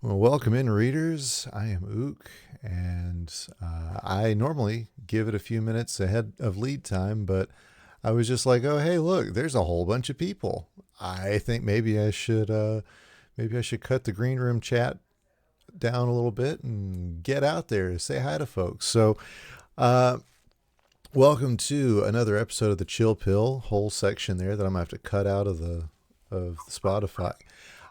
Well, welcome in, readers. I am Ook, and I normally give it a few minutes ahead of lead time, but I was just like, oh, hey, look, there's a whole bunch of people. I think maybe I should cut the green room chat down a little bit and get out there, say hi to folks. So, uh, welcome to another episode of the Chill Pill whole section there that I'm gonna have to cut out of the Spotify.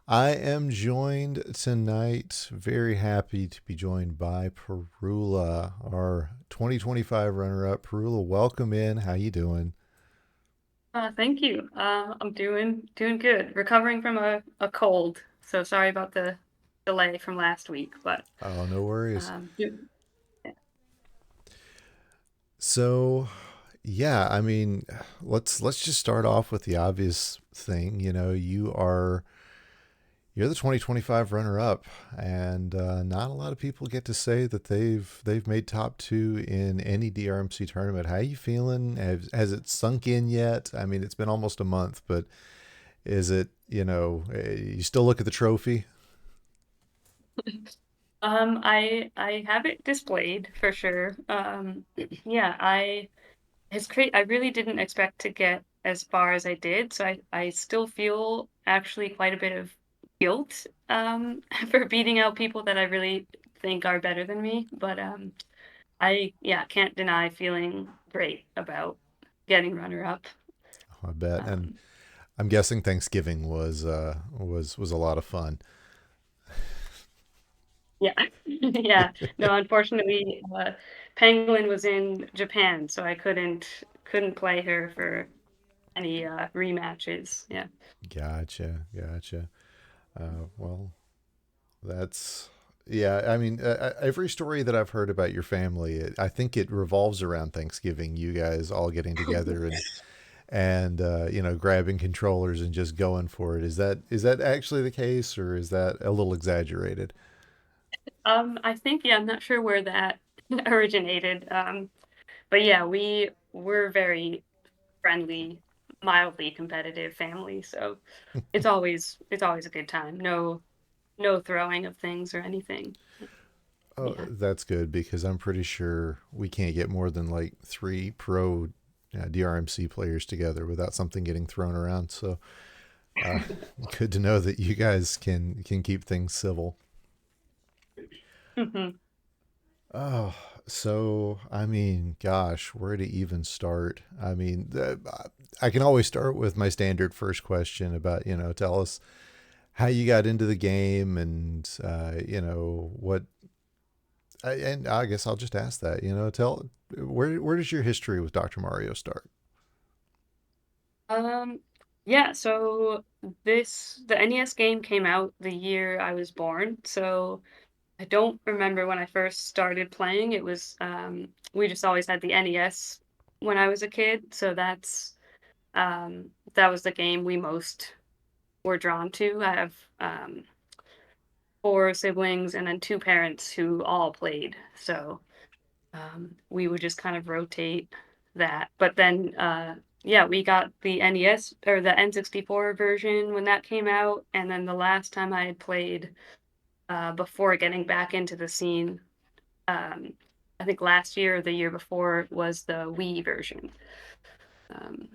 I am joined tonight, very happy to be joined by Parula, our 2025 runner-up. Parula, welcome in. How you doing? Thank you. I'm doing good. Recovering from a cold, so sorry about the delay from last week, but Oh, no worries. do, yeah. So, yeah, I mean, let's just start off with the obvious thing. You're the 2025 runner-up, and not a lot of people get to say that they've made top two in any DRMC tournament. How you feeling? Has it sunk in yet? I mean, it's been almost a month, but is it, you still look at the trophy? I have it displayed for sure. Yeah, I really didn't expect to get as far as I did, so I still feel actually quite a bit of guilt for beating out people that I really think are better than me, but I yeah, can't deny feeling great about getting runner up. I bet. And Um, I'm guessing Thanksgiving was a lot of fun. yeah, yeah. No, unfortunately, Pangolin was in Japan, so I couldn't play her for any rematches. Yeah. Gotcha. Well, that's yeah. I mean, every story that I've heard about your family, I think it revolves around Thanksgiving. You guys all getting together and grabbing controllers and just going for it. Is that actually the case, or is that a little exaggerated? I think yeah, I'm not sure where that originated. But yeah, we were very friendly, mildly competitive family, so it's always a good time. No throwing of things or anything. Oh, Yeah. that's good because I'm pretty sure we can't get more than like three pro DRMC players together without something getting thrown around. So, uh, good to know that you guys can keep things civil. Mhm. Oh, so I mean, gosh, where to even start? I mean, I can always start with my standard first question about, tell us how you got into the game and, and I guess I'll just ask that, tell where does your history with Dr. Mario start? Um, yeah, so the NES game came out the year I was born, so I don't remember when I first started playing. It was we just always had the NES when I was a kid, so that was the game we most were drawn to. I have four siblings and then two parents who all played. So we would just kind of rotate that. But then, yeah, we got the NES or the N64 version when that came out. And then the last time I had played before getting back into the scene, um, I think last year or the year before was the Wii version. Um,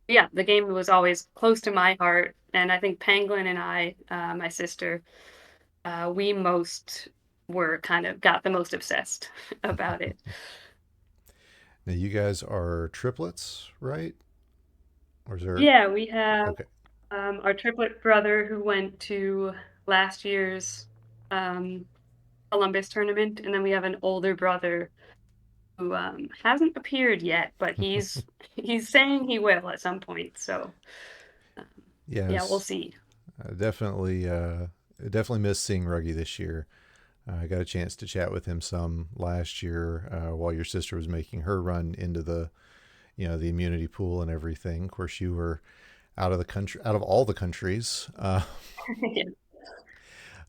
yeah, the game was always close to my heart. And I think Penguin and I, my sister, we most were kind of got the most obsessed about it. Now, you guys are triplets, right? Or is there, Yeah, we have okay. our triplet brother who went to last year's um, Columbus tournament, and then we have an older brother who hasn't appeared yet, but he's saying he will at some point. So um, yeah, we'll Yes, see. definitely missed seeing Ruggy this year. I got a chance to chat with him some last year while your sister was making her run into the immunity pool and everything. Of course, you were out of the country, out of all the countries.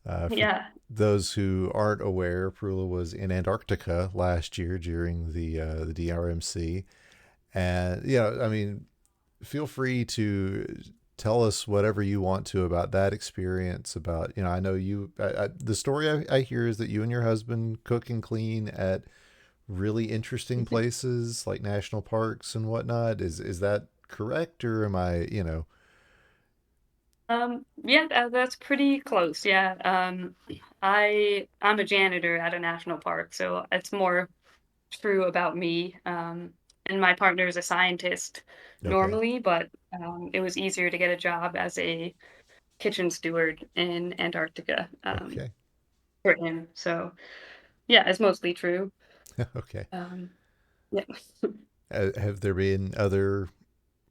For Yeah, those who aren't aware, Prula was in Antarctica last year during the DRMC, and I mean, feel free to. tell us whatever you want to about that experience. About, I know the story I hear is that you and your husband cook and clean at really interesting places like national parks and whatnot. Is that correct, or am I, Yeah, that's pretty close. Yeah. I'm a janitor at a national park, so it's more true about me. And my partner is a scientist okay, normally, but it was easier to get a job as a kitchen steward in Antarctica okay, for him. So yeah, it's mostly true. okay. Um, yeah. Have there been other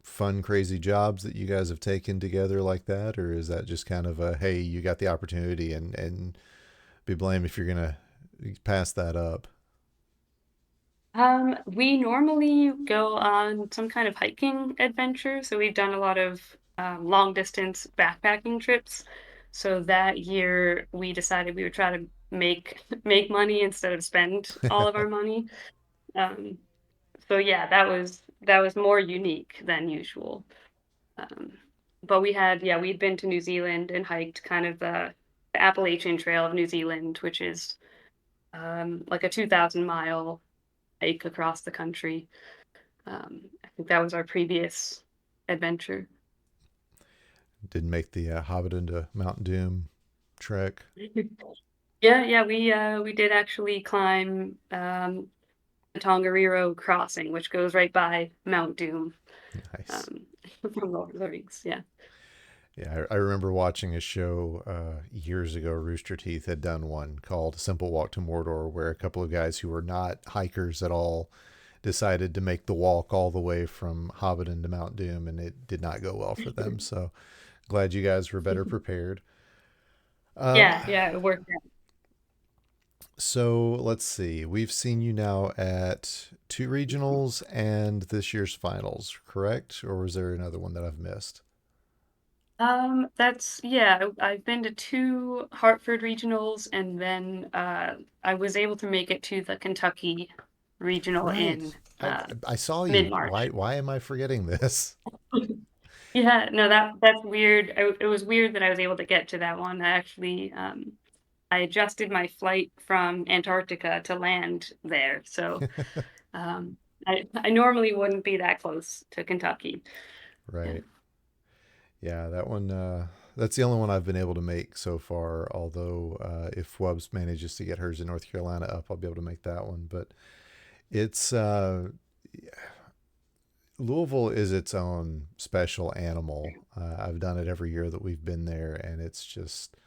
fun, crazy jobs that you guys have taken together like that, or is that just kind of a hey, you got the opportunity and be blamed if you're gonna pass that up? We normally go on some kind of hiking adventure. So we've done a lot of long distance backpacking trips. So that year we decided we would try to make make money instead of spend all of our money. Um, so yeah, that was more unique than usual. Um, but we'd been to New Zealand and hiked kind of the Appalachian Trail of New Zealand, which is like a 2,000-mile hike across the country. I think that was our previous adventure. Didn't make the Hobbit into Mount Doom trek. Yeah, yeah, we did actually climb the Tongariro crossing, which goes right by Mount Doom Nice. um, from Lord of the Rings. Yeah. Yeah, I remember watching a show years ago. Rooster Teeth had done one called "Simple Walk to Mordor," where a couple of guys who were not hikers at all decided to make the walk all the way from Hobbiton to Mount Doom, and it did not go well for them. So glad you guys were better prepared. Um, Yeah, yeah, it worked out. so let's see. We've seen you now at two regionals and this year's finals, correct? Or was there another one that I've missed? That's yeah, I've been to two Hartford regionals and then I was able to make it to the Kentucky regional in Right. I saw you. mid-March. Why am I forgetting this? Yeah, no, that's weird. It was weird that I was able to get to that one. I adjusted my flight from Antarctica to land there, so um, I normally wouldn't be that close to Kentucky. Yeah. Right. Yeah, that one. That's the only one I've been able to make so far. Although, if Wubs manages to get hers in North Carolina up, I'll be able to make that one. But it's Louisville is its own special animal. I've done it every year that we've been there, and it's just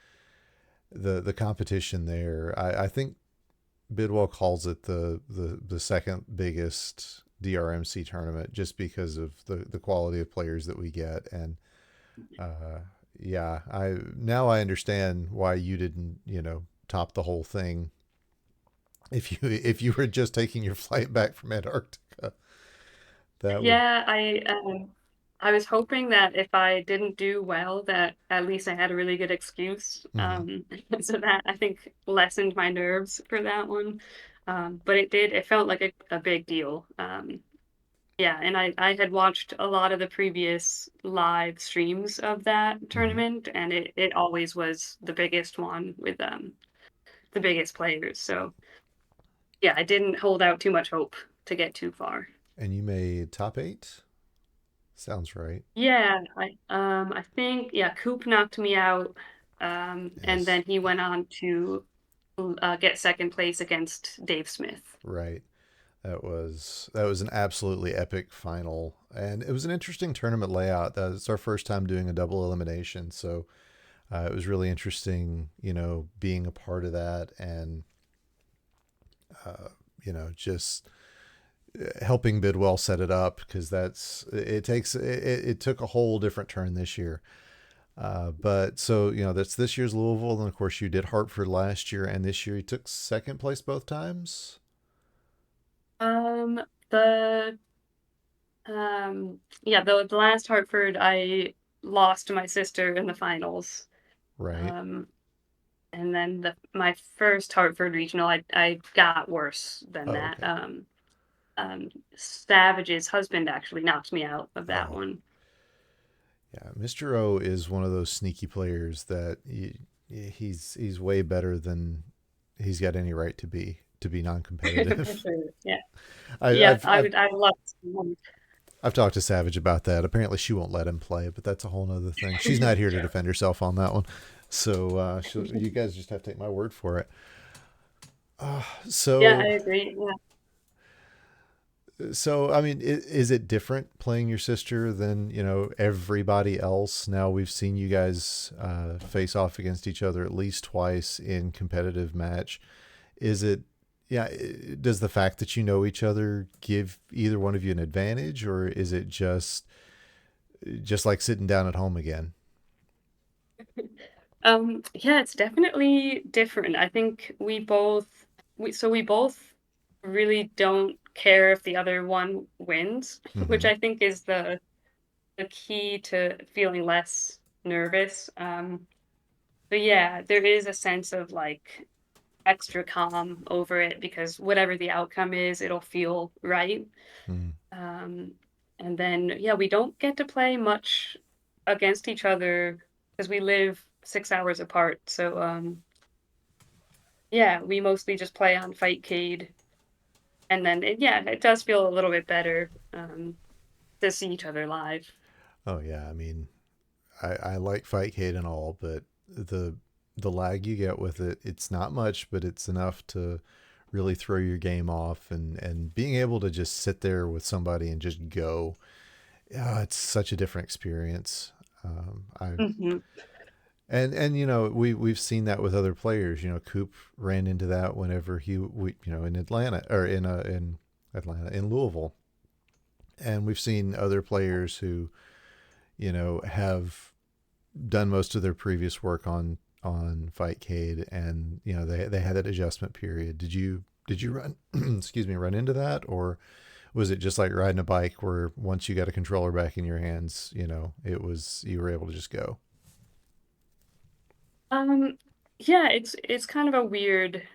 the competition there. I think Bidwell calls it the second biggest DrMC tournament just because of the quality of players that we get. And uh, yeah, I understand why you didn't, top the whole thing if you were just taking your flight back from Antarctica. That would. Yeah, I was hoping that if I didn't do well, that at least I had a really good excuse. Mhm. So that I think lessened my nerves for that one. But it did, it felt like a big deal. Yeah, and I had watched a lot of the previous live streams of that Mhm. tournament, and it always was the biggest one with the biggest players. So yeah, I didn't hold out too much hope to get too far. And you made top eight. Sounds right. Yeah, I think yeah, Coop knocked me out, and Yes. then he went on to get second place against Dave Smith. Right. That was an absolutely epic final, and it was an interesting tournament layout. It's our first time doing a double elimination, so it was really interesting, being a part of that, and just helping Bidwell set it up because it took a whole different turn this year. But so that's this year's Louisville, and of course you did Hartford last year, and this year you took second place both times, Um, the yeah, the last Hartford I lost to my sister in the finals. right? Um, and then the my first Hartford regional, I got worse than Oh, that. okay. Savage's husband actually knocked me out of that Oh, one. Yeah, Mr. O is one of those sneaky players that he's way better than he's got any right to be For non-competitive. sure. Yeah. I, Yeah, I've I've I would love to see one. I've talked to Savage about that. Apparently, she won't let him play, but that's a whole nother thing. She's not here to defend herself on that one, so you guys just have to take my word for it. Yeah, I So agree. Yeah. I mean, is it different playing your sister than everybody else? Now we've seen you guys face off against each other at least twice in competitive match. Is it? Yeah, does the fact that you know each other give either one of you an advantage, or is it just like sitting down at home again? Yeah, it's definitely different. I think we both really don't care if the other one wins, which Mm-hmm. I think is the key to feeling less nervous. But yeah, there is a sense of like extra calm over it because whatever the outcome is, it'll feel right. Mm-hmm. Um, and then, yeah, we don't get to play much against each other because we live 6 hours apart. So, yeah, we mostly just play on Fightcade. And then, yeah, it does feel a little bit better to see each other live. Oh yeah, I mean, I like Fightcade and all, but the lag you get with it, it's not much, but it's enough to really throw your game off. And being able to just sit there with somebody and just go, yeah, it's such a different experience. I Hmm. and we've seen that with other players. Coop ran into that whenever in Atlanta or in Atlanta in Louisville, and we've seen other players who have done most of their previous work on Fightcade, and they had that adjustment period. Did you run excuse me, run into that, or was it just like riding a bike where once you got a controller back in your hands, it was you were able to just go? Um, yeah, it's kind of a weird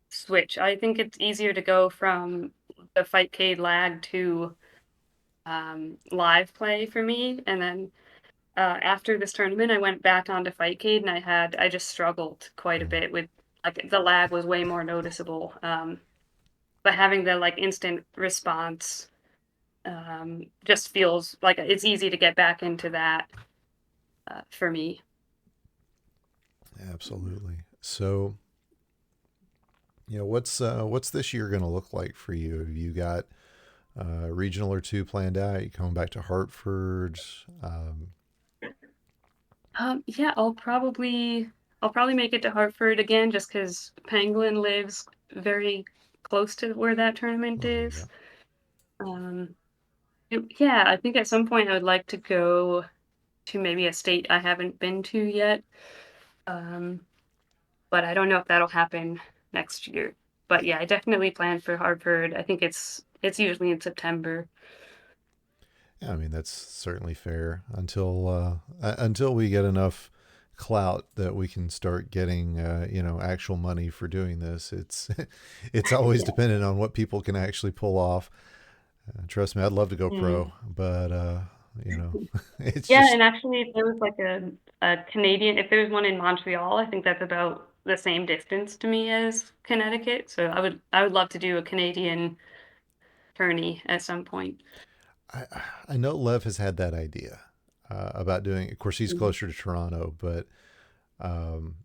switch. I think it's easier to go from the Fightcade lag to live play for me, and then after this tournament, I went back onto Fightcade and I just struggled quite a Mm. bit with like the lag was way more noticeable. But having the like instant response just feels like it's easy to get back into that for me. Absolutely. So, what's this year going to look like for you? Have you got a regional or two planned out? You coming back to Hartford? Um, Yeah, I'll probably make it to Hartford again just because Pangolin lives very close to where that tournament oh, there you is. go. Um, yeah, I think at some point I would like to go to maybe a state I haven't been to yet. Um, but I don't know if that'll happen next year. But yeah, I definitely plan for Hartford. I think it's usually in September. Yeah, I mean that's certainly fair until we get enough clout that we can start getting actual money for doing this. It's always Yeah. dependent on what people can actually pull off. Trust me, I'd love to go pro, Mm. but you know, it's Yeah, just and actually, if there was like a Canadian, if there was one in Montreal, I think that's about the same distance to me as Connecticut. So I would love to do a Canadian tourney at some point. I I know Lev has had that idea about doing. Of course, he's Mm. closer to Toronto, but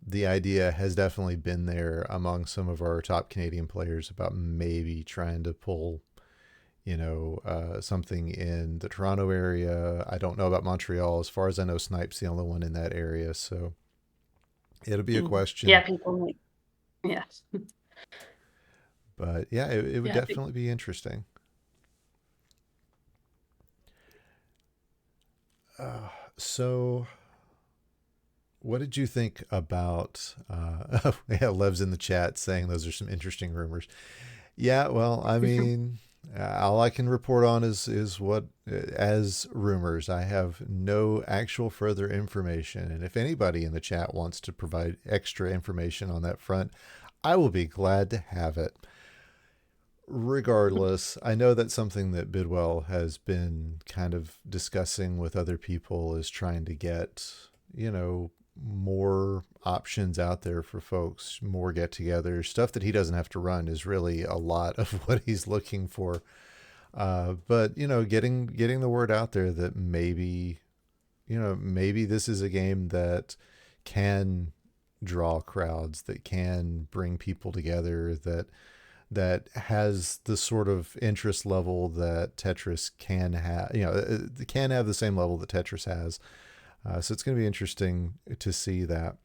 the idea has definitely been there among some of our top Canadian players about maybe trying to pull something in the Toronto area. I don't know about Montreal. As far as I know, Snipe's the only one in that area, so it'll be a Mm. Yeah, question. people like yeah. But yeah, it would Yeah. definitely be interesting. So, what did you think about? Yeah, Lev's in the chat saying those are some interesting rumors. Yeah, well, I mean, all I can report on is what as rumors. I have no actual further information, and if anybody in the chat wants to provide extra information on that front, I will be glad to have it. regardless, I know that's something that Bidwell has been kind of discussing with other people is trying to get, more options out there for folks, more get togethers. Stuff that he doesn't have to run is really a lot of what he's looking for. But getting the word out there that maybe this is a game that can draw crowds, that can bring people together, that has the sort of interest level that Tetris can have. Can have the same level that Tetris has. So it's going to be interesting to see that.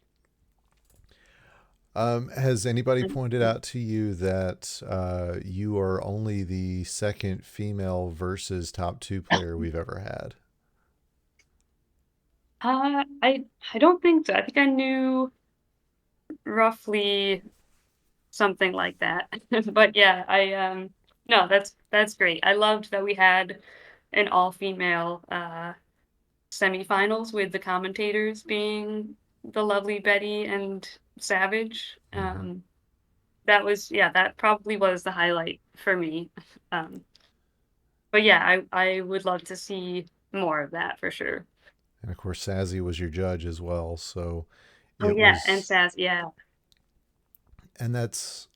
Has anybody pointed out to you that you are only the second female versus top two player we've ever had? I don't think so. I think I knew roughly something like that. But yeah, no, that's great. I loved that we had an all-female semifinals with the commentators being the lovely Betty and Savage. Mm-hmm. That was, yeah, that probably was the highlight for me. Um, but yeah, I would love to see more of that for sure. And of course, Sassy was your judge as well. So Oh it yeah, and was, Sass, yeah. and that's,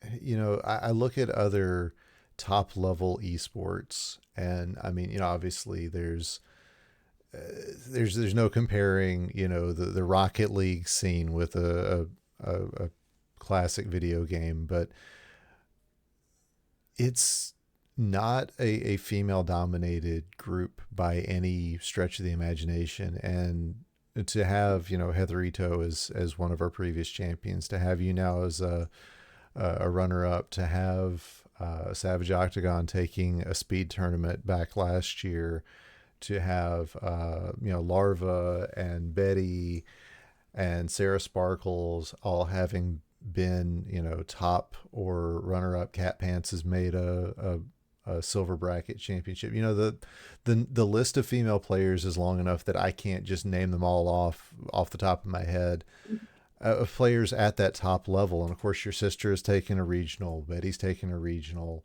I look at other top level esports, and I mean, obviously there's no comparing, the Rocket League scene with a classic video game, but it's not a female dominated group by any stretch of the imagination. And to have, Heather Ito as one of our previous champions, to have you now as a runner up, to have Savage Octagon taking a speed tournament back last year, to have Larva and Betty and Sarah Sparkles all having been top or runner up. Cat Pants has made a silver bracket championship. The list of female players is long enough that I can't just name them all off the top of my head, of players at that top level. And of course, your sister has taken a regional. Betty's taken a regional.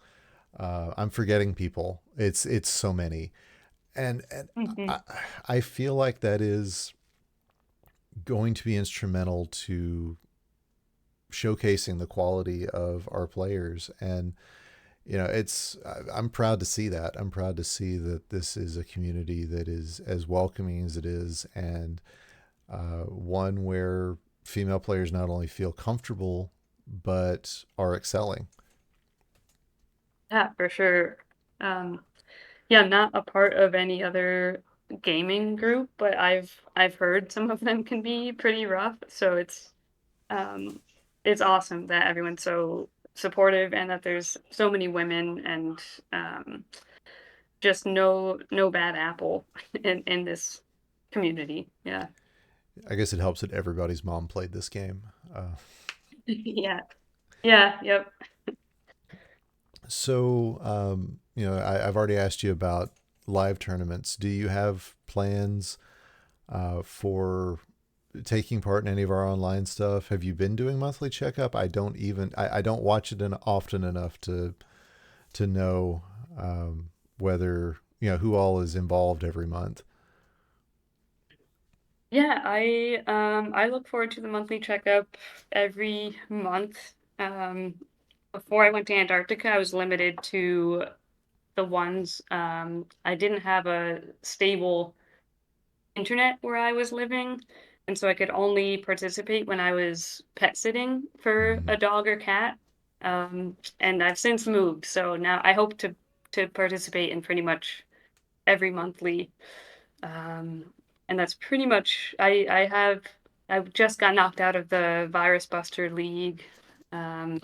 I'm forgetting people. It's so many, and Mhm. I, I feel like that is going to be instrumental to showcasing the quality of our players. And I'm proud to see that. I'm proud to see that this is a community that is as welcoming as it is, and one where female players not only feel comfortable but are excelling. Yeah, for sure. Um, yeah, I'm not a part of any other gaming group, but I've heard some of them can be pretty rough. So um it's awesome that everyone's so supportive and that there's so many women and um just no bad apple in this community. Yeah. I guess it helps that everybody's mom played this game. Yeah. Yeah, yep. I've already asked you about live tournaments. Do you have plans for taking part in any of our online stuff? Have you been doing monthly checkup? I don't watch it often enough to know whether who all is involved every month. Yeah, I look forward to the monthly checkup every month. Before I went to Antarctica, I was limited to the ones I didn't have a stable internet where I was living, and so I could only participate when I was pet sitting for Mm-hmm. a dog or cat. And I've since moved, so now I hope to participate in pretty much every monthly. Um, and that's pretty much I've just got knocked out of the Virus Buster League. Um,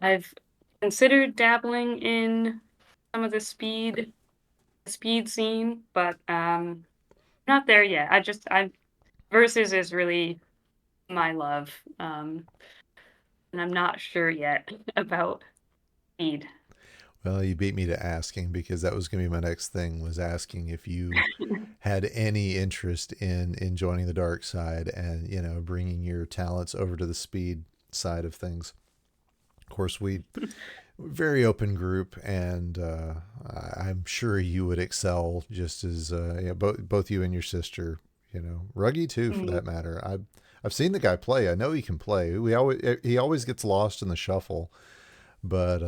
I've considered dabbling in some of the speed scene, but not there yet. I Versus is really my love. And I'm not sure yet about speed. Well, you beat me to asking, because that was going to be my next thing, was asking if you had any interest in joining the dark side and bringing your talents over to the speed side of things. Of course, very open group, and I'm sure you would excel just as yeah, both you and your sister. You know, Ruggy too, for Mm. that matter. I've seen the guy play. I know he can play. He always gets lost in the shuffle, but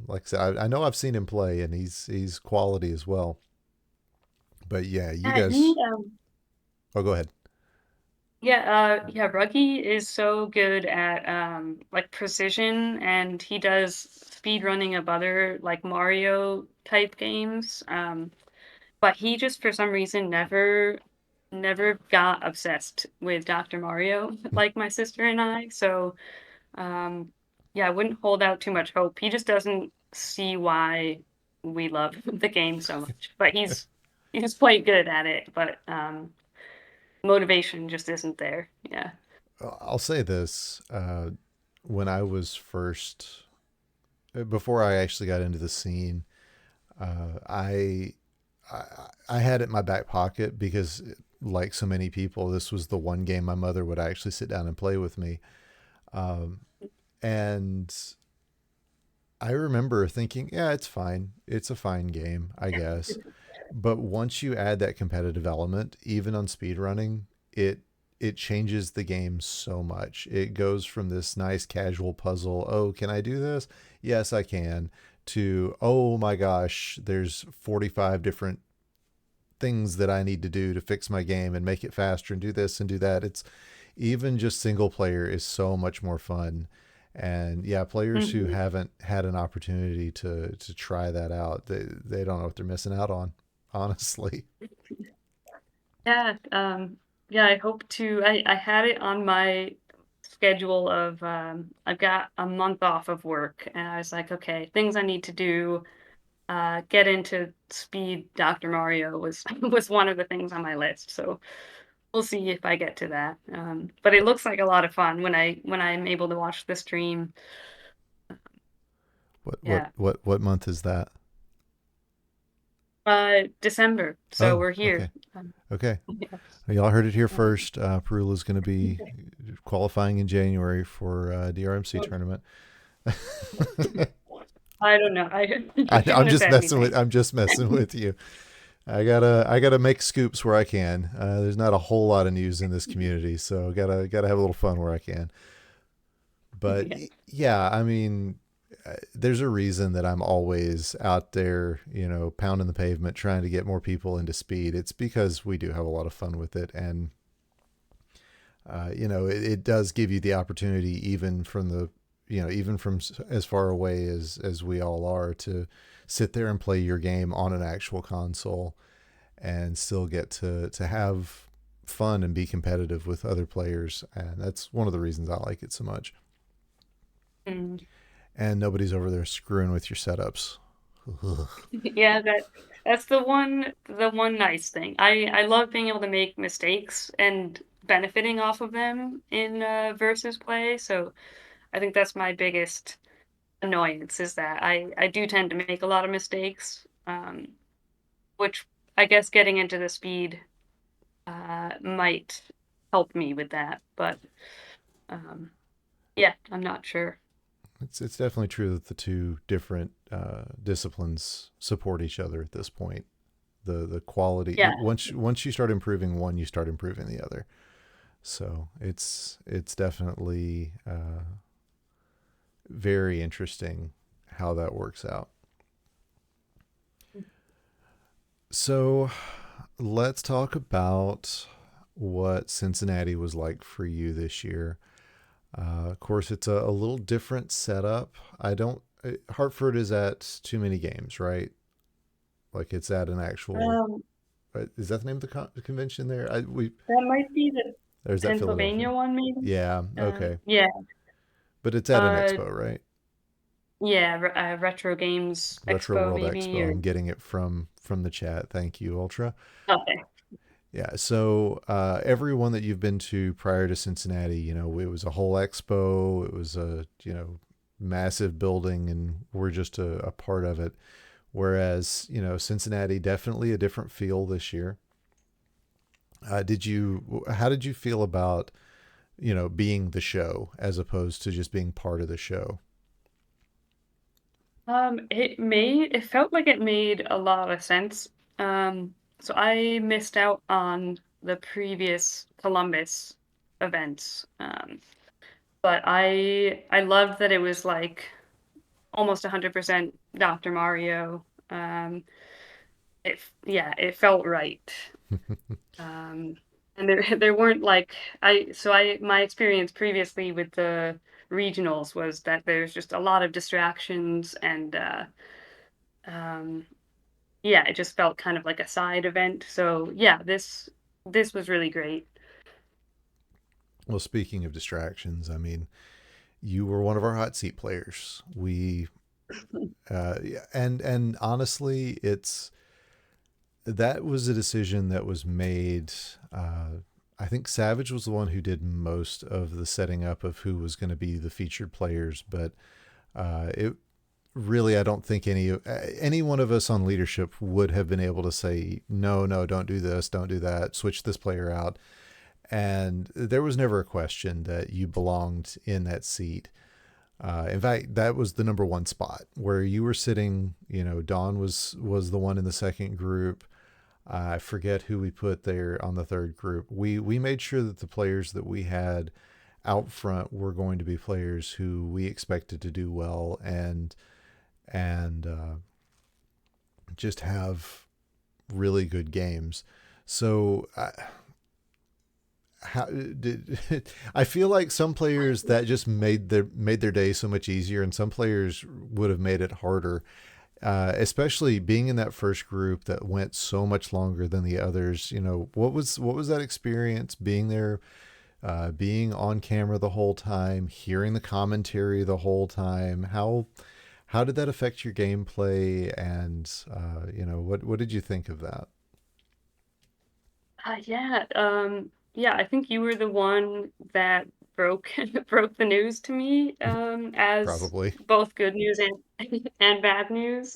like I said, I know I've seen him play, and he's quality as well. But yeah, you Yeah, he guys. Oh, go ahead. yeah, Ruggy is so good at like precision, and he does speed running of other like Mario type games. But he just for some reason never got obsessed with Dr. Mario like my sister and I. So yeah, I wouldn't hold out too much hope. He just doesn't see why we love the game so much. But he's quite good at it, but motivation just isn't there. Yeah. I'll say this: when I was first, before I actually got into the scene, uh, I, I had it in my back pocket because, like so many people, this was the one game my mother would actually sit down and play with me. Um, and I remember thinking, yeah, it's fine. It's a fine game, I guess. But once you add that competitive element, even on speedrunning, it it changes the game so much. It goes from this nice casual puzzle, oh, can I do this? Yes, I can, to oh my gosh, there's 45 different things that I need to do to fix my game and make it faster and do this and do that. It's even just single player is so much more fun. And yeah, players who Mhm. haven't had an opportunity to try that out, they don't know what they're missing out on, honestly. Yeah, yeah, I hope to I had it on my schedule of I've got a month off of work and I was like, okay, things I need to do. Get into Speed Dr. Mario was was one of the things on my list. So we'll see if I get to that. But it looks like a lot of fun when I'm able to watch the stream. Yeah. What month is that? December. So Oh, we're here. okay. Um, Okay. yeah. Y'all heard it here Um, first. Parula is going to be qualifying in January for DrMC tournament. I don't know. I I'm shouldn't have just said messing anything. with. I'm just messing with you. I gotta make scoops where I can. There's not a whole lot of news in this community, so gotta have a little fun where I can. But Yeah. yeah, I mean, there's a reason that I'm always out there, pounding the pavement, trying to get more people into speed. It's because we do have a lot of fun with it, and it does give you the opportunity, even from even from as far away as we all are, to sit there and play your game on an actual console and still get to have fun and be competitive with other players. And that's one of the reasons I like it so much. Mm. And nobody's over there screwing with your setups. Yeah, that's the one nice thing. I love being able to make mistakes and benefiting off of them in versus play. So I think that's my biggest annoyance is that I do tend to make a lot of mistakes, which I guess getting into the speed might help me with that. But um, yeah, I'm not sure. It's definitely true that the two different disciplines support each other at this point. The quality, Yeah. once you start improving one, you start improving the other. So it's definitely very interesting how that works out. So let's talk about what Cincinnati was like for you this year. Of course, it's a little different setup. I don't. Hartford is at too many games, right? Like it's at an actual. Um, Is that the name of the convention there? that might be the Or is that Pennsylvania Philadelphia? one, maybe. Yeah. Okay. Yeah. But it's at an Uh, expo, right? yeah. Retro Games Retro Expo, World maybe, Expo. or I'm getting it from the chat. Thank you, Ultra. okay. Yeah. So everyone that you've been to prior to Cincinnati, it was a whole expo. It was a massive building, and we're just a part of it. Whereas Cincinnati, definitely a different feel this year. How did you feel about being the show as opposed to just being part of the show? It felt like it made a lot of sense. So I missed out on the previous Columbus events. But I loved that it was like almost 100% Dr. Mario. Yeah, it felt right. Um, and there there weren't like I my experience previously with the regionals was that there's just a lot of distractions and um, yeah, it just felt kind of like a side event. So yeah, this was really great. Well, speaking of distractions, I mean, you were one of our hot seat players. Yeah, and honestly, it's that was a decision that was made. I think Savage was the one who did most of the setting up of who was going to be the featured players, but it really, I don't think any one of us on leadership would have been able to say no, no, don't do this, don't do that, switch this player out. And there was never a question that you belonged in that seat. In fact, that was the number one spot where you were sitting. You know, Dawn was the one in the second group. I forget who we put there on the third group. We made sure that the players that we had out front were going to be players who we expected to do well and just have really good games. So how did I feel like some players that just made their day so much easier, and some players would have made it harder. Especially being in that first group that went so much longer than the others. You know, what was that experience being there, being on camera the whole time, hearing the commentary the whole time? How did that affect your gameplay? And what did you think of that? Yeah, yeah, I think you were the one that broke broke the news to me, as Probably. both good news and and bad news.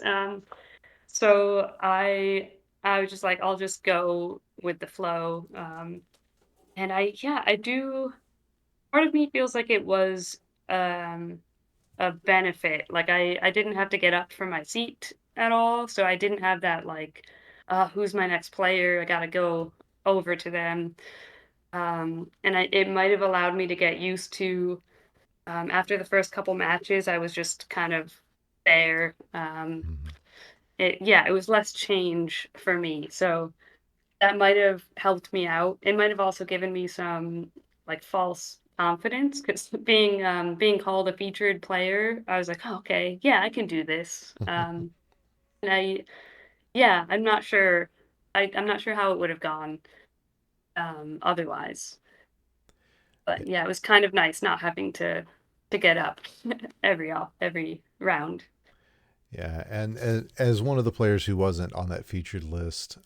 So I was just like, I'll just go with the flow. And I do. Part of me feels like it was um, a benefit. Like I didn't have to get up from my seat at all, so I didn't have that like, who's my next player? I gotta go over to them. And it might have allowed me to get used to, after the first couple matches, I was just kind of there. Mhm. Yeah, it was less change for me. So that might have helped me out. It might have also given me some like false confidence because being called a featured player, I was like, oh, okay, yeah, I can do this. And yeah, I'm not sure how it would have gone otherwise. But yeah, it was kind of nice not having to get up every round. Yeah, and as one of the players who wasn't on that featured list,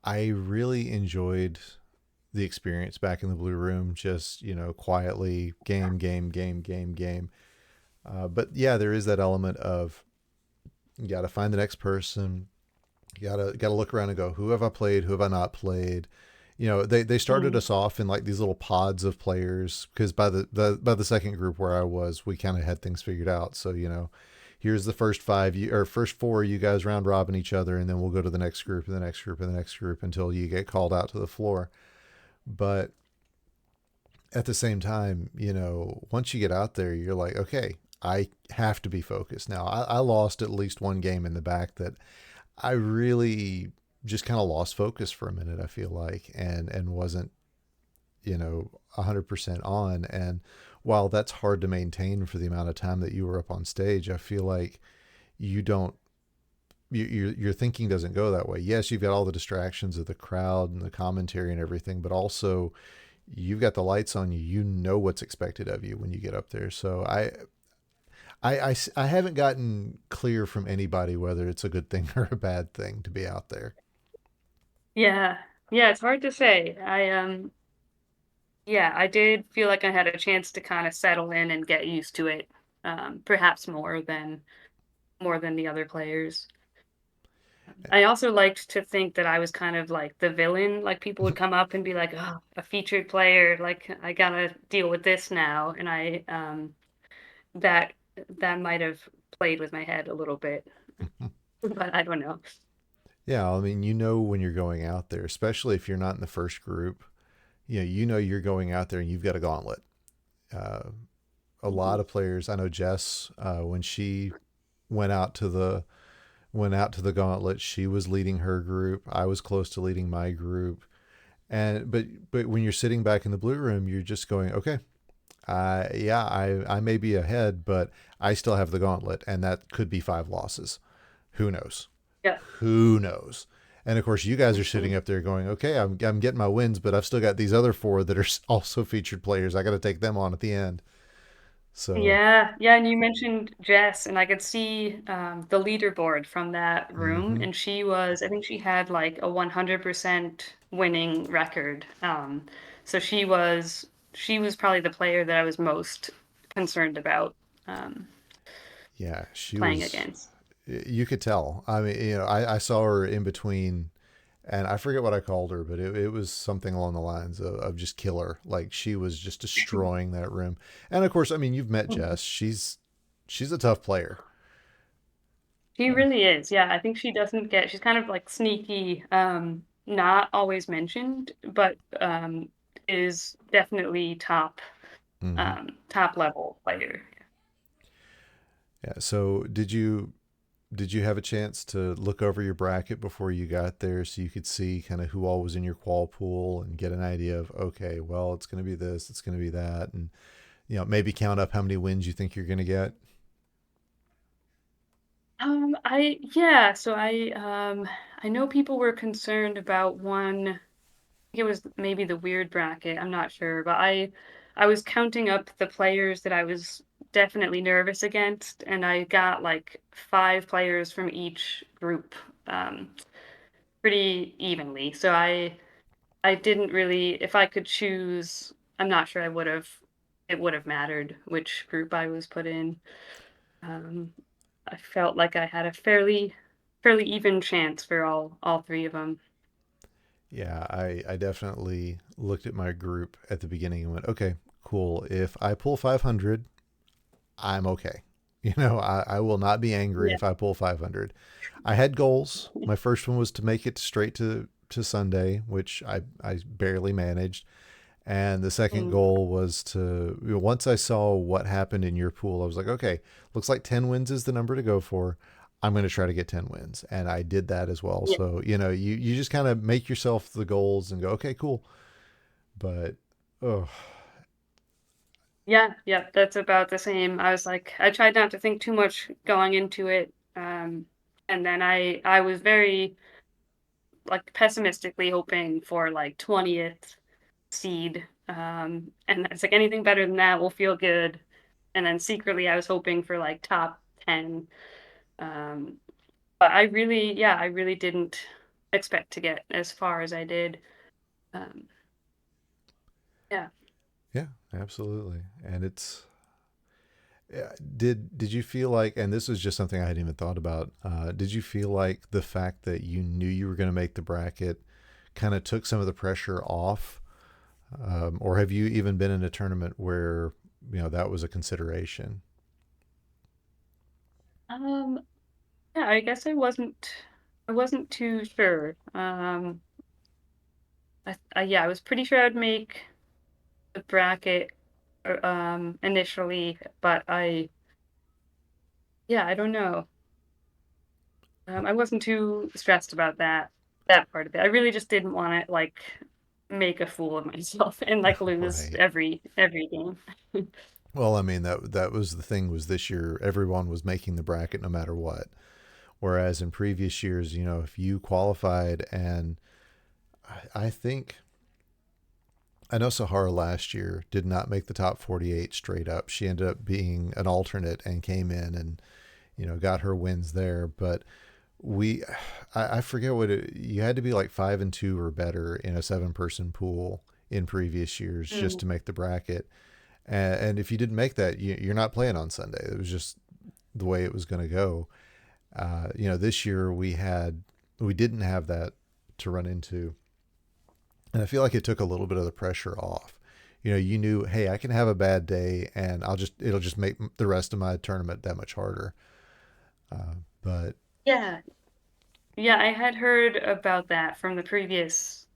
I really enjoyed the experience back in the blue room, just quietly game, game, game, game, game. But yeah, there is that element of you got to find the next person. You gotta look around and go, who have I played? Who have I not played? They started Mm. us off in like these little pods of players because by the second group where I was, we kind of had things figured out. So here's the first five you or first four you guys round robin each other, and then we'll go to the next group and the next group and the next group until you get called out to the floor. But at the same time, once you get out there, you're like, okay, I have to be focused now. I lost at least one game in the back that I really just kind of lost focus for a minute. I feel like and wasn't 100% on. And while that's hard to maintain for the amount of time that you were up on stage, I feel like you don't. Your thinking doesn't go that way. Yes, you've got all the distractions of the crowd and the commentary and everything, but also you've got the lights on you. You know what's expected of you when you get up there. So I haven't gotten clear from anybody whether it's a good thing or a bad thing to be out there. Yeah. Yeah, it's hard to say. Yeah, I did feel like I had a chance to kind of settle in and get used to it, perhaps more than the other players. I also liked to think that I was kind of like the villain. Like people would come up and be like, "Oh, a featured player. Like I gotta deal with this now." And that that might have played with my head a little bit, but I don't know. Yeah, I mean, when you're going out there, especially if you're not in the first group, you're going out there and you've got a gauntlet. Uh, a lot Mhm. of players, I know Jess, when she went out to the gauntlet, she was leading her group. I was close to leading my group. And but when you're sitting back in the blue room, you're just going, okay, yeah, I may be ahead, but I still have the gauntlet, and that could be 5 losses. Who knows? Yeah. Who knows? And of course, you guys are Mhm. sitting up there going, okay, I'm getting my wins, but I've still got these other four that are also featured players. I got to take them on at the end. So, Yeah, yeah, and you mentioned Jess, and I could see the leaderboard from that room, hmm and I think she had like a 100% winning record. So she was probably the player that I was most concerned about um, yeah, she playing was. against. You could tell. I mean, I saw her in between, and I forget what I called her, but it was something along the lines of just killer. Like she was just destroying that room. And of course, I mean, you've met Jess. She's a tough player. She Uh, really is. Yeah, I think she's kind of like sneaky, not always mentioned, but is definitely hmm top level player. Yeah. So did you have a chance to look over your bracket before you got there so you could see kind of who all was in your qual pool and get an idea of, okay, well, it's going to be this, it's going to be that, and maybe count up how many wins you think you're going to get? I know people were concerned about one. I think it was maybe the weird bracket. I'm not sure, but I was counting up the players that I was definitely nervous against, and I got like 5 players from each group, um, pretty evenly. So I didn't really, if I could choose, I'm not sure it would have mattered which group I was put in. Um, I felt like I had a fairly even chance for all 3 of them. Yeah, I definitely looked at my group at the beginning and went, okay, cool. If I pull 500, I'm okay. I will not be angry Yeah. if I pull 500. I had goals. My first one was to make it straight to Sunday, which I barely managed. And the second Mm, goal was to, once I saw what happened in your pool, I was like, okay, looks like 10 wins is the number to go for. I'm going to try to get 10 wins. And I did that as well. yeah. So, you just kind of make yourself the goals and go, okay, cool. But, oh, Yeah, yeah, that's about the same. I tried not to think too much going into it. And then I was very like pessimistically hoping for like 20th seed. And it's like anything better than that will feel good. And then secretly I was hoping for like top 10. Um, but I really didn't expect to get as far as I did. Um, yeah. yeah, absolutely. And did you feel like, and this was just something I hadn't even thought about, did you feel like the fact that you knew you were going to make the bracket kind of took some of the pressure off? Or have you even been in a tournament where, that was a consideration? Um, yeah, I guess I wasn't too sure. Yeah, I was pretty sure I'd make the bracket initially, but yeah, I don't know. I wasn't too stressed about that part of it. I really just didn't want to like make a fool of myself and like lose Right. every game. Well, I mean, that was the thing, was this year everyone was making the bracket no matter what. Whereas in previous years, if you qualified, and I think I know Sahara last year did not make the top 48 straight up. She ended up being an alternate and came in and, got her wins there. But we, I forget you had to be like 5-2 or better in a 7-person pool in previous years just Mm, to make the bracket. And if you didn't make that, you're not playing on Sunday. It was just the way it was going to go. This year we didn't have that to run into, and I feel like it took a little bit of the pressure off. you knew, hey, I can have a bad day, and it'll just make the rest of my tournament that much harder. But Yeah. Yeah, I had heard about that from the previous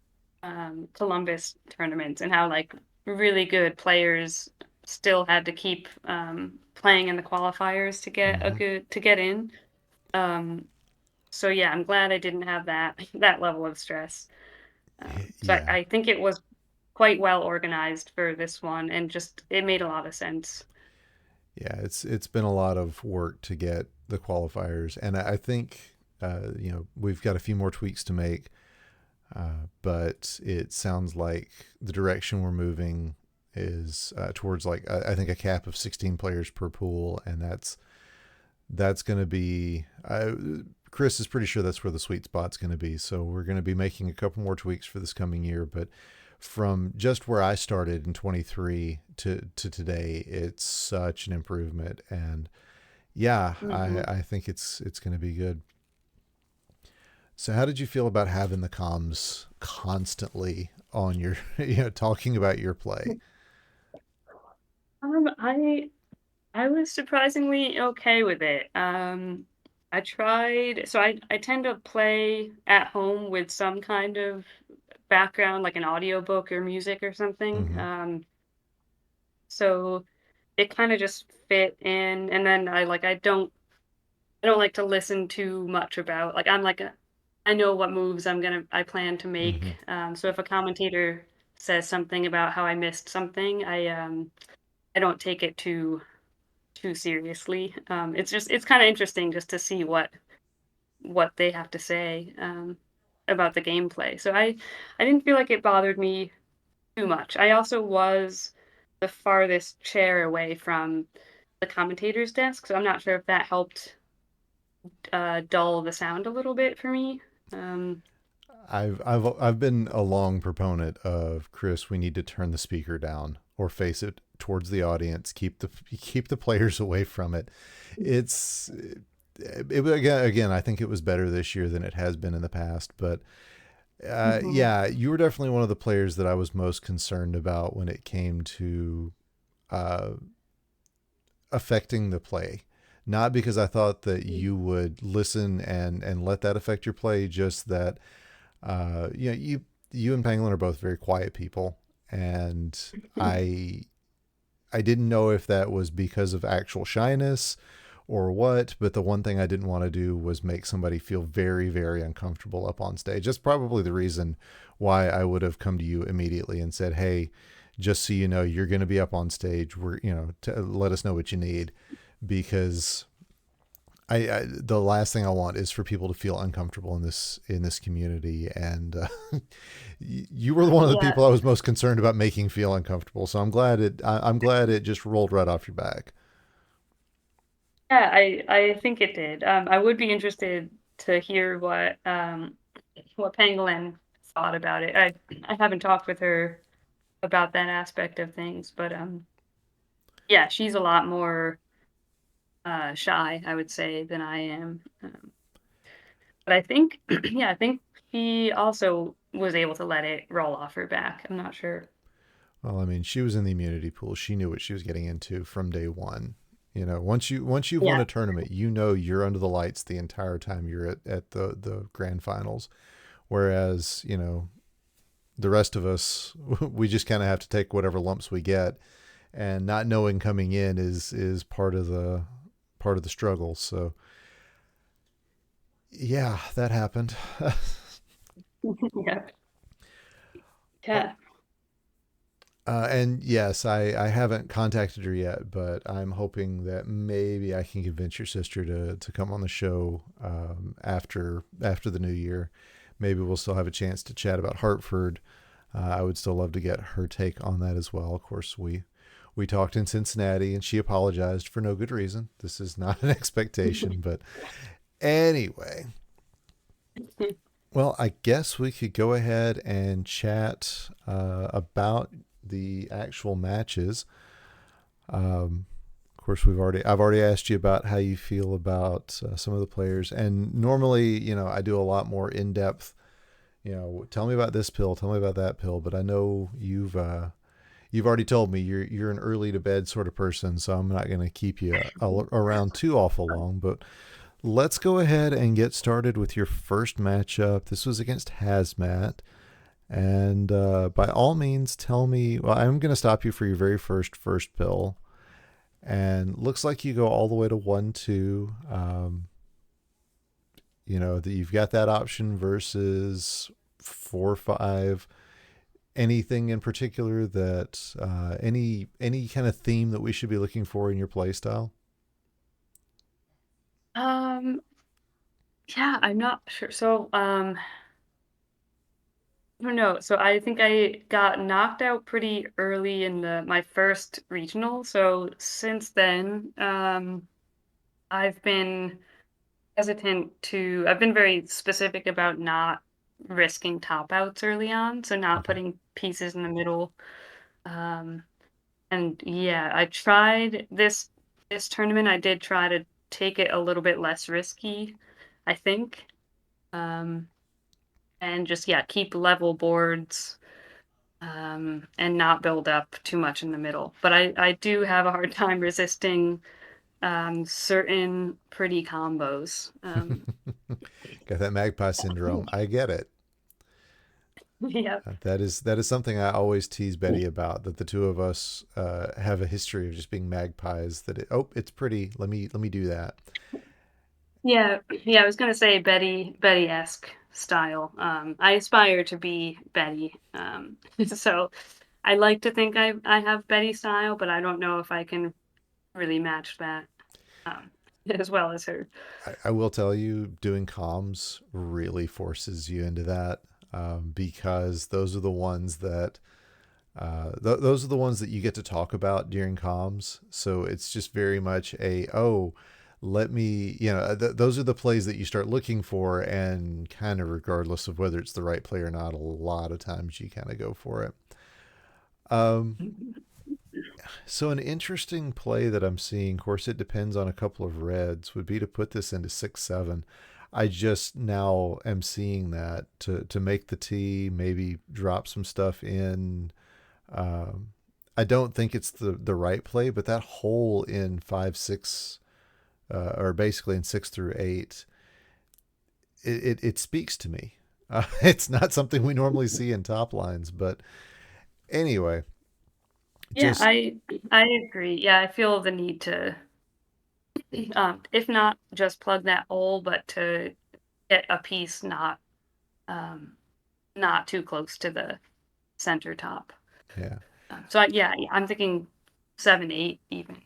Columbus tournaments and how like really good players still had to keep playing in the qualifiers mhm. to get in. Um, so yeah, I'm glad I didn't have that that level of stress. So Yeah, I think it was quite well organized for this one, and just it made a lot of sense. yeah, it's been a lot of work to get the qualifiers, and I think we've got a few more tweaks to make, but it sounds like the direction we're moving is towards like I think a cap of 16 players per pool, and that's going to be. Chris is pretty sure that's where the sweet spot's going to be. So we're going to be making a couple more tweaks for this coming year, but from just where I started in 23 to today, it's such an improvement. And yeah, I, Hmm. I think it's going to be good. So how did you feel about having the comms constantly on your, talking about your play? Um, I I was surprisingly okay with it. I tried, so I tend to play at home with some kind of background, like an audiobook or music or something. Mm-hmm. So it kind of just fit in, and then I don't like to listen too much about like I know what moves I plan to Mm-hmm. make. So if a commentator says something about how I missed something, I don't take it too seriously. It's kind of interesting just to see what they have to say about the gameplay. So I didn't feel like it bothered me too much. I also was the farthest chair away from the commentator's desk, so I'm not sure if that helped dull the sound a little bit for me. Um, I've been a long proponent of Chris. We need to turn the speaker down or face it towards the audience. Keep the players away from it. It's again. I think it was better this year than it has been in the past. But mhm. yeah, you were definitely one of the players that I was most concerned about when it came to uh, affecting the play. Not because I thought that you would listen and let that affect your play, just that you and Pangolin are both very quiet people, and I I didn't know if that was because of actual shyness or what, but the one thing I didn't want to do was make somebody feel very, very uncomfortable up on stage. That's probably the reason why I would have come to you immediately and said, "Hey, just so you know, you're going to be up on stage. To let us know what you need," because the last thing I want is for people to feel uncomfortable in this community, and you were one of the Yeah, people I was most concerned about making feel uncomfortable. So I'm glad it just rolled right off your back. yeah, I think it did. I would be interested to hear what Pangolin thought about it. I haven't talked with her about that aspect of things, but yeah, she's a lot more shy, I would say, than I am. But I think, yeah, I think she also was able to let it roll off her back. I'm not sure. Well, I mean, she was in the immunity pool. She knew what she was getting into from day one. Once you've won Yeah. a tournament, you're under the lights the entire time you're at the grand finals. Whereas, the rest of us, we just kind of have to take whatever lumps we get, and not knowing coming in is part of the struggle. So yeah, that happened. Yeah. Well, Yeah. and yes, I haven't contacted her yet, but I'm hoping that maybe I can convince your sister to come on the show after the new year. Maybe we'll still have a chance to chat about Hartford. I would still love to get her take on that as well. Of course, we talked in Cincinnati, and she apologized for no good reason. This is not an expectation, but anyway. Well, I guess we could go ahead and chat about the actual matches. Of course, I've already asked you about how you feel about some of the players, and normally, I do a lot more in depth. Tell me about this pill, tell me about that pill. But I know you've already told me you're an early to bed sort of person, so I'm not going to keep you around too awful long. But let's go ahead and get started with your first matchup. This was against Hazmat. And by all means, tell me. Well, I'm going to stop you for your very first pill. And looks like you go all the way to 1-2. That you've got that option versus 4-5. Anything in particular that any kind of theme that we should be looking for in your play style? Um, yeah, I'm not sure. So, I don't know. So I think I got knocked out pretty early in my first regional. So since then, I've been I've been very specific about not risking top outs early on. So not Okay. putting pieces in the middle. Um, and yeah, I tried this tournament. I did try to take it a little bit less risky, I think. Um, and just yeah, keep level boards and not build up too much in the middle. But I do have a hard time resisting certain pretty combos. Got that magpie syndrome. I get it. Yeah. That is something I always tease Betty about. That the two of us have a history of just being magpies. It's pretty. Let me do that. Yeah, yeah, I was gonna say Betty-esque style. I aspire to be Betty. So I like to think I have Betty style, but I don't know if I can really match that um, as well as her. I will tell you, doing comms really forces you into that, because those are the ones that you get to talk about during comms. So it's just very much let me, those are the plays that you start looking for, and kind of regardless of whether it's the right play or not, a lot of times you kind of go for it. Um, so an interesting play that I'm seeing, of course, it depends on a couple of reds, would be to put this into 6-7. I just now am seeing that to make the tee, maybe drop some stuff in. Um, I don't think it's the right play, but that hole in 5-6, or basically in 6 through 8, it speaks to me. It's not something we normally see in top lines, but anyway, Yeah, just I agree. Yeah, I feel the need to, if not just plug that hole, but to get a piece um, not too close to the center top. yeah. I'm thinking 7-8 even.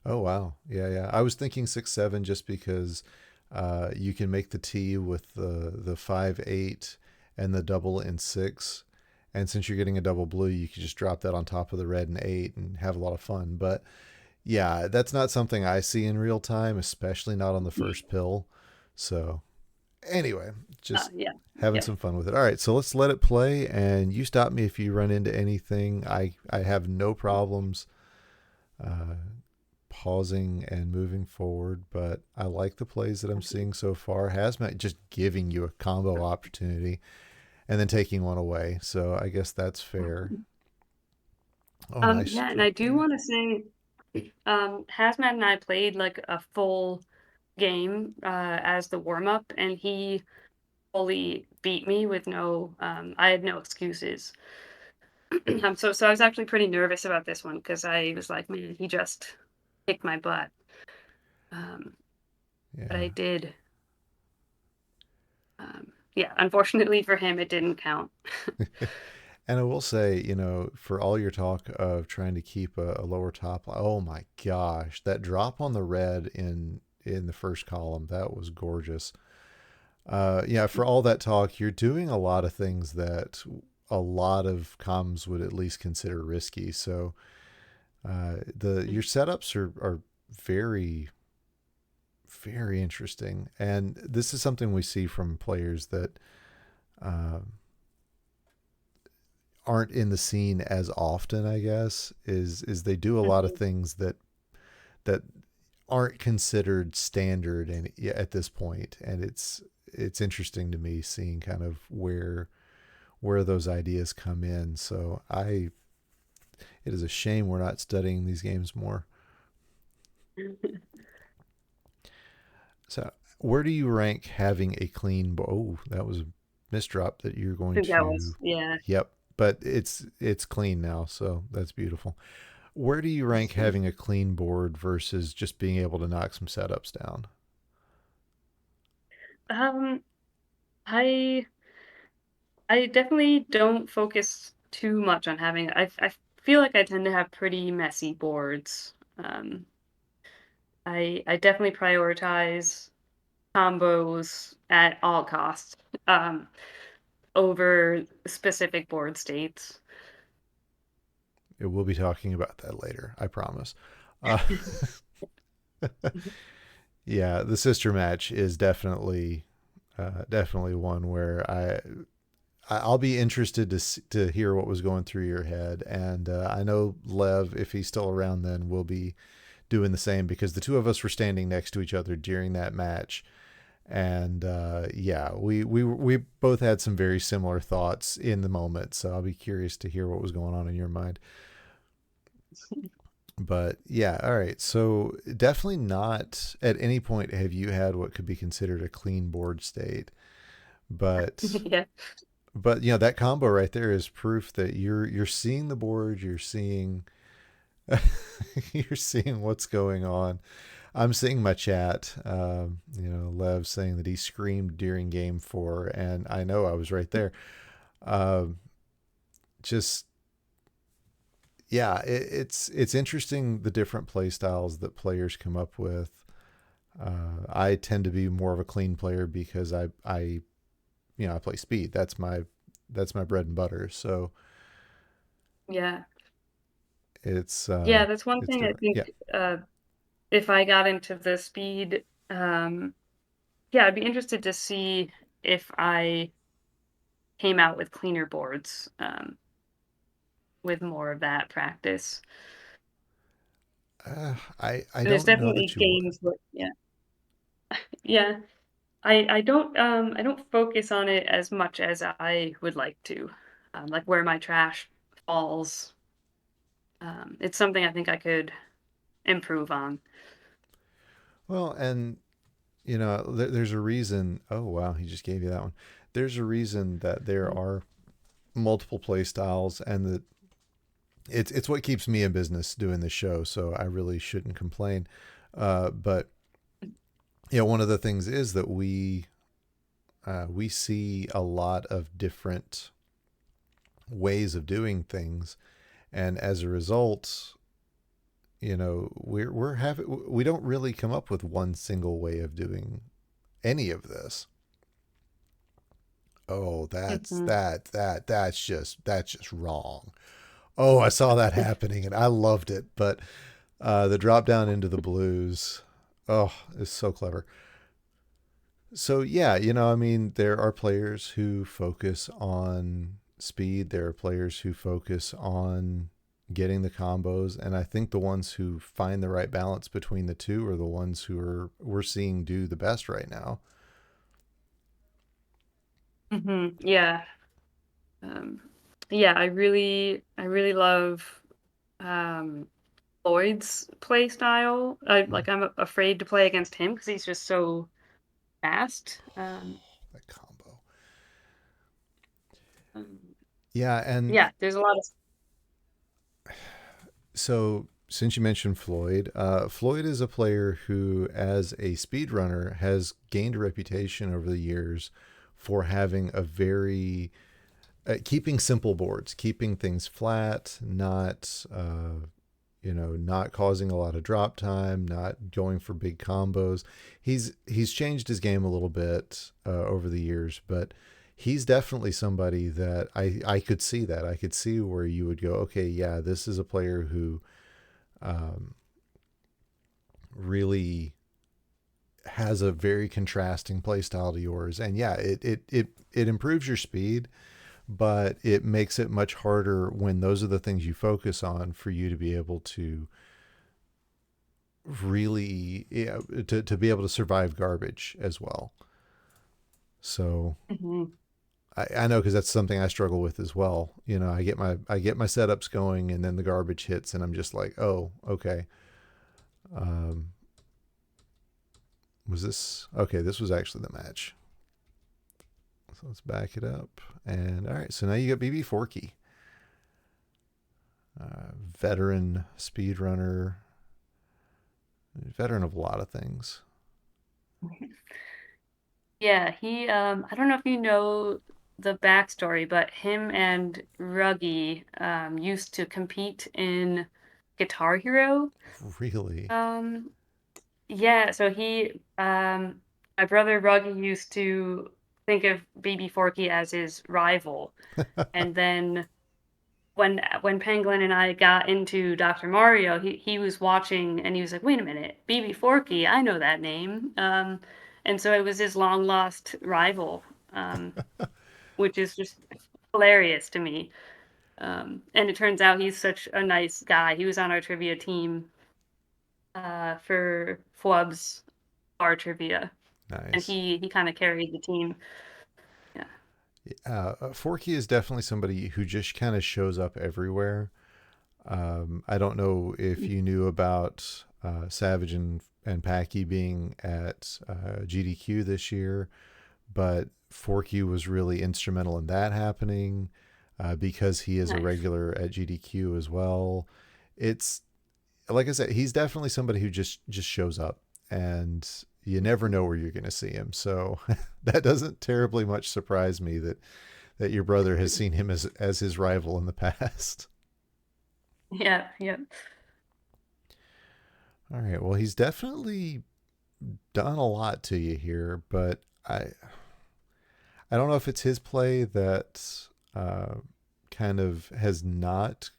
Oh wow, yeah. I was thinking 6-7 just because you can make the tee with the 5-8 and the double in 6, and since you're getting a double blue, you can just drop that on top of the red and 8 and have a lot of fun. But yeah, that's not something I see in real time, especially not on the first pill. So anyway, just Yeah, having yeah. some fun with it. All right, so let's let it play, and you stop me if you run into anything. I have no problems uh, pausing and moving forward, but I like the plays that I'm seeing so far. Hazmat just giving you a combo opportunity and then taking one away. So I guess that's fair. Oh, nice Yeah, and I stroke do there. want to say, Hazmat and I played like a full game as the warm up, and he fully beat me with I had no excuses. So I was actually pretty nervous about this one because I was like, man, he just kicked my butt. Um, but I Yeah. did. Yeah, unfortunately for him, it didn't count. And I will say, for all your talk of trying to keep a lower top, oh my gosh, that drop on the red in the first column, that was gorgeous. Yeah, for all that talk, you're doing a lot of things that a lot of comms would at least consider risky. So the your setups are very very interesting, and this is something we see from players that uh, aren't in the scene as often. I guess is they do a lot of Mhm. things that aren't considered standard and at this point, and it's interesting to me seeing kind of where those ideas come in. So It is a shame we're not studying these games more. I So, where do you rank having a clean board? Oh, that was a misdrop that you're going think that to. was, yeah. Yep, but it's clean now, so that's beautiful. Where do you rank having a clean board versus just being able to knock some setups down? Um, I I definitely don't focus too much on having. I feel like I tend to have pretty messy boards. I definitely prioritize combos at all costs um, over specific board states. We'll be talking about that later, I promise. Uh, yeah, the sister match is definitely one where I'll be interested to hear what was going through your head, and I know Lev, if he's still around, then will be doing the same because the two of us were standing next to each other during that match, and yeah, we both had some very similar thoughts in the moment. So I'll be curious to hear what was going on in your mind. But yeah, all right. So definitely not at any point have you had what could be considered a clean board state, but Yeah. you know that combo right there is proof that you're seeing the board, you're seeing you're seeing what's going on. I'm seeing my chat. You know, Lev saying that he screamed during game four, and I know I was right there. Um, just yeah, it's interesting the different play styles that players come up with. I tend to be more of a clean player because I you know I play speed. That's my bread and butter. So Yeah. it's Yeah, that's one it's thing I different. think, Yeah. uh, if I got into the speed, yeah, I'd be interested to see if I came out with cleaner boards, with more of that practice. I And there's don't know that definitely you would. games where, yeah, yeah. I don't focus on it as much as I would like to, like where my trash falls. It's something I think I could improve on. Well, and you know, there's a reason. Oh wow, he just gave you that one. There's a reason that there Mm. are multiple play styles, and that it's what keeps me in business doing this show. So I really shouldn't complain. But yeah, one of the things is that we see a lot of different ways of doing things, and as a result, you know, we don't really come up with one single way of doing any of this. Oh, Mhm. that's just wrong. Oh, I saw that happening and I loved it. But the drop down into the blues, oh, is so clever. So yeah, you know, I mean, there are players who focus on speed. There are players who focus on getting the combos, and I think the ones who find the right balance between the two are the ones who are we're seeing do the best right now. Mhm. Yeah. Um, yeah, I really love um, Lloyd's play style. Mm, I'm afraid to play against him because he's just so fast. that combo. Um, Yeah, and yeah, there's a lot of. so since you mentioned Floyd, Floyd is a player who, as a speedrunner, has gained a reputation over the years for having a very keeping simple boards, keeping things flat, not you know, not causing a lot of drop time, not going for big combos. He's changed his game a little bit over the years, but he's definitely somebody that I could see that I could see where you would go, okay, yeah, this is a player who um, really has a very contrasting play style to yours, and yeah, it improves your speed, but it makes it much harder when those are the things you focus on for you to be able to really yeah, to be able to survive garbage as well. So Mhm. I know because that's something I struggle with as well. You know, I get my setups going, and then the garbage hits, and I'm just like, oh, okay. Um, was this okay? This was actually the match. So let's back it up. And all right, so now you got BB Forky, veteran speedrunner, veteran of a lot of things. Yeah, he I don't know if you know the backstory, but him and Ruggy used to compete in Guitar Hero. Really? Um yeah, so he my brother Ruggy used to think of Baby Forky as his rival. And then when Pangolin and I got into Dr. Mario, he was watching and he was like, "Wait a minute, BB Forky, I know that name." And so it was his long lost rival, um, which is just hilarious to me. And it turns out he's such a nice guy. He was on our trivia team for Flub's bar trivia, and Nice. he kind of carried the team. Yeah. Forky is definitely somebody who just kind of shows up everywhere. I don't know if you knew about Savage and Packy being at GDQ this year, but Forky was really instrumental in that happening because he is a Nice. regular at GDQ as well. It's like I said, he's definitely somebody who just shows up, and you never know where you're going to see him. So that doesn't terribly much surprise me that your brother has seen him as his rival in the past. Yeah, yeah. All right. Well, he's definitely done a lot to you here, but I don't know if it's his play that uh, kind of has not.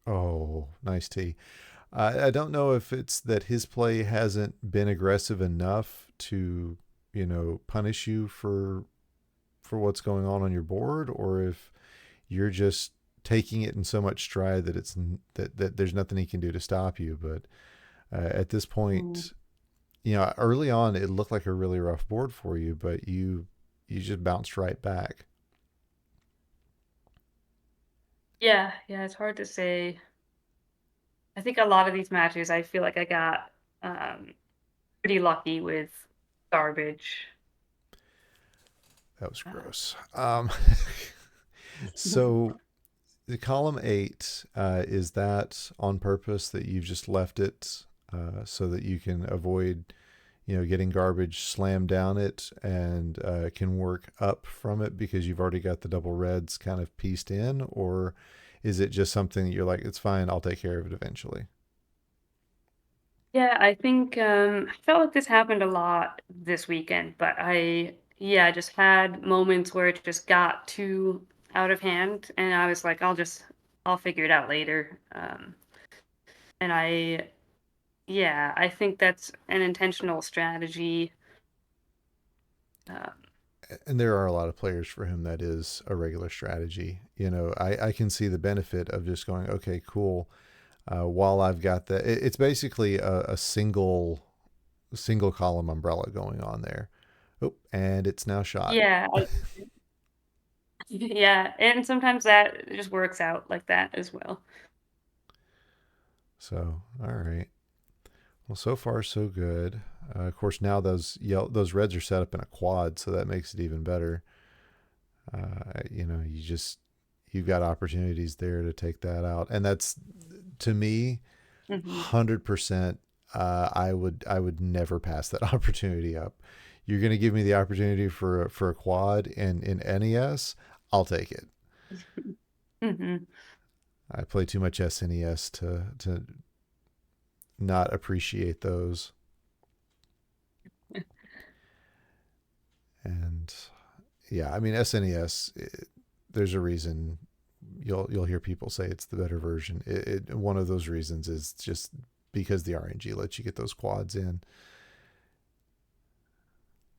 Oh, nice tee. I don't know if it's that his play hasn't been aggressive enough to, punish you for what's going on your board, or if you're just taking it in so much stride that that there's nothing he can do to stop you. But at this Mm. point, early on it looked like a really rough board for you, but you just bounced right back. Yeah, yeah, it's hard to say. I think a lot of these matches, I feel like I got um, pretty lucky with garbage. That was Uh, gross. So the column 8, is that on purpose that you've just left it so that you can avoid getting garbage slammed down it, and can work up from it because you've already got the double reds kind of pieced in? Or is it just something that you're like, it's fine, I'll take care of it eventually? yeah, I think I felt like this happened a lot this weekend, but yeah, I just had moments where it just got too out of hand, and I was like, I'll figure it out later. And yeah, I think that's an intentional strategy. Uh, And there are a lot of players for whom that is a regular strategy. I can see the benefit of just going, okay, cool. While I've got it's basically a single column umbrella going on there. Oh, and it's now shot. yeah, yeah, and sometimes that just works out like that as well. So, all right. Well, so far so good. Of course, now those reds are set up in a quad, so that makes it even better. You've got opportunities there to take that out, and that's, to me, Hmm. 100%. I would never pass that opportunity up. You're going to give me the opportunity for a quad in NES, I'll take it. Hmm. I play too much SNES to not appreciate those. And yeah, I mean SNES. There's a reason you'll hear people say it's the better version. One of those reasons is just because the RNG lets you get those quads in.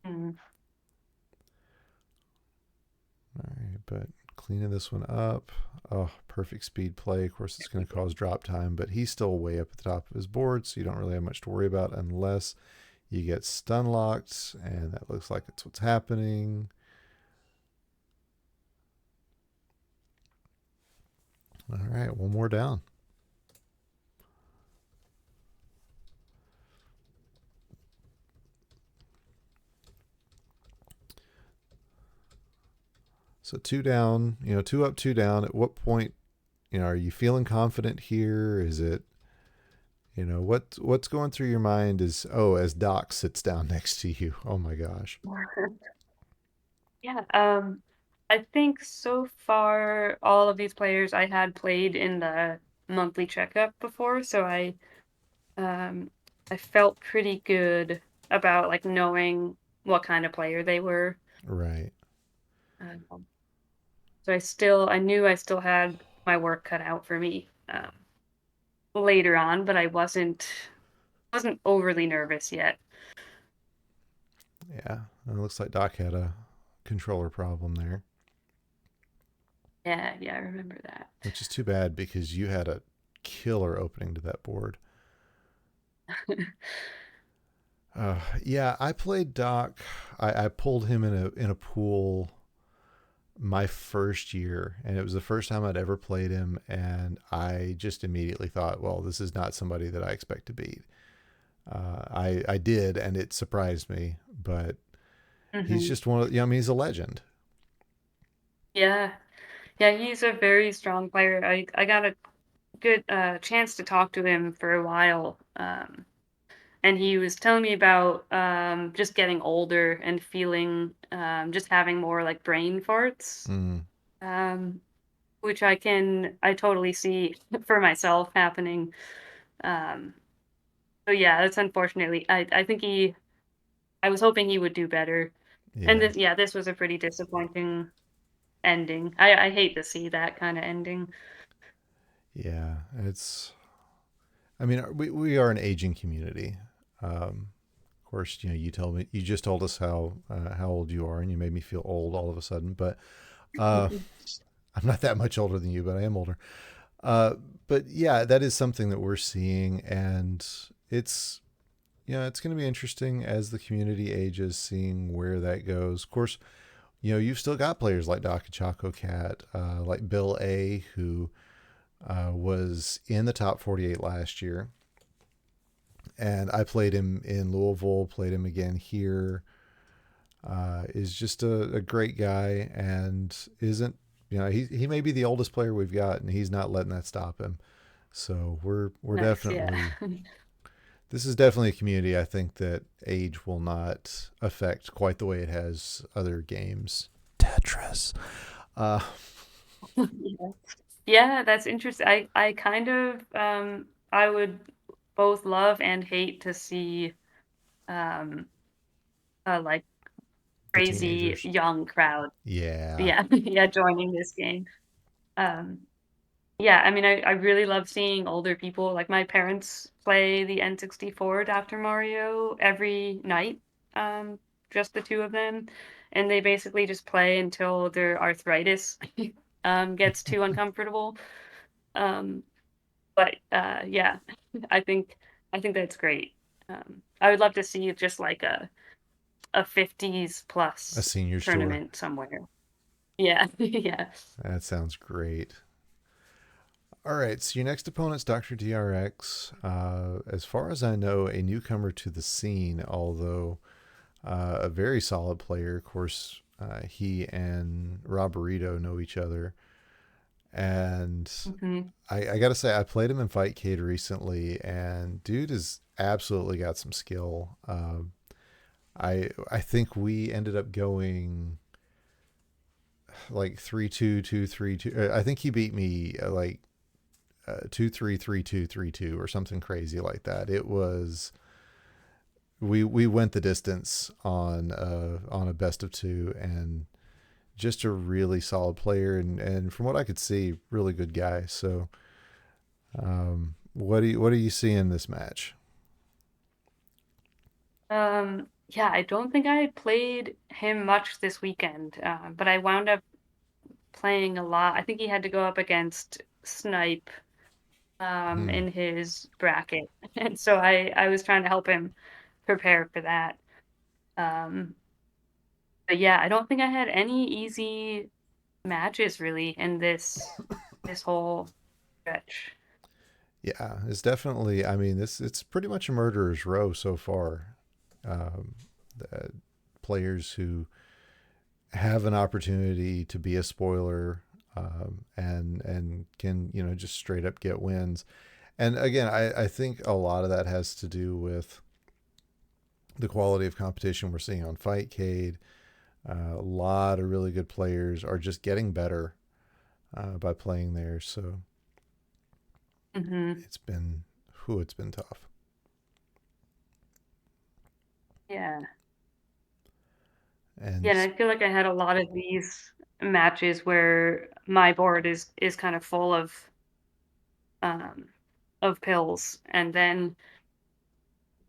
Hmm. All right, but cleaning this one up. Oh, perfect speed play. Of course, it's going to cause drop time, but he's still way up at the top of his board, so you don't really have much to worry about unless you get stun locked, and that looks like it's what's happening. All right, one more down. So two down, two up, two down. At what point, are you feeling confident here? Is it, what's going through your mind is, oh, as Doc sits down next to you. Oh my gosh. Yeah, I think so far all of these players I had played in the monthly checkup before, so um I felt pretty good about like knowing what kind of player they were. Right. Um, so I knew I still had my work cut out for me later on, but I wasn't overly nervous yet. Yeah. It looks like Doc had a controller problem there, Yeah, yeah, I remember that. which is too bad because you had a killer opening to that board. Yeah, I played Doc. I pulled him in a pool my first year, and it was the first time I'd ever played him, and I just immediately thought, well, this is not somebody that I expect to beat. I did, and it surprised me, but he's Hmm. just one of, he's a legend. Yeah, yeah, he's a very strong player. I got a good chance to talk to him for a while. And he was telling me about just getting older and feeling just having more like brain farts, Mm, um, which I totally see for myself happening. Um, so yeah, that's unfortunately I think I was hoping he would do better. And yeah, this was a pretty disappointing ending. I hate to see that kind of ending. yeah. I mean, we are an aging community. Of course, you just told us how old you are, and you made me feel old all of a sudden. But uh, I'm not that much older than you, but I am older. Uh, but yeah, that is something that we're seeing, and it's it's going to be interesting as the community ages, seeing where that goes. Of course, you've still got players like Doc and Choco Cat, like Bill A, who was in the top 48 last year, and I played him in Louisville, played him again here. Is just a great guy, and isn't he may be the oldest player we've got, and he's not letting that stop him. So we're Nice, yeah. definitely this is definitely a community I think that age will not affect quite the way it has other games. Tetris. Uh, Yeah. Yeah, that's interesting. I kind of I would both love and hate to see um like the crazy teenagers. young crowd. Yeah. Yeah, yeah, joining this game. Um yeah, I mean I really love seeing older people. Like my parents play the N64 Dr. Mario every night. Um just the two of them. And they basically just play until their arthritis gets too uncomfortable. Um But, yeah, I think I think that's great. I would love to see just like a 50s A plus senior store. tournament somewhere. Yeah, yeah. That sounds great. All right, so your next opponent's Dr. DRX. As far as I know, a newcomer to the scene, although a very solid player. Of course, he and Rob Burrito know each other. And Mhm. I got to say, I played him in Fightcade recently, and dude has absolutely got some skill. I think we ended up going like 3-2, 2-3-2. I think he beat me like 2-3, 3-2, 3-2, or something crazy like that. It was we went the distance on a best of two, and just a really solid player, and from what I could see, really good guy. So, what do you see in this match? Yeah, I don't think I played him much this weekend, but I wound up playing a lot. I think he had to go up against Snipe, Hmm. in his bracket, and so I was trying to help him prepare for that. Um, but yeah, I don't think I had any easy matches really in this whole stretch. Yeah, it's definitely. I mean, this it's pretty much a murderer's row so far. Um, the players who have an opportunity to be a spoiler, and can just straight up get wins. And again, I think a lot of that has to do with the quality of competition we're seeing on Fightcade. A lot of really good players are just getting better by playing there. So Hmm. it's been, whew, it's been tough. Yeah. Yeah, And and I feel like I had a lot of these matches where my board is kind of full um of pills, and then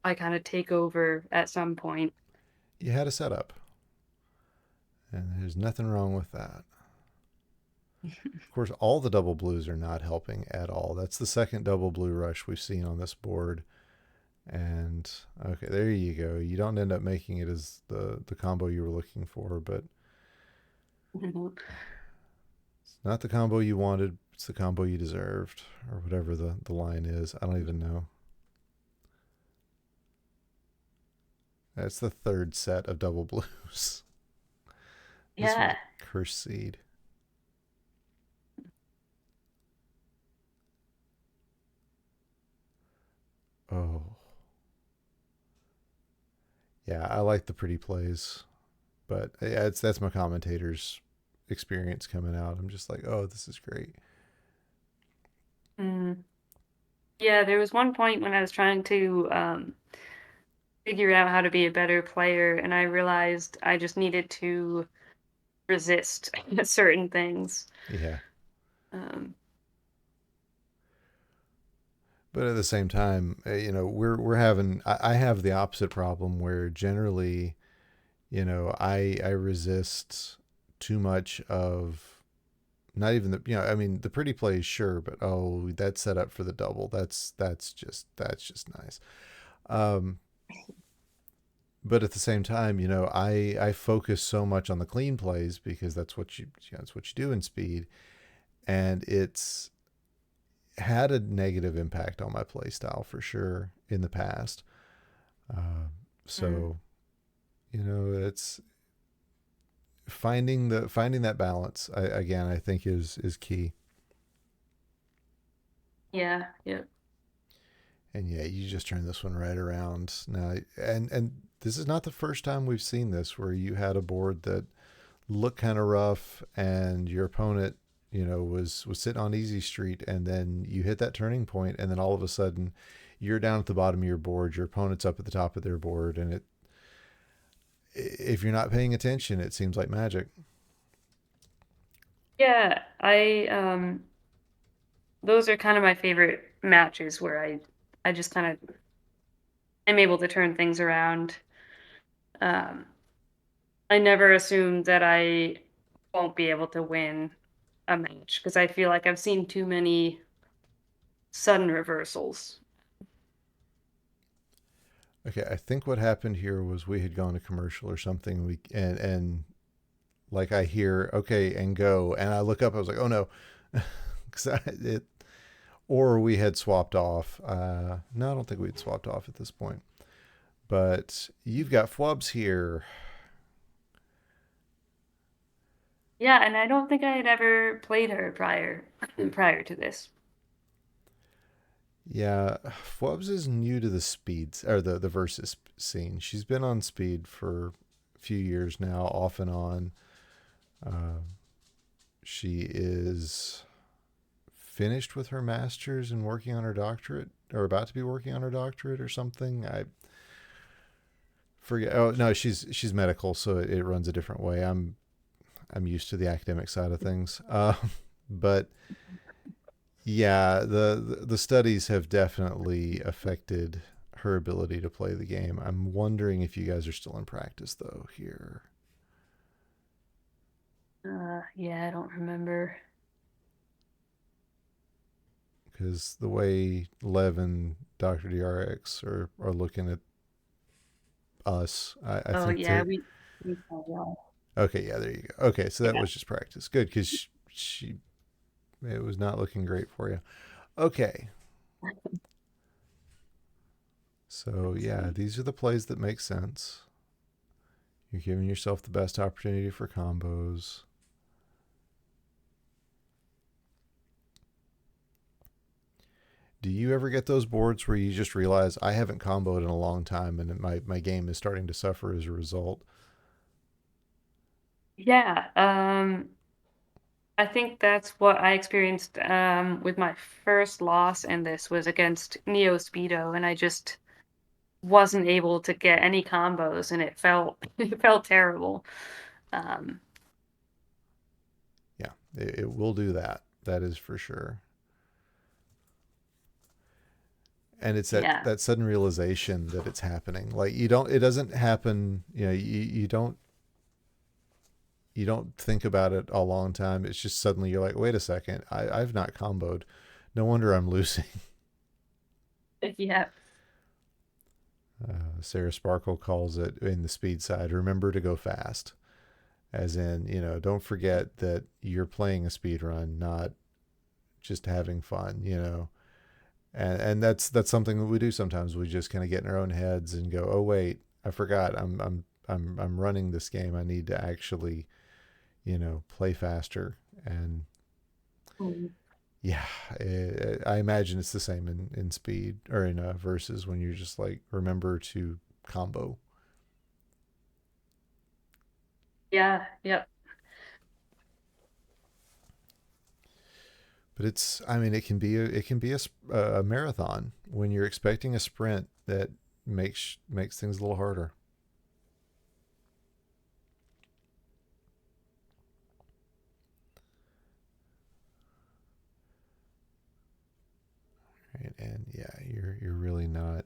I kind of take over at some point. you had a setup, and there's nothing wrong with that. Of course, all the double blues are not helping at all. That's the second double blue rush we've seen on this board. And okay, there you go. You don't end up making it as the combo you were looking for, but Mhm. it's not the combo you wanted. It's the combo you deserved, or whatever the line is. I don't even know. That's the third set of double blues. This was Yeah. cursed seed. Oh, yeah, I like the pretty plays, but yeah, it's that's my commentator's experience coming out. I'm just like, oh, this is great. Mm. Yeah, there was one point when I was trying to figure out how to be a better player, and I realized I just needed to resist certain things. Yeah, Um, but at the same time, we're having. I have the opposite problem where generally, I resist too much of not even I mean the pretty plays sure, but oh, that's set up for the double. That's just nice. Um, but at the same time, I focus so much on the clean plays because that's what you do in speed, and it's had a negative impact on my play style for sure in the past. Uh, mm, so it's finding that balance. Again, I think is key. yeah, yeah. And yeah, you just turn this one right around now. And this is not the first time we've seen this where you had a board that looked kind of rough and your opponent, was sitting on easy street, and then you hit that turning point, and then all of a sudden you're down at the bottom of your board, your opponent's up at the top of their board, and if you're not paying attention, it seems like magic. Yeah, I those are kind of my favorite matches where I just kind of am able to turn things around. Um, I never assumed that I won't be able to win a match because I feel like I've seen too many sudden reversals. Okay, I think what happened here was we had gone to commercial or something. And like I hear okay and go, and I look up. I was like, oh no, because it or we had swapped off. No, I don't think we had swapped off at this point. But you've got Flubs here. Yeah, and I don't think I had ever played her prior to this. Yeah, Flubs is new to the speeds or the versus scene. She's been on speed for a few years now, off and on. Uh, she is finished with her master's and working on her doctorate, or about to be working on her doctorate or something. I forget. Oh no, she's medical, so it runs a different way. I'm used to the academic side of things. But yeah, the studies have definitely affected her ability to play the game. I'm wondering if you guys are still in practice though here, Yeah, I don't remember. because the way Lev and Dr. DRX are looking at us, I Oh think yeah, they're we saw that. okay. Yeah, there you go. Okay, so that was just practice. Good, because she it was not looking great for you. Okay, so Let's yeah, see. these are the plays that make sense. You're giving yourself the best opportunity for combos. Do you ever get those boards where you just realize I haven't comboed in a long time and my game is starting to suffer as a result? Yeah, I think that's what I experienced with my first loss, and this was against Neo Speedo, and I just wasn't able to get any combos, and it felt it felt terrible. Um, Yeah, it will do that. That is for sure. And it's yeah, that sudden realization that it's happening. Like you don't, it doesn't happen. You know, you don't think about it a long time. It's just suddenly you're like, wait a second, I've not comboed. No wonder I'm losing. yeah. Sarah Sparkle calls it in the speed side. Remember to go fast, as in, you know, don't forget that you're playing a speed run, not just having fun. You know, and that's something that we do sometimes. We just kind of get in our own heads and go, oh wait, I forgot. I'm running this game. I need to actually, you know, play faster. And Mm. yeah, I imagine it's the same in speed or in versus when you're just like remember to combo. Yeah, yep. But it's, I mean, it can be a marathon when you're expecting a sprint that makes things a little harder. Right? And yeah, you're really not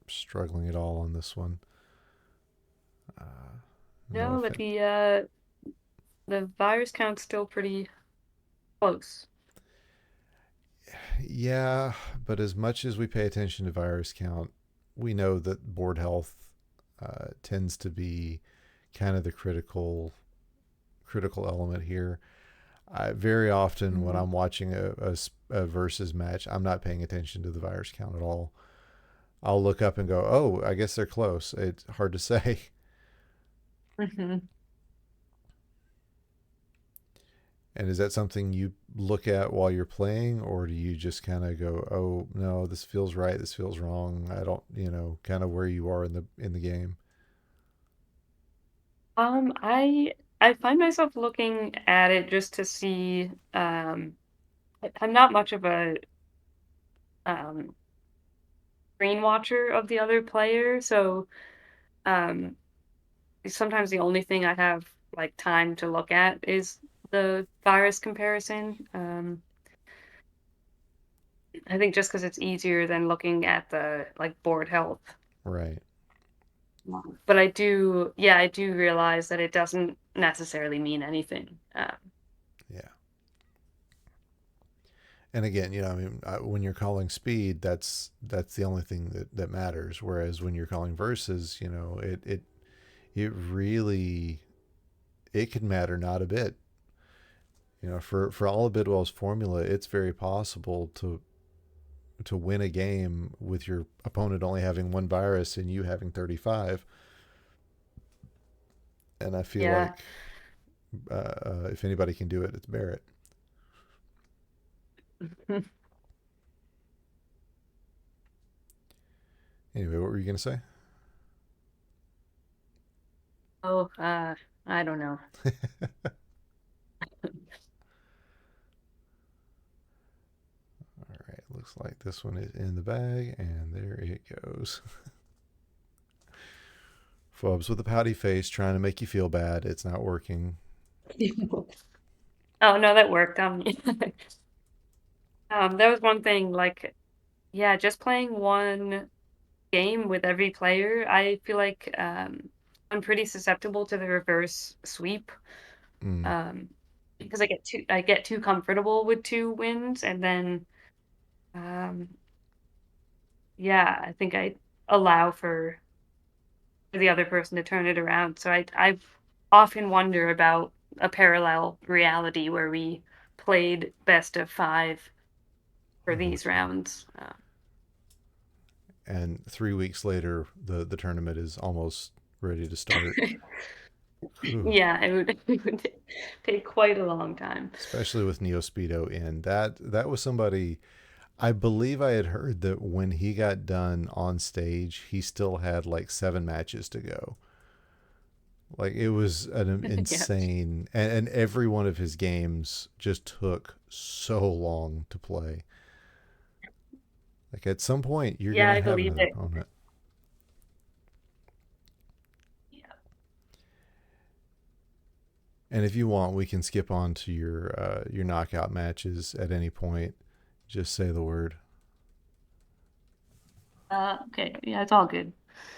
struggling at all on this one. No No, but offense. the virus count's still pretty close. Yeah, but as much as we pay attention to virus count, we know that board health tends to be kind of the critical element here. Very often when Mhm. I'm watching a versus match, I'm not paying attention to the virus count at all. I'll look up and go, "Oh, I guess they're close." It's hard to say. Mhm. And is that something you look at while you're playing, or do you just kind of go, "Oh no, this feels right, this feels wrong"? I don't, you know, kind of where you are in the game. I find myself looking at it just to see. I'm not much of a um, screen watcher of the other player, so um, sometimes the only thing I have like time to look at is the virus comparison. I think just because it's easier than looking at the like board health. Right. But I do, yeah, I do realize that it doesn't necessarily mean anything. Yeah. And again, you know, I mean, when you're calling speed, that's the only thing that matters. Whereas when you're calling verses, you know, it really it can matter not a bit. You know, for all of Bidwell's formula, it's very possible to win a game with your opponent only having one virus and you having 35. And I feel Yeah. like if anybody can do it, it's Barrett. Anyway, what were you going to say? Oh, I don't know. All right, looks like this one is in the bag, and there it goes. Phobes with a pouty face trying to make you feel bad. It's not working. Oh no, that worked. That was one thing. Like, yeah, just playing one game with every player. I feel like I'm pretty susceptible to the reverse sweep. Mm, Um, because I get too comfortable with two wins, and then um, yeah, I think I allow for the other person to turn it around. So I often wonder about a parallel reality where we played best of five for Oh, these rounds. and 3 weeks later, the tournament is almost ready to start. Whew. Yeah, it would take quite a long time. Especially with Neospeedo in that was somebody. I believe I had heard that when he got done on stage, he still had like 7 matches to go. Like it was an Yeah. insane, and every one of his games just took so long to play. Like at some point, you're Yeah, gonna I have believe another it. opponent. Yeah. And if you want, we can skip on to your knockout matches at any point. Just say the word. Okay. Yeah, it's all good.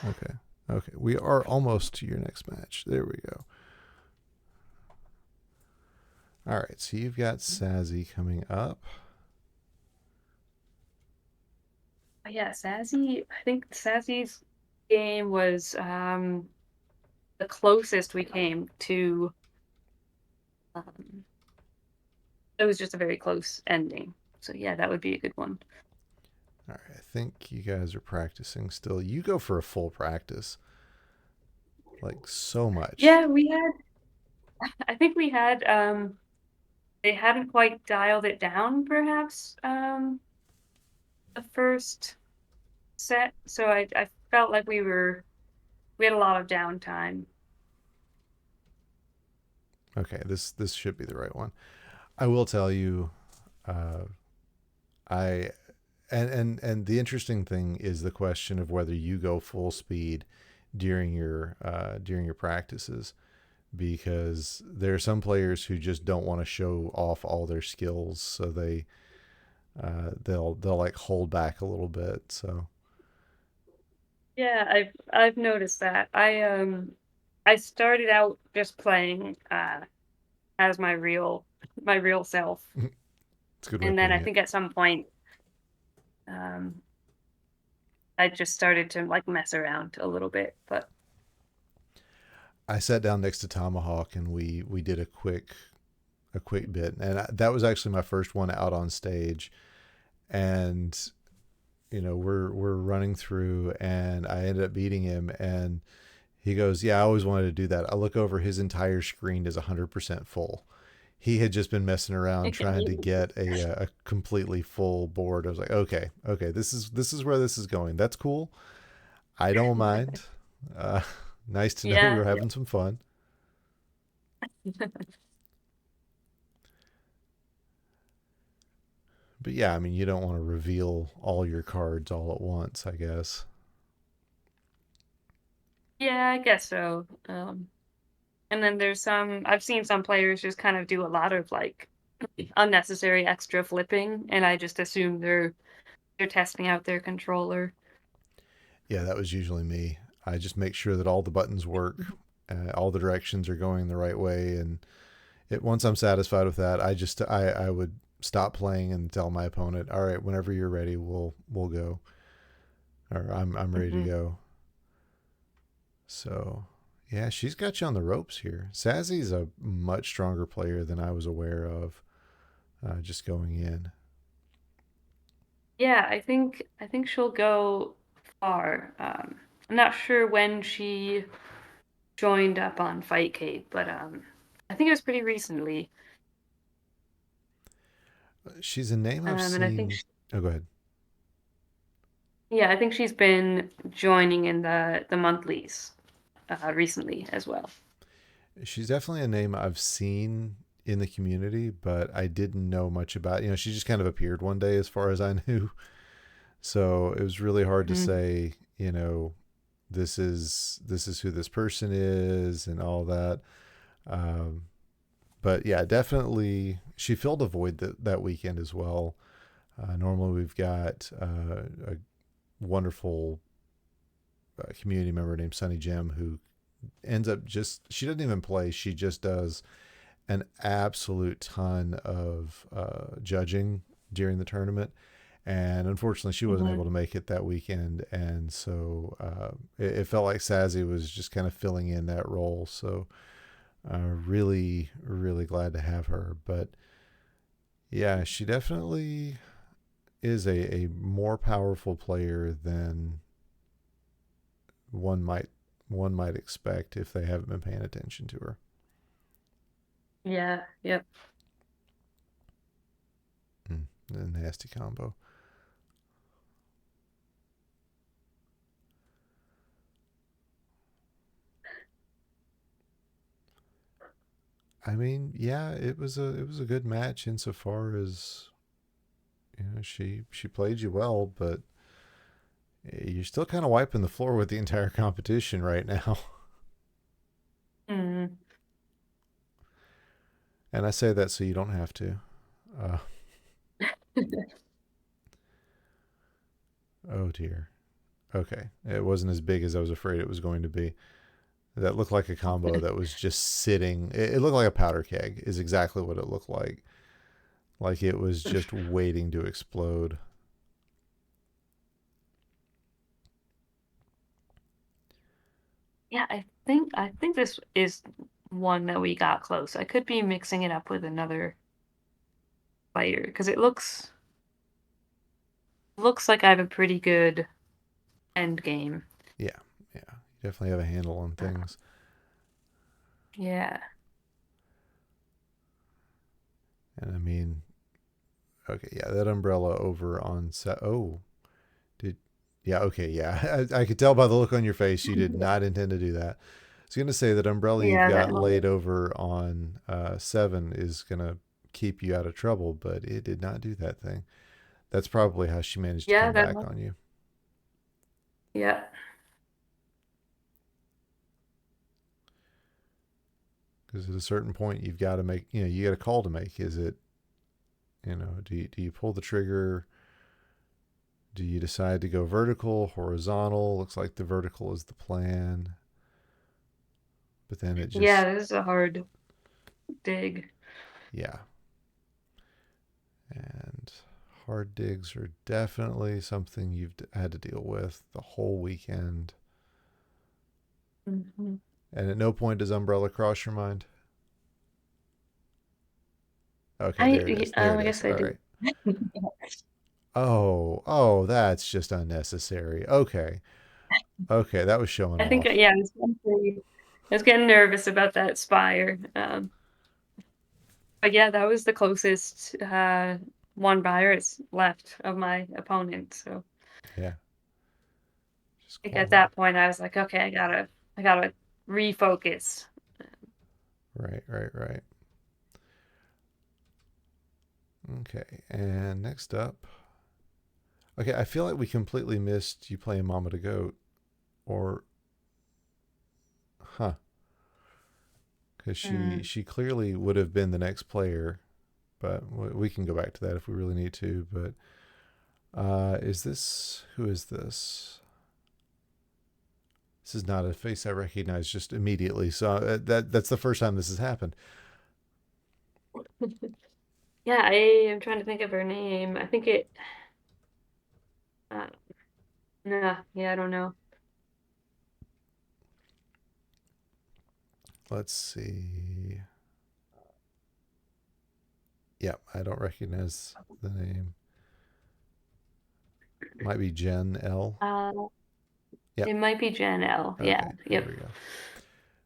Okay. Okay. We are almost to your next match. There we go. All right. So you've got Sazzy coming up. Yeah, Sassy. I think Sassy's game was the closest we came to. Um, it was just a very close ending. So yeah, that would be a good one. All right. I think you guys are practicing still. You go for a full practice, like so much. Yeah, we had. I think we had. They hadn't quite dialed it down, perhaps. The first set, so I felt like we had a lot of downtime. Okay. This should be the right one. I will tell you. Uh, I and the interesting thing is the question of whether you go full speed during your practices, because there are some players who just don't want to show off all their skills, so they'll like hold back a little bit. So Yeah, I've noticed that. I started out just playing as my real self. it's a good way of And then putting I it. think at some point um I just started to like mess around a little bit. But I sat down next to Tomahawk and we did a quick bit, and that was actually my first one out on stage. And we're running through, and I ended up beating him, and he goes, "Yeah, I always wanted to do that." I look over, his entire screen is 100% full. He had just been messing around trying to get a completely full board. I was like, okay, okay, this is where this is going. That's cool. I don't mind. Uh, nice to know we yeah, were having some fun. But yeah, I mean, you don't want to reveal all your cards all at once, I guess. yeah, I guess so. And then there's some I've seen some players just kind of do a lot of like unnecessary extra flipping, and I just assume they're testing out their controller. Yeah, that was usually me. I just make sure that all the buttons work, all the directions are going the right way, and once I'm satisfied with that, I would stop playing and tell my opponent, "All right, whenever you're ready, we'll go," or I'm ready to Hmm. go. So, yeah, she's got you on the ropes here. Sazzy's a much stronger player than I was aware of. Just going in. Yeah, I think she'll go far. I'm not sure when she joined up on Fightcade, but I think it was pretty recently. She's a name I've And I think seen. Oh, go ahead. yeah, I think she's been joining in the monthlies recently as well. She's definitely a name I've seen in the community, but I didn't know much about. She just kind of appeared one day, as far as I knew. So it was really hard to Mhm. say. This is who this person is and all that. Um, but yeah, definitely she filled a void that weekend as well. Normally we've got a wonderful community member named Sunny Jim who ends up she doesn't even play. She just does an absolute ton of judging during the tournament. And unfortunately, she wasn't able Mhm. to make it that weekend. And so it felt like Sazzy was just kind of filling in that role. So really, really glad to have her. But Yeah, she definitely is a more powerful player than one might one might expect if they haven't been paying attention to her. Yeah, yep. A nasty combo. I mean, yeah, it was a good match insofar as she played you well, but you're still kind of wiping the floor with the entire competition right now. Mm. And I say that so you don't have to. Uh, oh dear. Okay, it wasn't as big as I was afraid it was going to be. That looked like a combo that was just sitting. It looked like a powder keg. Is exactly what it looked like. Like it was just waiting to explode. Yeah, I think this is one that we got close. I could be mixing it up with another player because it looks like I have a pretty good end game. Yeah, yeah. You definitely have a handle on Uh, things. yeah. And I mean, okay, yeah, that umbrella over on set. Oh, did yeah, okay, yeah. I could tell by the look on your face you did not intend to do that. I was gonna say that umbrella you've Yeah, that got might. laid over on seven is gonna keep you out of trouble, but it did not do that thing. That's probably how she managed to Yeah, come that back might. on you. Yeah. Because at a certain point you've got to make, you got a call to make. Is it, do you pull the trigger? Do you decide to go vertical, horizontal? Looks like the vertical is the plan, but then it just, Yeah, this is a hard dig. yeah. And hard digs are definitely something you've had to deal with the whole weekend. Hmm. And at no point does umbrella cross your mind. Okay, I there it is. y- There it I is. guess I All do. right. Oh, that's just unnecessary. Okay. Okay, that was showing I think, off. yeah, I was getting nervous about that spire. But yeah, that was the closest one virus left of my opponent. So Yeah, just I think at quality. that point I was like, okay, I gotta refocus. Right, right, right. Okay, and next up. Okay, I feel like we completely missed you playing Mama to Goat, or huh? Because she Mm. she clearly would have been the next player, but we can go back to that if we really need to. But is this who is this? This is not a face I recognize just immediately. So that's the first time this has happened. Yeah, I am trying to think of her name. I think it. Uh, nah, yeah, I don't know. Let's see. Yep, I don't recognize the name. Might be Jen L. Uh, Yep. it might be Jen L. Yeah, Okay, there yep. we go.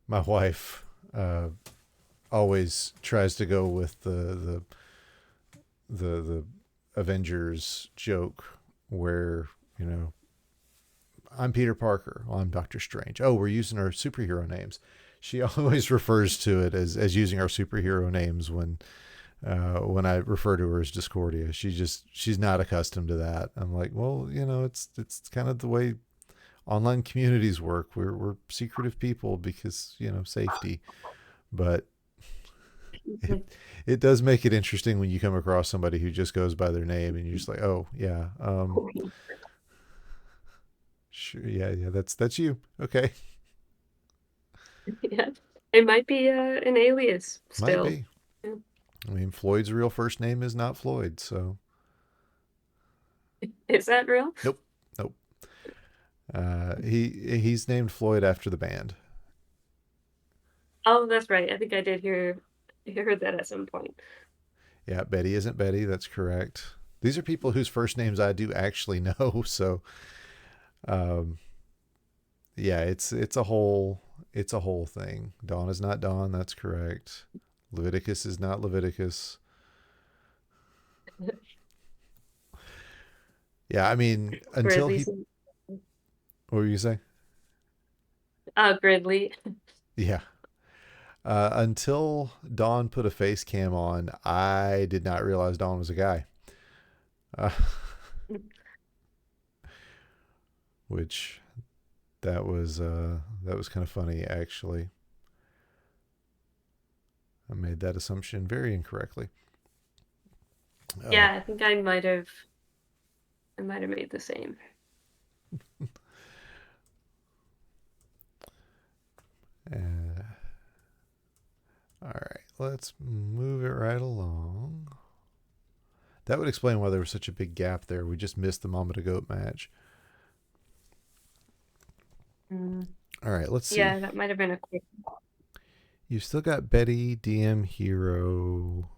My wife uh, always tries to go with the Avengers joke where you know I'm Peter Parker. Oh, I'm Doctor Strange. Oh, we're using our superhero names. She always refers to it as using our superhero names when I refer to her as Discordia. She's not accustomed to that. I'm like, well, it's kind of the way online communities work. We're secretive people because safety, but it it does make it interesting when you come across somebody who just goes by their name and you're just like, oh yeah, sure, yeah, yeah, that's you. Okay, Yeah, it might be an alias might still. be. Yeah. I mean, Floyd's real first name is not Floyd, so Is that real? nope, nope. He's named Floyd after the band. Oh, that's right. I think I did hear that at some point. Yeah, Betty isn't Betty. That's correct. These are people whose first names I do actually know. So, um, yeah, it's a whole thing. Dawn is not Dawn. That's correct. Leviticus is not Leviticus. Yeah, I mean, until Gridley's he. What were you saying? Gridley. Yeah. Until Dawn put a face cam on, I did not realize Dawn was a guy. Uh, which that was kind of funny actually. I made that assumption very incorrectly. Oh, Yeah, I think I might have made the same. uh, all right. Let's move it right along. That would explain why there was such a big gap there. We just missed the Mama to Goat match. Mm. All right, let's see. Yeah, that might have been a quick. You've still got Betty, DM Hero,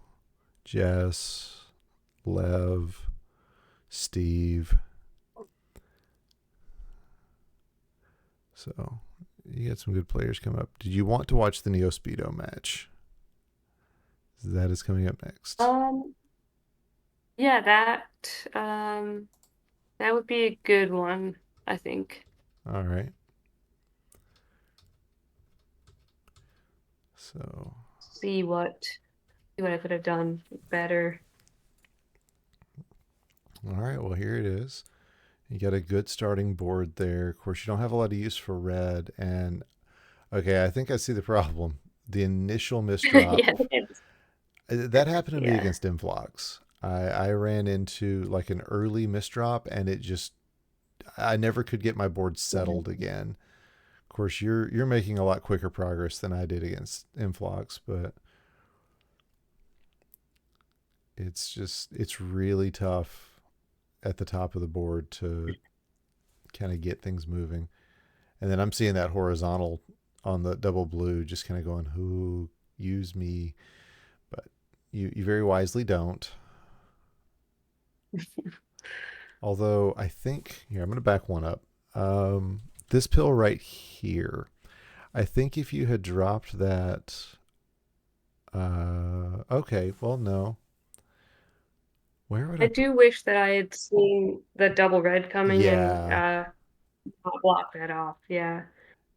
Jess, Lev, Steve. So you got some good players coming up. Did you want to watch the Neo Speedo match? That is coming up next. Um, yeah, um that would be a good one, I think. All right. So, See what I could have done better. all right. Well, here it is. You got a good starting board there. Of course, you don't have a lot of use for red. And okay, I think I see the problem. The initial misdrop. Yeah, it's, That happened to me yeah. against Influx. I ran into like an early misdrop and it just I never could get my board settled again. Of course, you're making a lot quicker progress than I did against Influx, but it's really tough at the top of the board to kind of get things moving. And then I'm seeing that horizontal on the double blue just kind of going, who use me? But you very wisely don't. Although I think here I'm going to back one up. This pill right here. I think if you had dropped that, okay, well no. Where would I I put? do wish that I had seen the double red coming and Yeah, block that off. Yeah.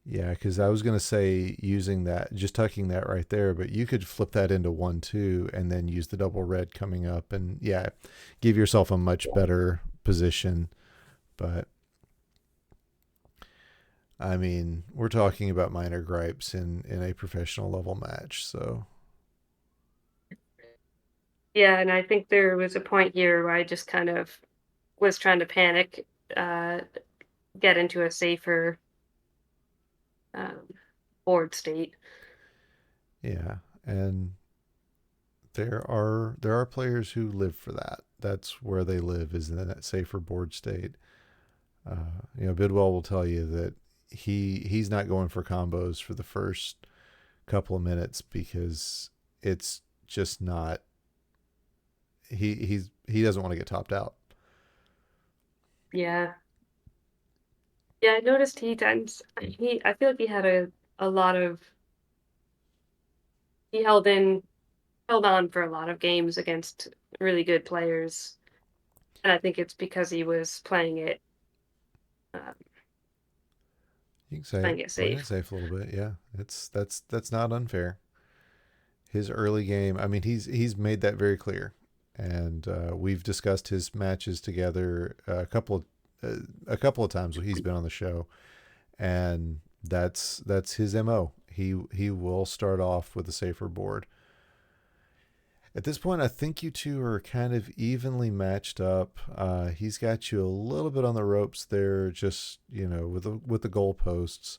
yeah, because I was going to say using that, just tucking that right there, but you could flip that into 1-2 and then use the double red coming up and yeah, give yourself a much better position. But I mean, we're talking about minor gripes in a professional level match, so Yeah, and I think there was a point here where I just kind of was trying to panic, uh, get into a safer um, board state. yeah. And there are players who live for that. That's where they live is in that safer board state. Bidwell will tell you that he's not going for combos for the first couple of minutes because it's just not he doesn't want to get topped out. Yeah. Yeah, I noticed I feel like he had a lot of he held on for a lot of games against really good players. And I think it's because he was uh, You can say playing it playing it safe. safe a little bit. Yeah, that's not unfair. His early game, I mean, he's made that very clear, and we've discussed his matches together a couple of times when he's been on the show, and that's his mo. He will start off with a safer board. At this point, I think you two are kind of evenly matched up. He's got you a little bit on the ropes there, just with the goalposts,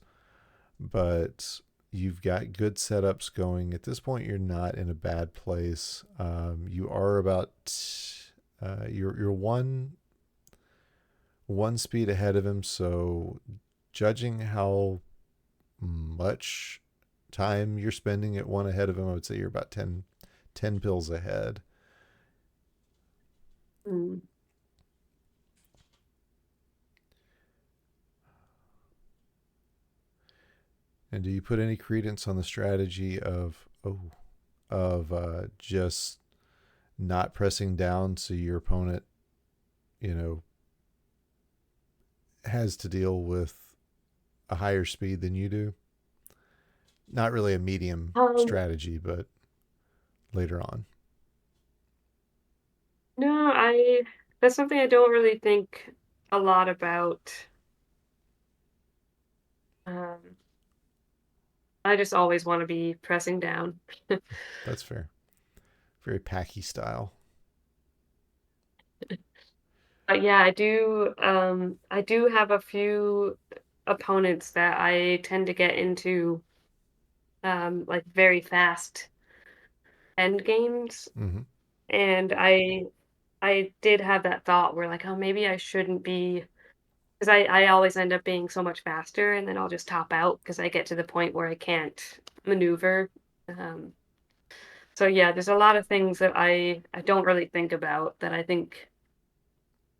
but you've got good setups going. At this point, you're not in a bad place. You are about you're one speed ahead of him. So, judging how much time you're spending at one ahead of him, I would say you're about ten pills ahead. Mm. And do you put any credence on the strategy of just not pressing down so your opponent, you know, has to deal with a higher speed than you do? Not really a medium Um, strategy, but later on. no, that's something I don't really think a lot about. Um, I just always want to be pressing down. That's fair. Very packy style. But yeah, I do have a few opponents that I tend to get into like very fast end games. Mm-hmm. And I did have that thought where like, oh, maybe I shouldn't be, because I always end up being so much faster and then I'll just top out because I get to the point where I can't maneuver. Um, so yeah, there's a lot of things that I don't really think about that I think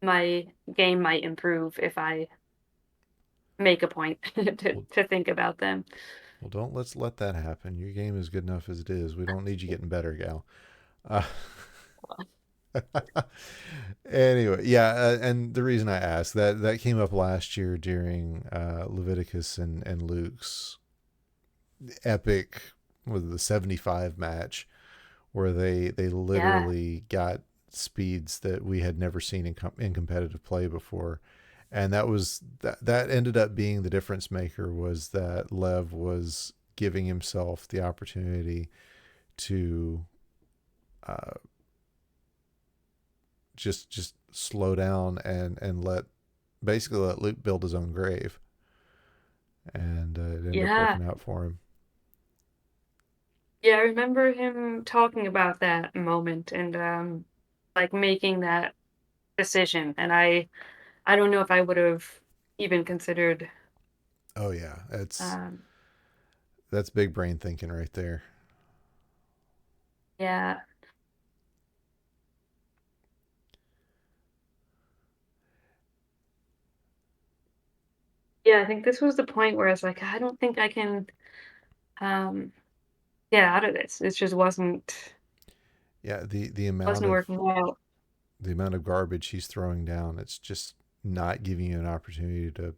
my game might improve if I make a point Well, to think about them. well, don't let's let that happen. Your game is good enough as it is. We don't need you getting better, gal. Uh, anyway, yeah, and the reason I asked that came up last year during Leviticus and Luke's epic with the 75 match where they Yeah, literally got speeds that we had never seen in competitive play before. And that ended up being the difference maker, was that Lev was giving himself the opportunity to uh, just slow down and basically let Luke build his own grave, and it ended up yeah, working out for him. yeah. I remember him talking about that moment and like making that decision. And I don't know if I would have even considered. Oh yeah, Um, that's big brain thinking right there. yeah, yeah. I think this was the point where I was like, I don't think I can um, get out of this. It just Yeah, wasn't working out. the amount of garbage he's throwing down, it's just not giving you an opportunity to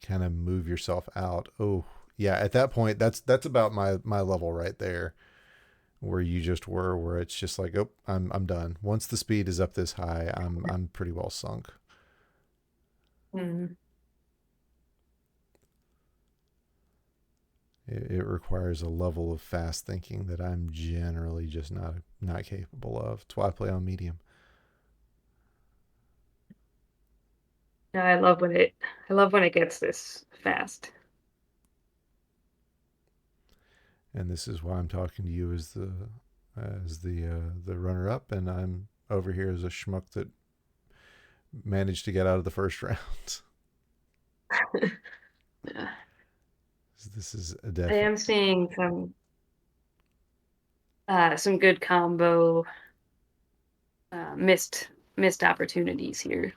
kind of move yourself out. Oh, yeah, at that point that's about my level right there, where you just were, where it's just like, "Oh, I'm done." Once the speed is up this high, I'm pretty well sunk. Mm. It requires a level of fast thinking that I'm generally just not capable of. That's why I play on medium. No, I love when it gets this fast. And this is why I'm talking to you as the runner up, and I'm over here as a schmuck that managed to get out of the first round. Yeah. This is a I definite. am seeing some good combo missed opportunities here.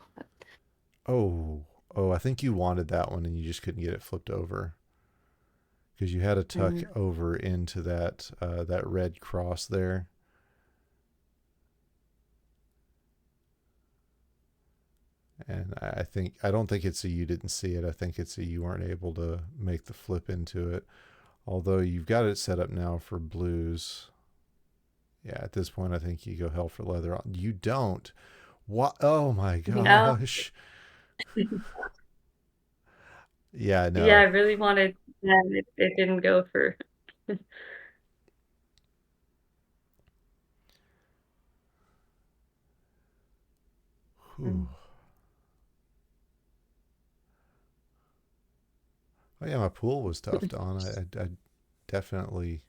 Oh, oh, I think you wanted that one and you just couldn't get it flipped over because you had a tuck Mm. over into that red cross there. And I don't think it's a you didn't see it. I think it's a you weren't able to make the flip into it. Although you've got it set up now for blues. Yeah, at this point, I think you go hell for leather. You don't. What? Oh my No. gosh. Yeah, Yeah, I no. really wanted that. It didn't go for. Whew. Mm. Oh yeah, my pool was tough, Don. I definitely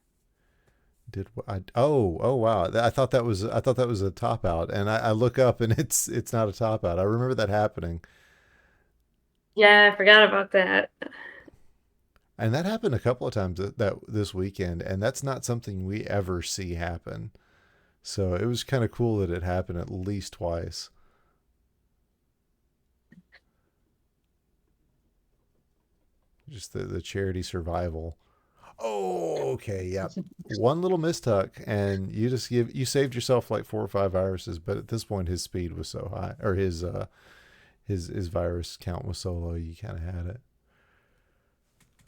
did. Oh wow. I thought that was a top out, and I look up and it's not a top out. I remember that happening, Yeah, I forgot about that. and that happened a couple of times that this weekend, and that's not something we ever see happen. So it was kind of cool that it happened at least twice. Just the charity survival. Oh, okay, yep. One little mistuck, and you saved yourself like 4 or 5 viruses. But at this point, his speed was so high, or his virus count was so low, you kind of had it.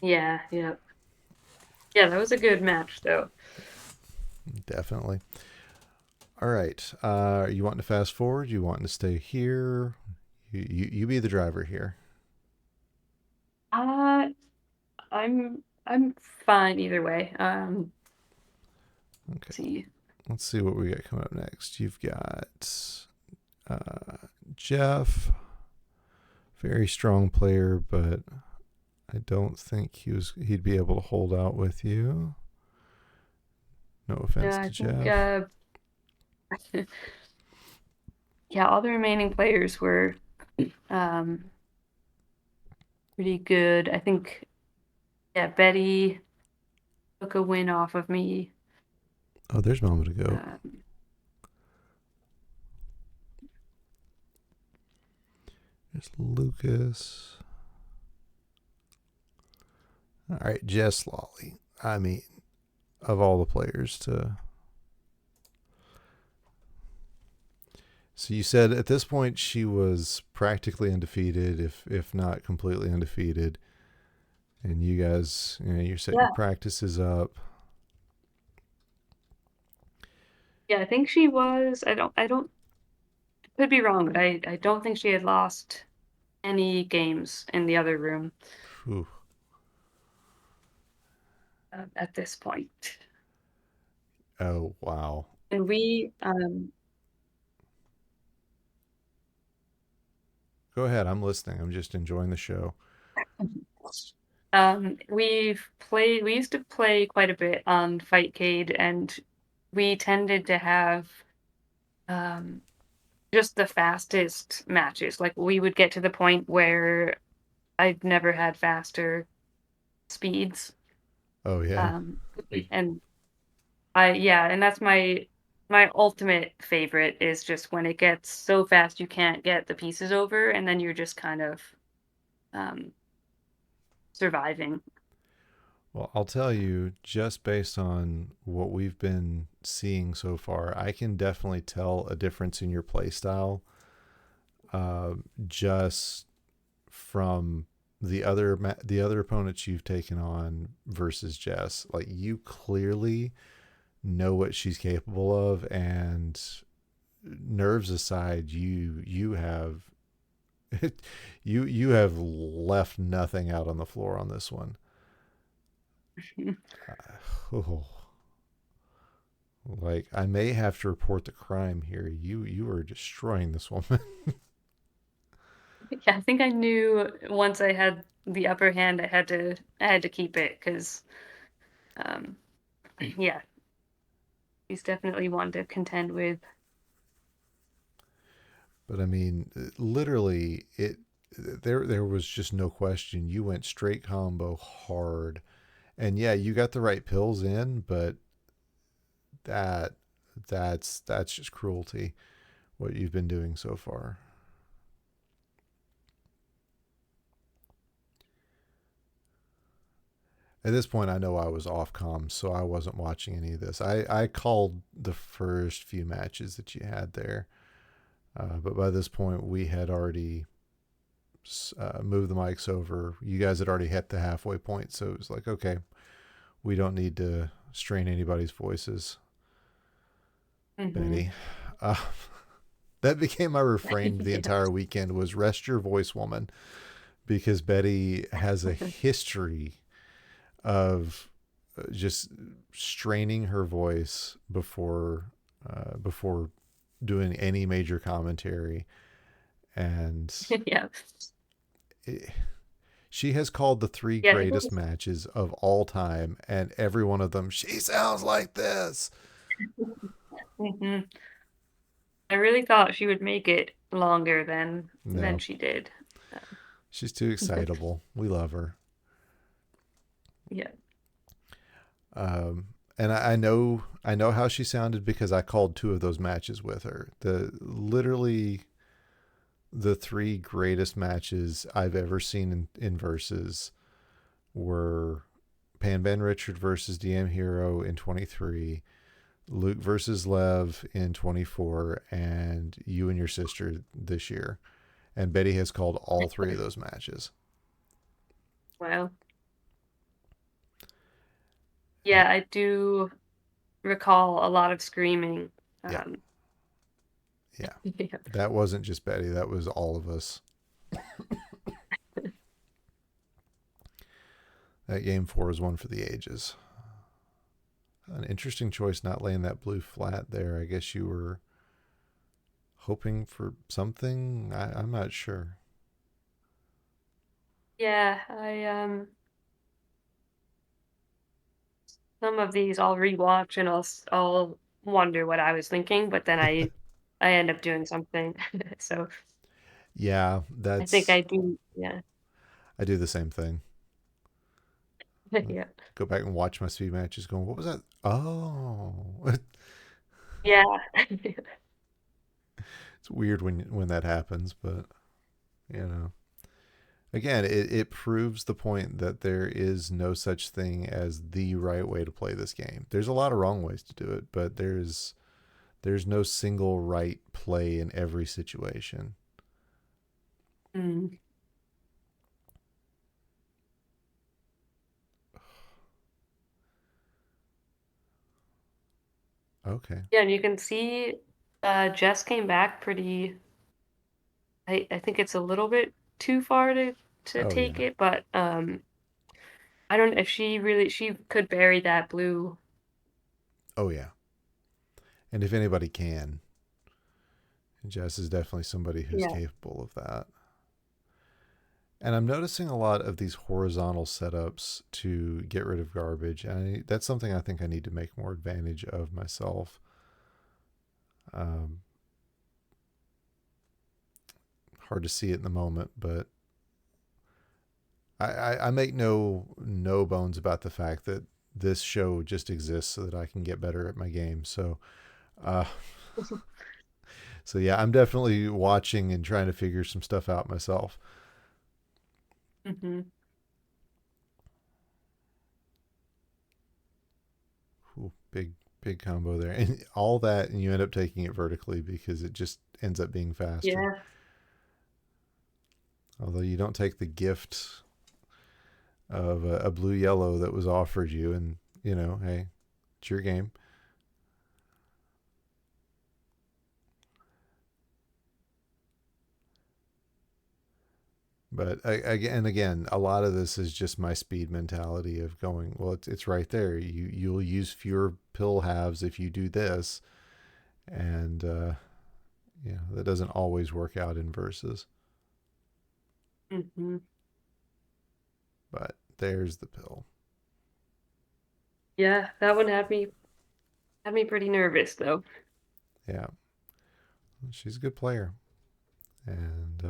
Yeah, yeah. Yeah, that was a good match though. Definitely. All right. You wanting to fast forward? You wanting to stay here? You be the driver here. Uh, I'm fine either way. Okay. See. Let's see what we got coming up next. You've got Jeff, very strong player, but I don't think he'd be able to hold out with you. No offense Yeah, to I think Jeff. yeah, all the remaining players were um pretty good. I think yeah, Betty took a win off of me. Oh, there's Mama to go. Um, There's Lucas. All right, Jess Lawley. I mean, of all the players to. So you said at this point she was practically undefeated, if not completely undefeated. And you guys, you set your yeah, practices up. yeah, I think she was. I don't could be wrong, but I don't think she had lost any games in the other room Whew. at this point. Oh wow. And Go ahead. I'm listening. I'm just enjoying the show. we used to play quite a bit on Fightcade, and we tended to have um just the fastest matches. Like we would get to the point where I've never had faster speeds. Oh yeah. Um, and yeah, and that's my ultimate favorite is just when it gets so fast you can't get the pieces over, and then you're just kind of um, surviving. Well, I'll tell you, just based on what we've been seeing so far, I can definitely tell a difference in your play style. Uh, just from the other opponents you've taken on versus Jess, like you clearly know what she's capable of, and nerves aside, you have you have left nothing out on the floor on this one. Oh, like I may have to report the crime here. You are destroying this woman. Yeah, I think I knew once I had the upper hand, I had to keep it because um, yeah, he's definitely one to contend with. But I mean, literally, there was just no question. You went straight combo hard, and yeah, you got the right pills in, but that that's just cruelty. What you've been doing so far. At this point, I know I was off comms, so I wasn't watching any of this. I called the first few matches that you had there, but by this point, we had already moved the mics over. You guys had already hit the halfway point, so it was like, okay, we don't need to strain anybody's voices, Hmm. Betty. Uh, that became my refrain the Yeah. entire weekend was rest your voice, woman, because Betty has a history of just straining her voice before doing any major commentary, and Yeah. it, she has called the three Yeah, I think it greatest was. matches of all time, and every one of them, she sounds like this. Mhm. I really thought she would make it longer than No, she did. she's too excitable. We love her. Yeah. Um, and I know how she sounded because I called two of those matches with her. The literally the three greatest matches I've ever seen in versus were Pan Ben Richard versus DM Hero in 23, Luke versus Lev in 24, and you and your sister this year. And Betty has called all three of those matches. Wow. And Yeah, I do recall a lot of screaming. yeah, Um, yeah. yeah. That wasn't just Betty, that was all of us. That game four is one for the ages. An interesting choice not laying that blue flat there. I guess you were hoping for something. I'm not sure. Yeah, some of these I'll rewatch and I'll wonder what I was thinking, but then I end up doing something. So Yeah, I think that's I do. Yeah. I do the same thing. Like, Yeah. go back and watch my speed matches. Going, what was that? Oh, Yeah. it's weird when that happens, but you know, again, it proves the point that there is no such thing as the right way to play this game. There's a lot of wrong ways to do it, but there's no single right play in every situation. Mm. Okay. Yeah, and you can see Jess came back pretty. I think it's a little bit too far to Oh take yeah. it, but I don't if she could bury that blue. Oh yeah. And if anybody can, Jess is definitely somebody who's Yeah. capable of that. And I'm noticing a lot of these horizontal setups to get rid of garbage. And that's something I think I need to make more advantage of myself. Um, Hard to see it in the moment, but I make no bones about the fact that this show just exists so that I can get better at my game. Uh, so yeah, I'm definitely watching and trying to figure some stuff out myself. Hmm. Ooh, big combo there, and all that, and you end up taking it vertically because it just ends up being faster. Yeah. Although you don't take the gift of a blue yellow that was offered you, and hey, it's your game. But again, a lot of this is just my speed mentality of going, well, it's right there. You'll use fewer pill halves if you do this, and that doesn't always work out in verses. Hmm. But there's the pill. Yeah, that one had me pretty nervous though. Yeah, she's a good player, and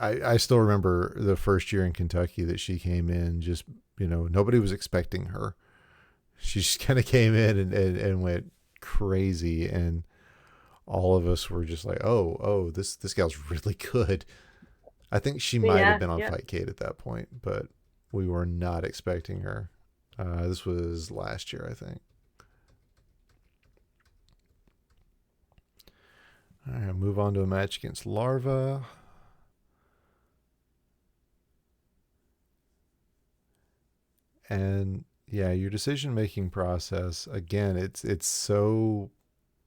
I still remember the first year in Kentucky that she came in. Just nobody was expecting her. She just kind of came in and went crazy, and all of us were just like, oh, this gal's really good. I think she might have Yeah, been on yeah. Fightcade at that point, but we were not expecting her. This was last year, I think. All right, move on to a match against Larva. And yeah, your decision making process, again, it's so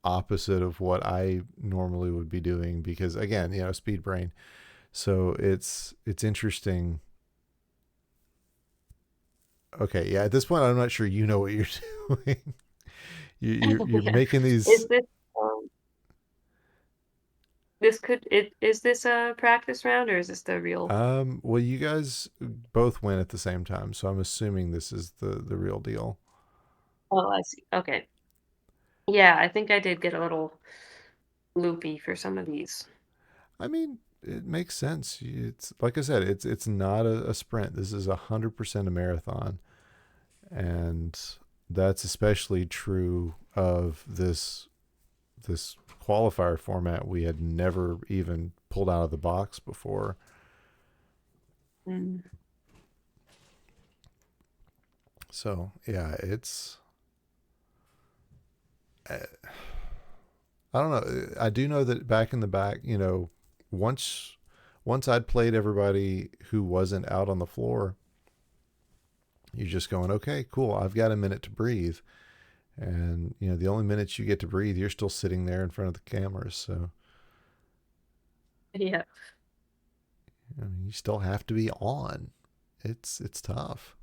opposite of what I normally would be doing because again, speed brain. So it's interesting. Okay, yeah, at this point I'm not sure you know what you're doing. You're Yeah. making Is these. this um this could it is this a practice round or is this the real? Well, you guys both win at the same time, so I'm assuming this is the real deal. Oh, I see. Okay. Yeah, I think I did get a little loopy for some of these. I mean, it makes sense. It's like I said, it's not a sprint. This is 100% a marathon, And that's especially true of this qualifier format we had never even pulled out of the box before. Mm. So yeah, it's uh, I don't know. I do know that back in the back, once once I'd played everybody who wasn't out on the floor, you're just going, okay, cool. I've got a minute to breathe, and the only minutes you get to breathe, you're still sitting there in front of the cameras. So Yeah. I mean, you still have to be on. It's tough.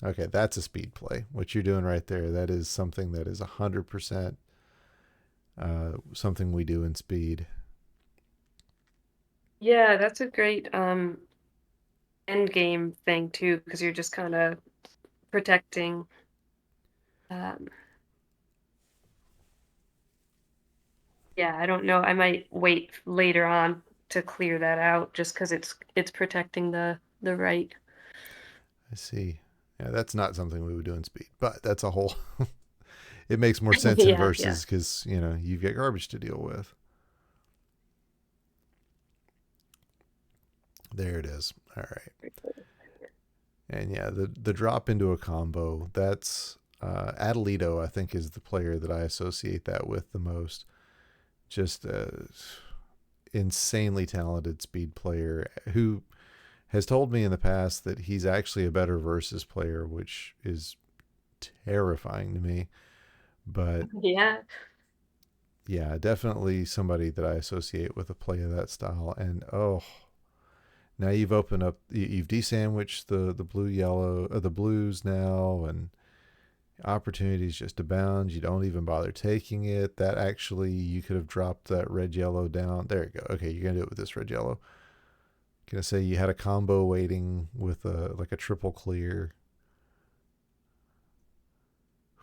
Okay, that's a speed play. What you're doing right there, that is something that is 100% something we do in speed. Yeah, that's a great end game thing too, because you're just kind of protecting. Um, yeah, I don't know. I might wait later on to clear that out, just because it's protecting the right. I see. Yeah, that's not something we would do in speed, but that's a whole. It makes more sense in Yeah, yeah. verses because you've got garbage to deal with. There it is. All right, and yeah, the drop into a combo. That's Adelito. I think is the player that I associate that with the most. Just a insanely talented speed player who has told me in the past that he's actually a better versus player, which is terrifying to me. But Yeah. yeah, definitely somebody that I associate with a play of that style. And oh, now you've opened up, you've desandwiched the blue yellow, the blues now, and opportunities just abound. You don't even bother taking it. That actually, you could have dropped that red yellow down. There you go. Okay, you're gonna do it with this red yellow. Gonna say you had a combo waiting with a like a triple clear.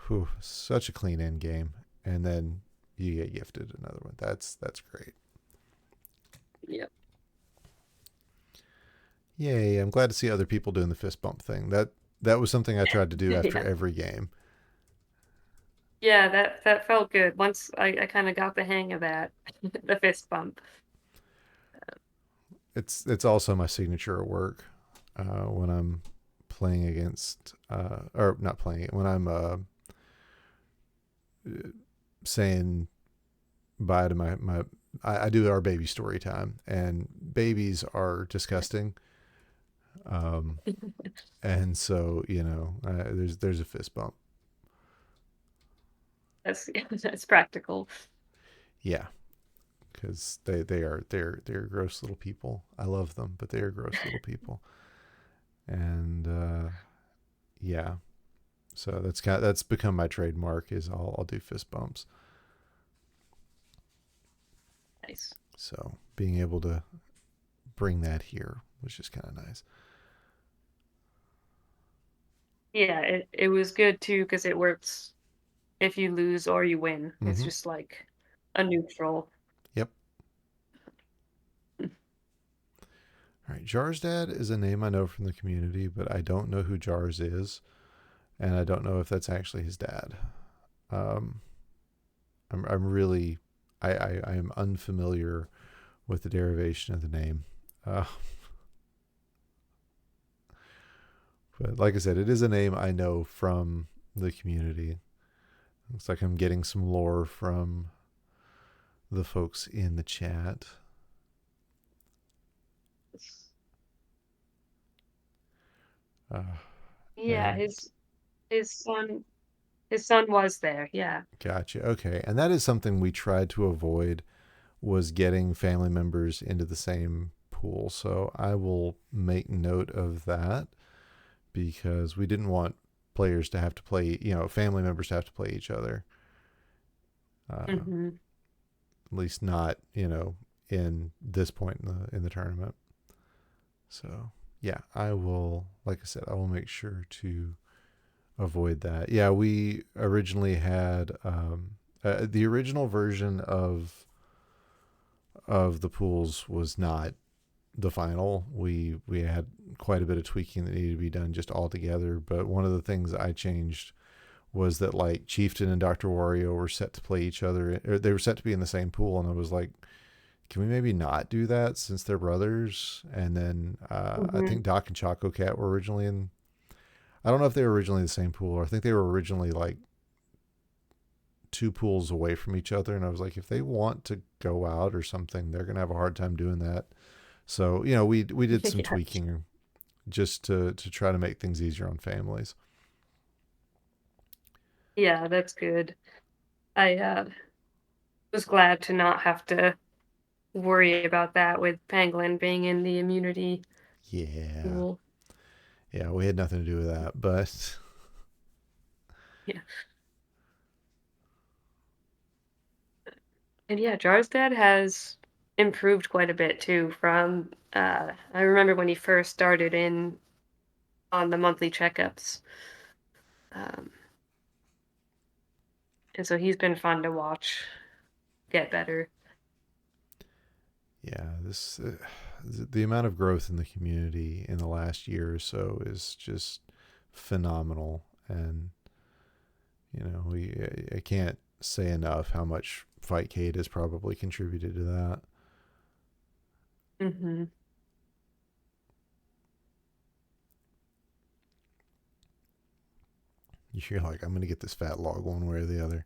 Whew, such a clean end game, and then you get gifted another one. That's great. Yep. Yay! I'm glad to see other people doing the fist bump thing. That was something I tried to do after Yeah. every game. Yeah, that felt good. Once I kind of got the hang of that, the fist bump. It's also my signature at work when I'm playing against or not playing it when I'm saying bye to my I do our baby story time, and babies are disgusting. Um, and so there's a fist bump. That's that's practical. Yeah, because they're gross little people. I love them, but they are gross little people. And yeah, so that's become my trademark. Is I'll do fist bumps. Nice. So being able to bring that here was just kind of nice. Yeah, it was good too because it works if you lose or you win. It's Mm-hmm. just like a neutral. Yep. All right. Jar's dad is a name I know from the community, but I don't know who Jars is, and I don't know if that's actually his dad. Um, I'm really I am unfamiliar with the derivation of the name. Uh, but like I said, it is a name I know from the community. Looks like I'm getting some lore from the folks in the chat. Uh, Yeah, and his son his son was there. Yeah. gotcha. Okay, and that is something we tried to avoid was getting family members into the same pool. So I will make note of that because we didn't want players to have to play, family members to have to play each other. Hmm. At least not, in this point in the tournament. So yeah, I will. Like I said, I will make sure to avoid that. Yeah, we originally had the original version of the pools was not. the final, we had quite a bit of tweaking that needed to be done just all together. But one of the things I changed was that like Chieftain and Doctor Wario were set to play each other, or they were set to be in the same pool, and I was like, can we maybe not do that since they're brothers? And then I Hmm. think Doc and Choco Cat were originally in. I don't know if they were originally the same pool, or I think they were originally like two pools away from each other. And I was like, if they want to go out or something, they're gonna have a hard time doing that. So we did some Yeah. tweaking just to try to make things easier on families. Yeah, that's good. I was glad to not have to worry about that with Pangolin being in the immunity Yeah, pool. yeah, we had nothing to do with that, but Yeah. And yeah, Jarstad has improved quite a bit too from I remember when he first started in on the monthly checkups. Um, and so he's been fun to watch get better. yeah, this the amount of growth in the community in the last year or so is just phenomenal, and I can't say enough how much Fightcade has probably contributed to that. Hmm. You're like, I'm gonna get this fat log one way or the other.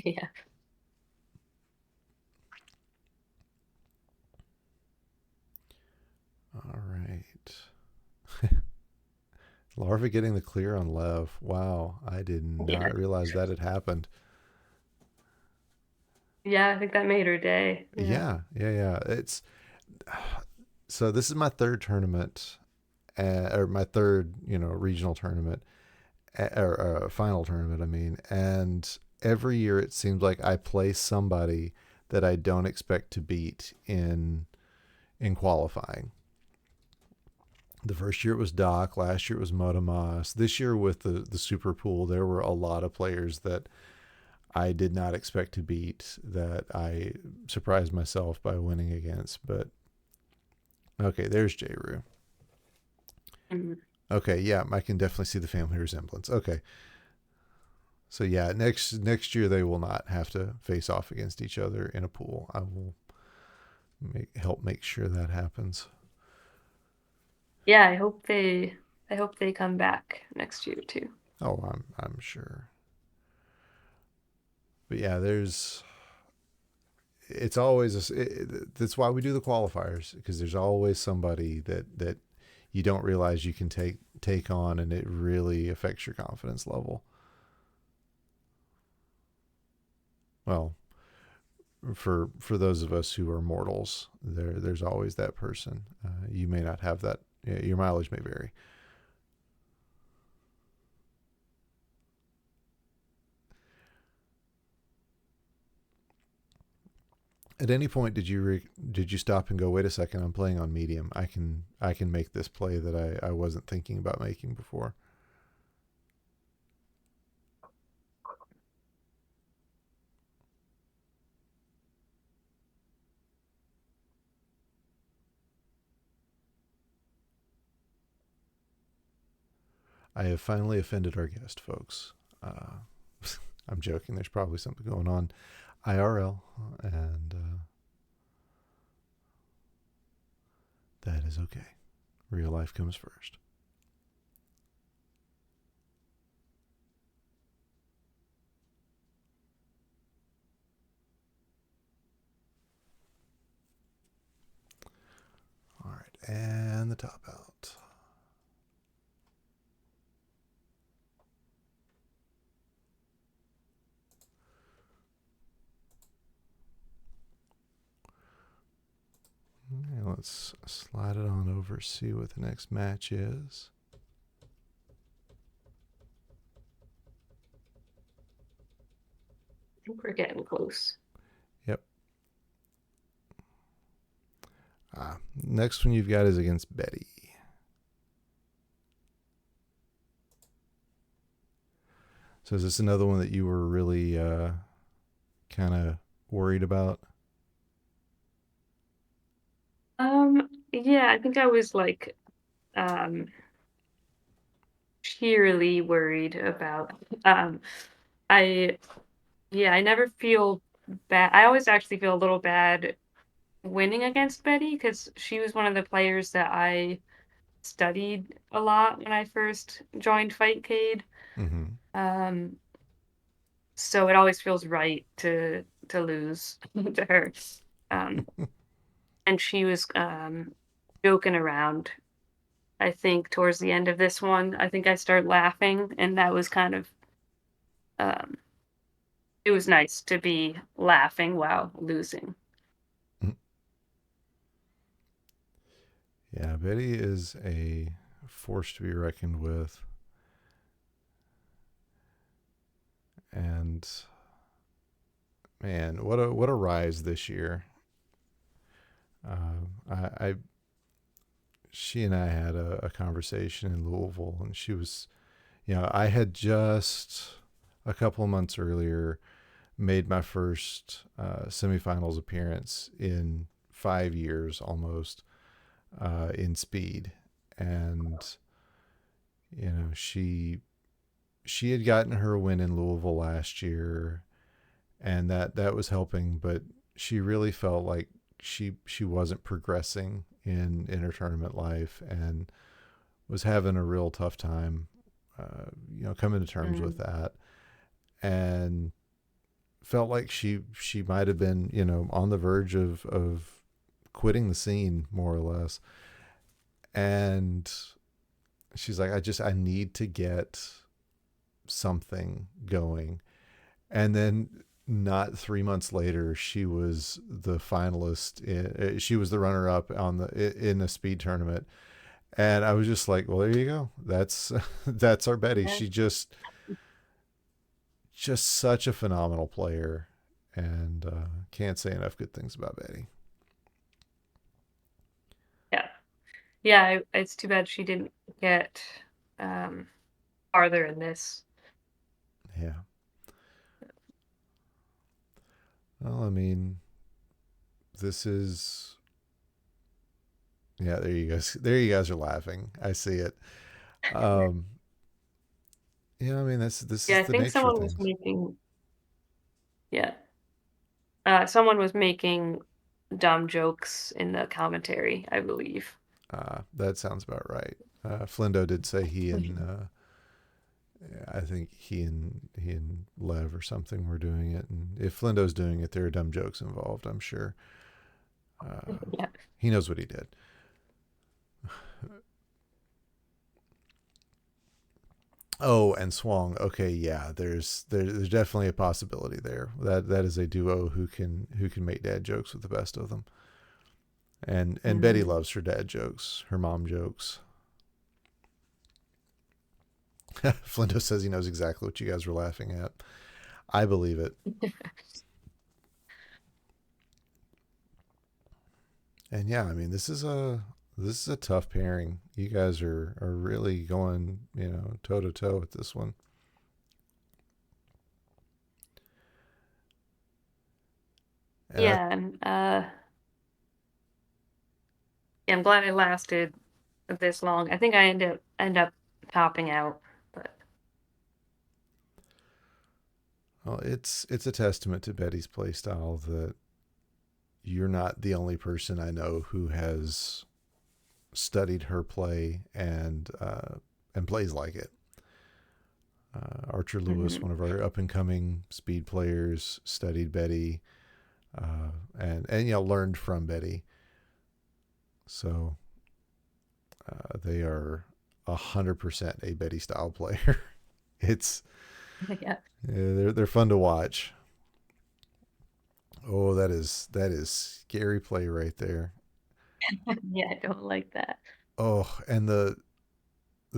Yeah. All right. Larva getting the clear on Lev. Wow, I did Yeah. not realize that had happened. Yeah, I think that made her day. Yeah. Yeah, yeah, yeah. It's so this is my third tournament, or my third, regional tournament, or final tournament. I mean, and every year it seems like I play somebody that I don't expect to beat in qualifying. The first year it was Doc. Last year it was Motomas. This year with the Super Pool, there were a lot of players that I did not expect to beat that I surprised myself by winning against. But okay, there's J. Rue. Mhm. Okay, yeah, I can definitely see the family resemblance. Okay, so yeah, next year they will not have to face off against each other in a pool. I will help make sure that happens. Yeah, I hope they come back next year too. Oh, I'm sure. But yeah, there's it's always that's why we do the qualifiers, because there's always somebody that you don't realize you can take on, and it really affects your confidence level. Well, for those of us who are mortals, there's always that person. You may not have that. Your mileage may vary. At any point, did you stop and go, wait a second, I'm playing on medium. I can make this play that I wasn't thinking about making before. I have finally offended our guest, folks. Uh, I'm joking. There's probably something going on IRL, and that is okay. Real life comes first. All right, and the top out. Okay, let's slide it on over, see what the next match is. I think we're getting close. Yep. Next one you've got is against Betty. So is this another one that you were really kind of worried about? yeah, I think I was like um cheerily worried about um I yeah, I never feel bad. I always actually feel a little bad winning against Betty because she was one of the players that I studied a lot when I first joined Fightcade. Mm-hmm. Um, so it always feels right to lose to her. Um, and she was joking around. I think towards the end of this one, I think I started laughing, and that was kind of um, it was nice to be laughing while losing. Yeah, Betty is a force to be reckoned with, and man, what a rise this year. I she and I had a conversation in Louisville, and she was, I had just a couple of months earlier made my first semifinals appearance in 5 years almost in speed, and she had gotten her win in Louisville last year, and that was helping, but she really felt like she wasn't progressing in her tournament life and was having a real tough time, coming to terms with Mm, that, and felt like she might have been on the verge of quitting the scene more or less. And she's like, I need to get something going. And then not 3 months later, she was the finalist. She was the runner up in a speed tournament, and I was just like, well, there you go. That's that's our Betty. yeah, She just such a phenomenal player, and can't say enough good things about Betty. yeah, yeah. It's too bad she didn't get um, farther in this. Yeah. Well, I mean, this is yeah. There you guys. There you guys are laughing. I see it. Um, I mean, this Yeah, is I the think nature of someone was things. making yeah, someone was making dumb jokes in the commentary, I believe. That sounds about right. Flindo did say he and Mhm. I think he and Lev or something were doing it, and if Flindo's doing it, there are dumb jokes involved. I'm sure. Yeah, He knows what he did. Oh, and Swang. Okay, yeah. There's definitely a possibility there. That is a duo who can make dad jokes with the best of them. And Betty hmm loves her dad jokes, her mom jokes. Flindo says he knows exactly what you guys were laughing at. I believe it. And yeah, I mean, this is a tough pairing. You guys are really going, toe to toe with this one. And I yeah, and yeah, I'm glad I lasted this long. I think I end up topping out, but well, it's a testament to Betty's play style that you're not the only person I know who has studied her play and plays like it. Archer Lewis, mhm. one of our up and coming speed players, studied Betty, and learned from Betty. So they are 100% a Betty style player. It's Yeah, they're fun to watch. Oh, that is scary play right there. yeah, I don't like that. Oh, and the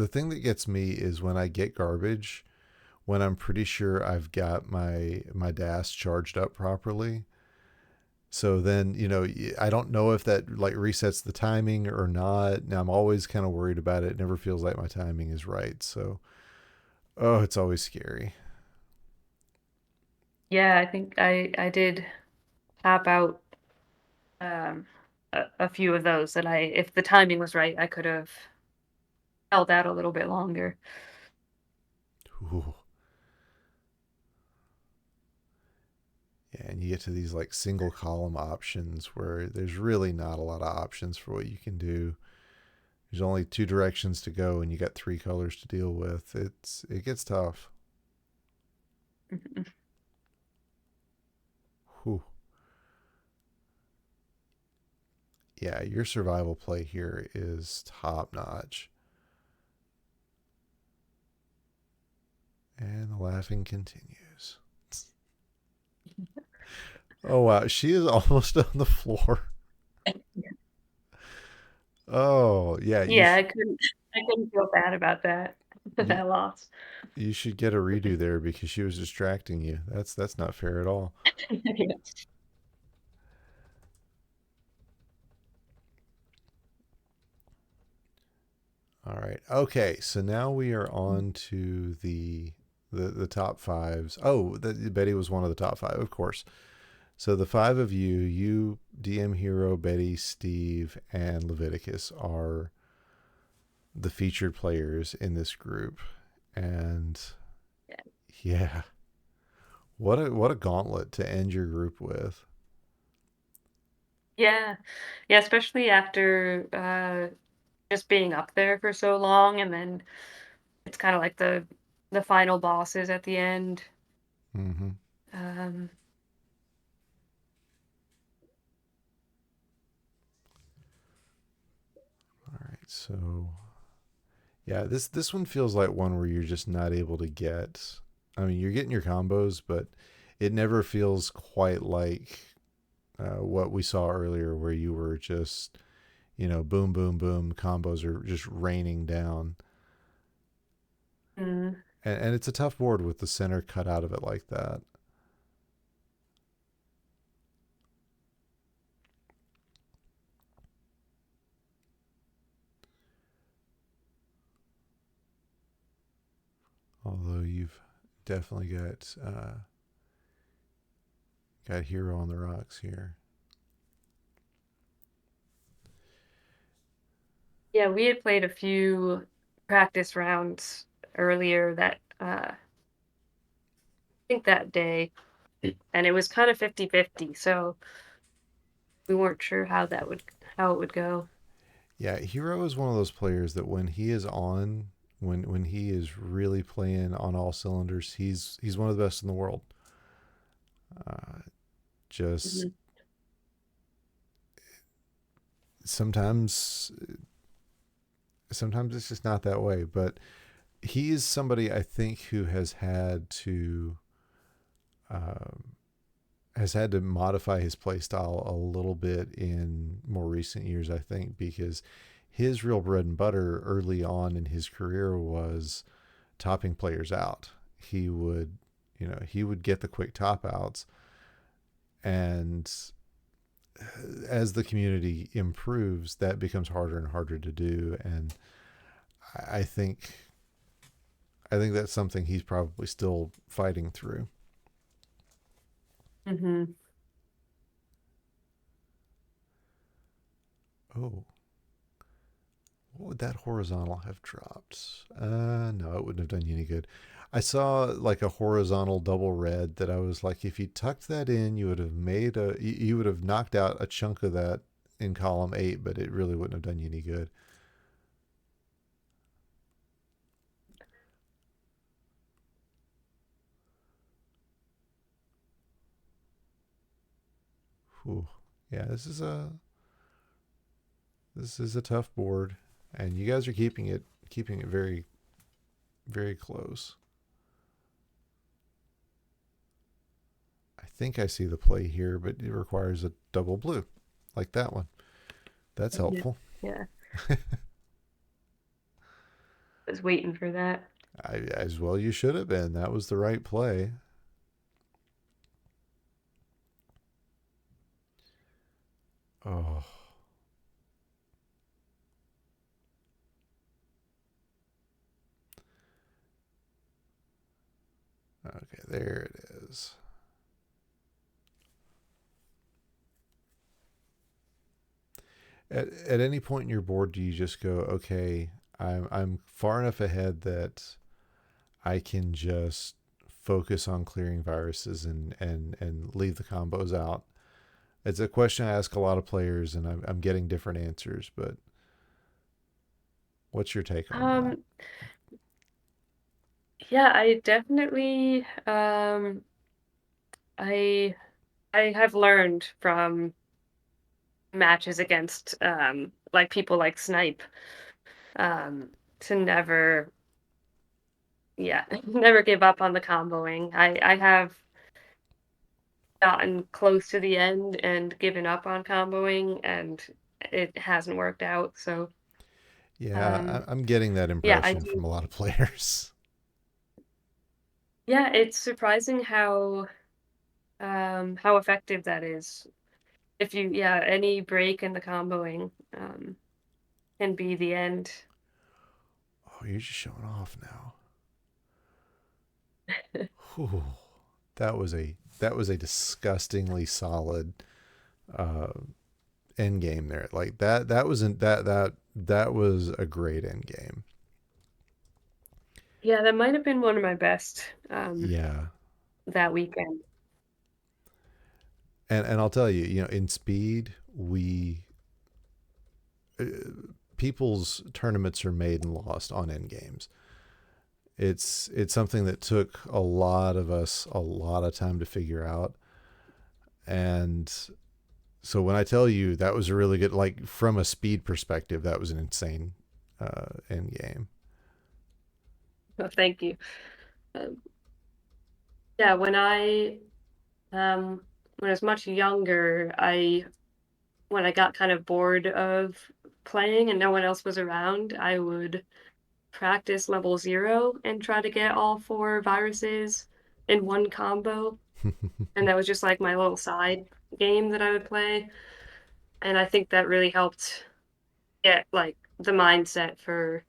thing that gets me is when I get garbage, when I'm pretty sure I've got my DAS charged up properly. So then, I don't know if that like resets the timing or not. Now I'm always kind of worried about it. It never feels like my timing is right. So, oh, it's always scary. Yeah, I think I did tap out. a few of those that if the timing was right, I could have held out a little bit longer. Ooh. Yeah, and you get to these like single column options where there's really not a lot of options for what you can do. There's only two directions to go, and you got three colors to deal with. It gets tough. Mhm. Whew. Yeah, your survival play here is top notch. And the laughing continues. Oh wow, she is almost on the floor. Oh yeah, Yeah, I couldn't feel bad about that you that loss. you should get a redo there because she was distracting you. That's not fair at all. Yeah. All right. Okay, so now we are on to the top fives. Oh, Betty was one of the top five, of course. So the five of you, DM Hero, Betty, Steve, and Leviticus are the featured players in this group. And yeah, what a gauntlet to end your group with. Yeah. Yeah, especially after just being up there for so long, and then it's kind of like the final bosses at the end. Mm-hmm. Um, All right, so yeah, this one feels like one where you're just not able to get. I mean, you're getting your combos, but it never feels quite like what we saw earlier, where you were just boom, boom, boom, combos are just raining down, mm, and it's a tough board with the center cut out of it like that. Although you've definitely got hero on the rocks here. yeah, we had played a few practice rounds earlier that I think that day, and it was kind of 50-50, so we weren't sure how it would go. Yeah, hero is one of those players that when he is on, when he is really playing on all cylinders, he's one of the best in the world. Uh, just Mhm. sometimes sometimes it's just not that way, but he is somebody I think who um, has had to modify his play style a little bit in more recent years, I think, because his real bread and butter early on in his career was topping players out. He would get the quick top outs, and as the community improves, that becomes harder and harder to do. And I think I think that's something he's probably still fighting through. Mhm. Oh, what would that horizontal have dropped? No, it wouldn't have done you any good. I saw like a horizontal double red that I was like, if you tucked that in, you would have knocked out a chunk of that in column 8, but it really wouldn't have done you any good. Whew. Yeah, this is a tough board, and you guys are keeping it very very close. I think I see the play here, but it requires a double blue, like that one. That's Yeah. helpful. Yeah. I was waiting for that. As well you should have been. That was the right play. Oh, okay, there it is. At any point in your board, do you just go, okay, I'm far enough ahead that I can just focus on clearing viruses and leave the combos out? It's a question I ask a lot of players, and I'm getting different answers. But what's your take on that? Um, yeah, I definitely I I have learned from matches against like people like Snipe um to never, yeah, never give up on the comboing. I have gotten close to the end and given up on comboing, and it hasn't worked out. So, Yeah, um, I'm getting that yeah, I impression from do. a lot of players. Yeah, it's surprising how effective that is. If you, yeah, any break in the comboing can be the end. Oh, you're just showing off now. Whew. That was a disgustingly solid uh, end game there. Like that wasn't that was a great end game. Yeah, that might have been one of my best Yeah, that weekend. and I'll tell you, in speed, we uh, people's tournaments are made and lost on end games. It's something that took a lot of us a lot of time to figure out, and so when I tell you that was a really good, like from a speed perspective, that was an insane end game. Well, thank you. Um, yeah, um, when I was much younger, when I got kind of bored of playing and no one else was around, I would practice level 0 and try to get all 4 viruses in one combo, and that was just like my little side game that I would play, and I think that really helped get, like, the mindset for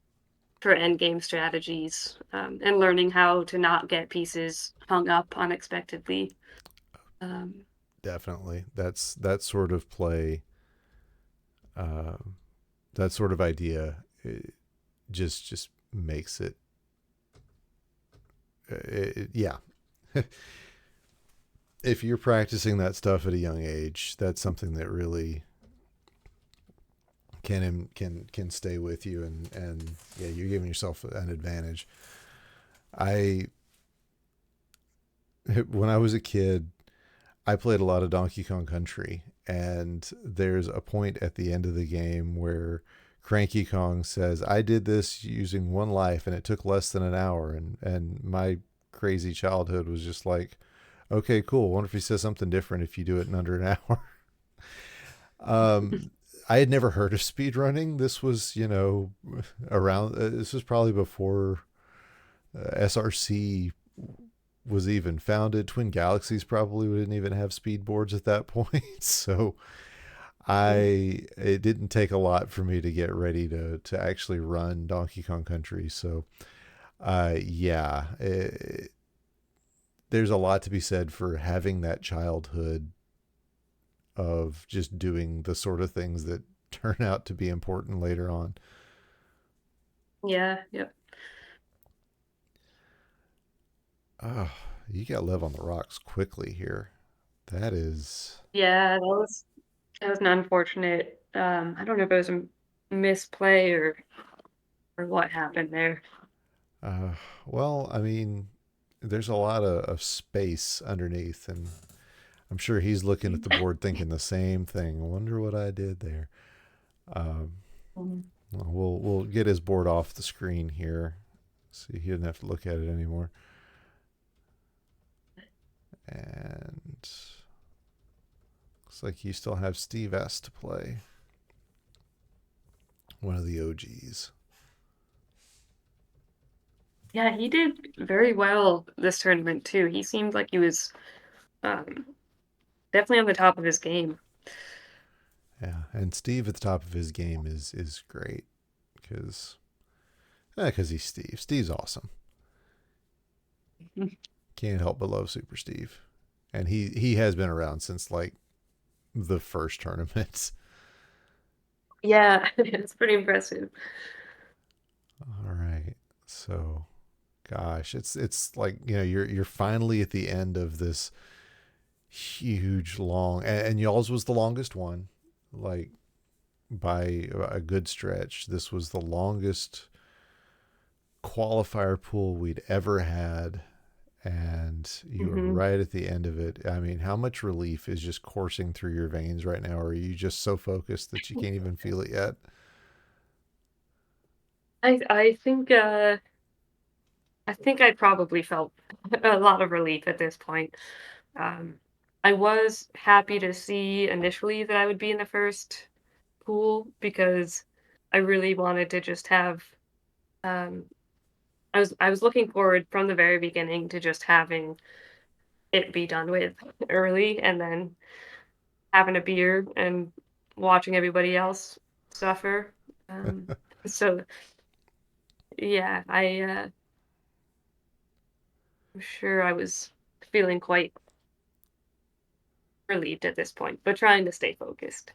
endgame strategies, and learning how to not get pieces hung up unexpectedly. Um, Definitely, that's that sort of play, uh, that sort of idea, just makes yeah. If you're practicing that stuff at a young age, that's something that really can stay with you, and yeah, you're giving yourself an advantage. I When I was a kid, I played a lot of Donkey Kong Country, and there's a point at the end of the game where Cranky Kong says, "I did this using one life, and it took less than an hour." And my crazy childhood was just like, "Okay, cool. Wonder if he says something different if you do it in under an hour." Um, I had never heard of speed running. This was, around. This was probably before SRC was even founded. Twin Galaxies probably didn't even have speed boards at that point. So it didn't take a lot for me to get ready to actually run Donkey Kong Country. So yeah, there's a lot to be said for having that childhood of just doing the sort of things that turn out to be important later on. yeah, yep. Oh, you got Lev on the rocks quickly here. That is, Yeah, that was an unfortunate, I don't know if it was a misplay or what happened there. uh, well, I mean, there's a lot of space underneath, and I'm sure he's looking at the board thinking the same thing. I wonder what I did there. Um, Mhm. well, we'll get his board off the screen here, so he doesn't have to look at it anymore. And looks like you still have Steve S to play, one of the OGs. Yeah, he did very well this tournament too. He seemed like he was um, definitely on the top of his game. Yeah, and Steve at the top of his game is great because he's Steve. Steve's awesome. Can't help but love Super Steve, and he has been around since like the first tournaments. Yeah, it's pretty impressive. All right. So, gosh, it's like, you're finally at the end of this huge long, and y'all's was the longest one, like by a good stretch. This was the longest qualifier pool we'd ever had, and you were Hmm. right at the end of it. I mean, how much relief is just coursing through your veins right now? Or are you just so focused that you can't even feel it yet? I I think I probably felt a lot of relief at this point. Um, I was happy to see initially that I would be in the first pool because I really wanted to just have um I was looking forward from the very beginning to just having it be done with early and then having a beer and watching everybody else suffer. Um, so yeah, I'm sure I was feeling quite relieved at this point, but trying to stay focused.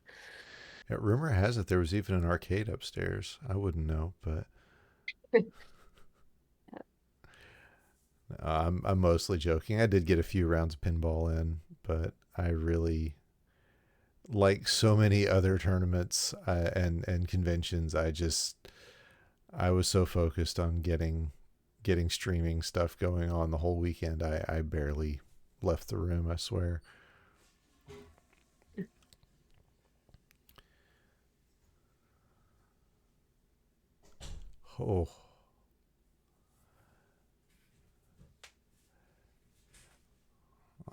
Yeah, rumor has it there was even an arcade upstairs. I wouldn't know, but I'm mostly joking. I did get a few rounds of pinball in, but I really, like so many other tournaments and conventions, I was so focused on getting streaming stuff going on the whole weekend. I barely left the room, I swear. Oh,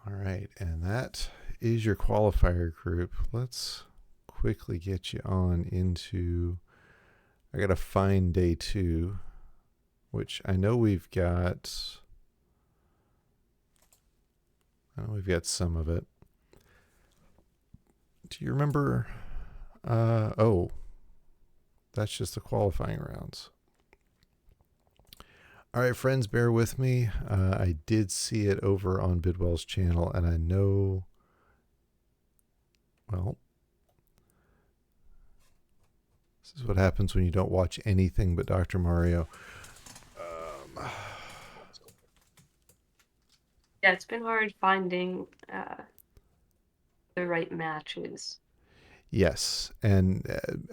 all right. And that is your qualifier group. Let's quickly get you on into. I got to find day two, which I know we've got. I know we've got some of it. Do you remember? Oh, that's just the qualifying rounds. All right, friends, bear with me. I did see it over on Bidwell's channel, and I know, well, this is what happens when you don't watch anything but Dr. Mario. Um, Yeah, it's been hard finding the right matches. yes, and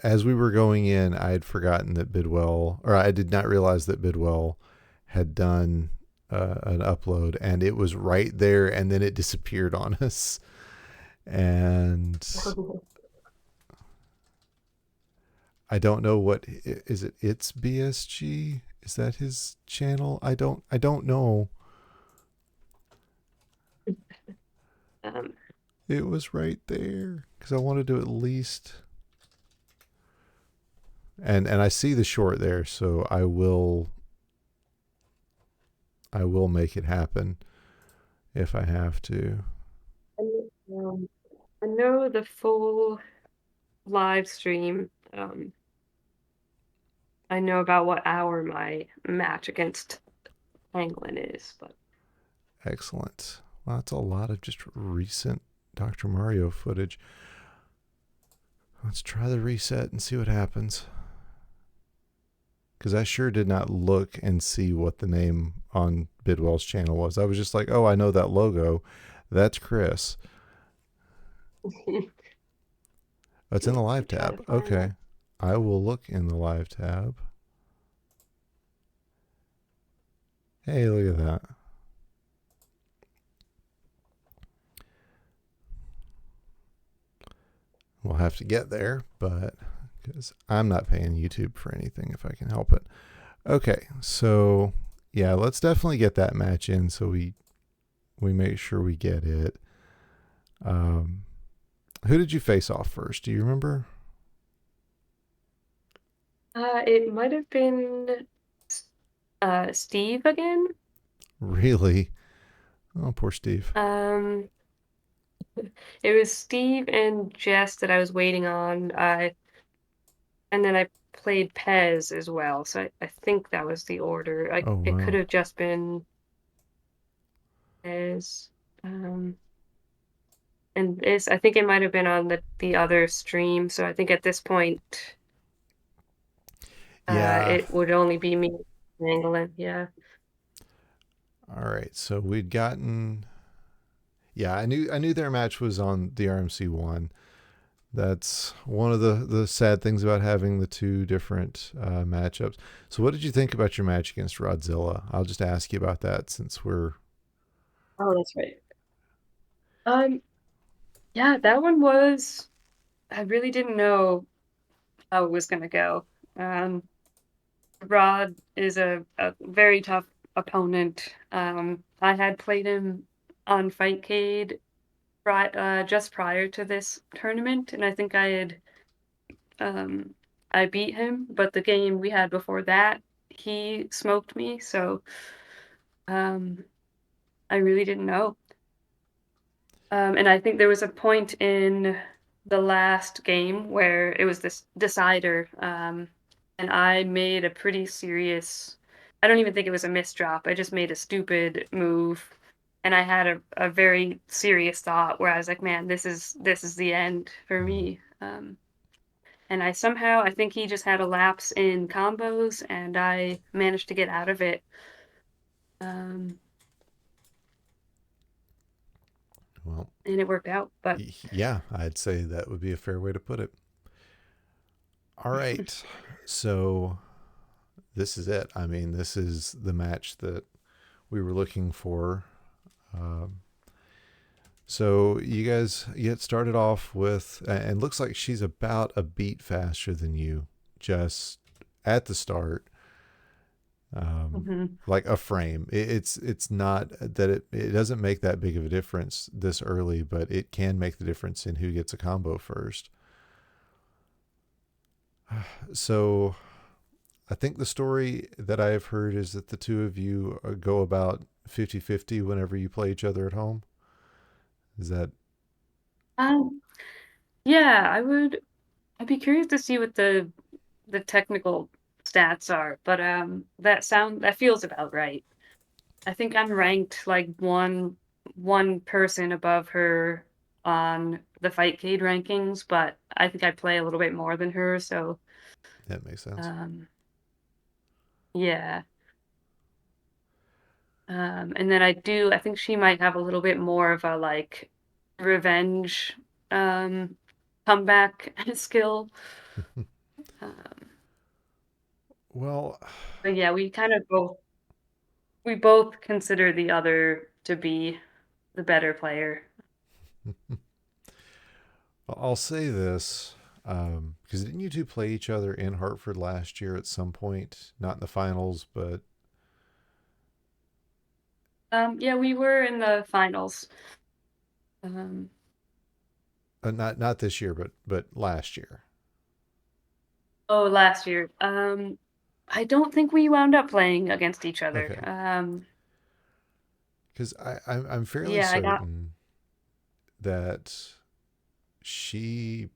as we were going in, I had forgotten that Bidwell, or I did not realize that Bidwell had done an upload, and it was right there, and then it disappeared on us. And I don't know what is it. It's BSG. Is that his channel? I don't know. um, It was right there because I wanted to at least. And I see the short there, so I will make it happen if I have to. and, I know the full live stream. I know about what hour my match against Pangolin is, but Excellent. Well, that's a lot of just recent Dr. Mario footage. Let's try the reset and see what happens. Because I sure did not look and see what the name on Bidwell's channel was. I was just like, oh, I know that logo. That's Chris. Oh, it's in yeah, the I live can try to tab. find that. Okay. I will look in the live tab. Hey, look at that. We'll have to get there, but because I'm not paying YouTube for anything if I can help it. Okay, so yeah, let's definitely get that match in so we make sure we get it. Um, who did you face off first? Do you remember? It might have been Steve again. Really? Oh, poor Steve. Um, it was Steve and Jess that I was waiting on. And then I played Pez as well. So I think that was the order. Oh It could wow. have just been Pez. Um, And this, I think it might have been on the other stream. So I think at this point, Yeah. it would only be me, Pangolin. Yeah. All right. So we'd gotten. Yeah, I knew their match was on DrMC one. That's one of the sad things about having the two different matchups. So, what did you think about your match against Rodzilla? I'll just ask you about that since we're. Oh, that's right. Um, yeah, that one was, I really didn't know how it was gonna go. Um, Rod is a very tough opponent. I had played him on Fightcade just prior to this tournament, and I think um, I beat him. But the game we had before that, he smoked me. So um, I really didn't know. And I think there was a point in the last game where it was this decider, and I made a pretty serious. I don't even think it was a misdrop. I just made a stupid move, and I had a very serious thought where I was like, "Man, this is the end for Mm, me." And I think he just had a lapse in combos, and I managed to get out of it. Um, well, and it worked out. But yeah, I'd say that would be a fair way to put it. All right. So, this is it. I mean, this is the match that we were looking for. Um, so, you guys get started off with, and looks like she's about a beat faster than you just at the start. um, Mhm. like a frame. It's not that it doesn't make that big of a difference this early, but it can make the difference in who gets a combo first. So I think the story that I have heard is that the two of you go about 50-50 whenever you play each other at home. Is that Um, yeah, I'd be curious to see what the technical stats are, but that feels about right. I think I'm ranked like one person above her on the Fightcade rankings, but I think I play a little bit more than her, so that makes sense? um yeah. And then I think she might have a little bit more of a like revenge um comeback skill. Um, Well, but yeah, we both consider the other to be the better player. I'll say this because didn't you two play each other in Hartford last year at some point? Not in the finals, but Yeah, we were in the finals. Um, not this year, but last year. oh, last year. I don't think we wound up playing against each other. Okay, because I'm fairly Yeah, I got. certain that she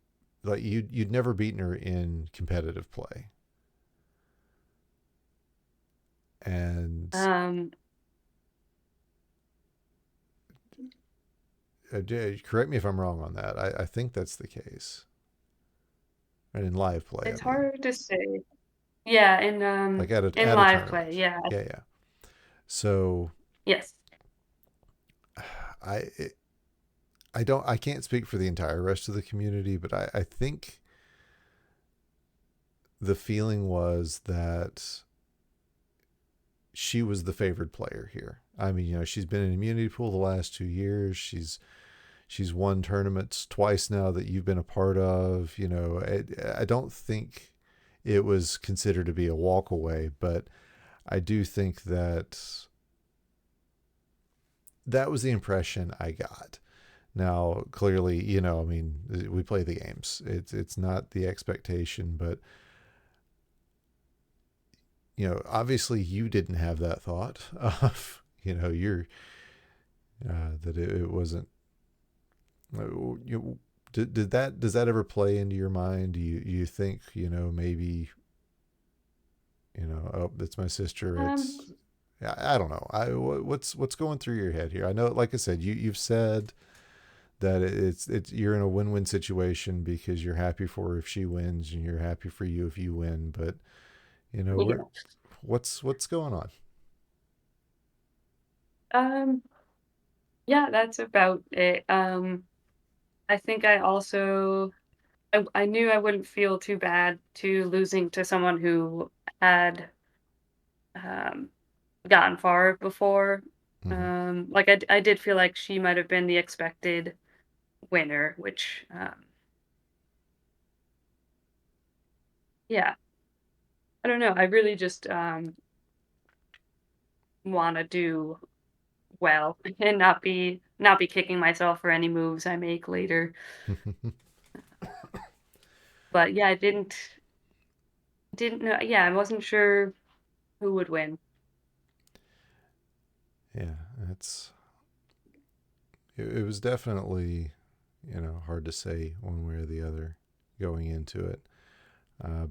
like you'd never beaten her in competitive play, and Um, correct me if I'm wrong on that. I think that's the case. And in live play, I it's mean, hard to say. Yeah, like in at a live play. tournament. Yeah. Yeah, yeah. So Yes. I I can't speak for the entire rest of the community, but I think the feeling was that she was the favored player here. I mean, she's been in immunity pool the last 2 years. She's won tournaments twice now that you've been a part of. I don't think it was considered to be a walk away, but I do think that that was the impression I got. Now, clearly, I mean, we play the games. It's not the expectation, but obviously you didn't have that thought of, you're that it wasn't. You did that? Does that ever play into your mind? Do you think maybe oh, it's my sister. Um, I don't know. What's going through your head here? I know, like I said, you've said that it's you're in a win-win situation because you're happy for her if she wins and you're happy for you if you win. But we're Yeah. what's going on? Um, yeah, that's about it. I think I also I knew I wouldn't feel too bad to losing to someone who had um gotten far before. Hmm. Like I did feel like she might have been the expected winner, which yeah, I don't know. I really just want to do well and not be kicking myself for any moves I make later. But yeah, I didn't know. Yeah, I wasn't sure who would win. Yeah, it's it was definitely hard to say one way or the other going into it.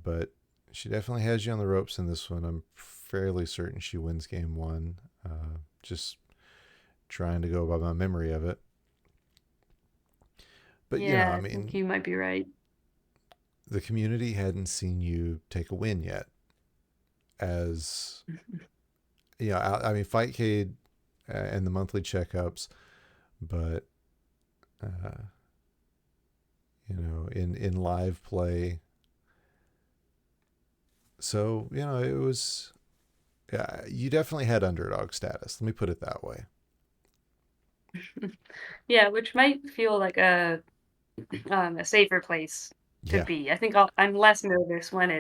But she definitely has you on the ropes in this one. I'm fairly certain she wins game one. Just trying to go by my memory of it. But Yeah, I I think mean, you might be right. the community hadn't seen you take a win yet. As I mean, Fightcade and the monthly checkups, but uh, in live play. So it was. Yeah, you definitely had underdog status. Let me put it that way. Yeah, which might feel like a safer place to Yeah. be. I think I'm less nervous when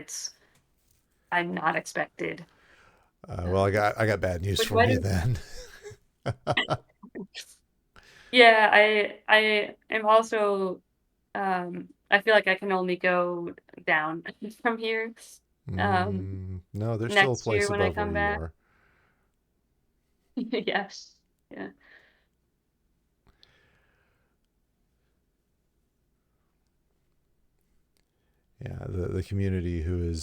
I'm not expected. Well, I Um, got I got bad news which for might you have, then. yeah, I am also I feel like I can only go down from here. Um, No, there's still a next year place when I above where come you back. are. Yes. Yeah. Yeah, the community who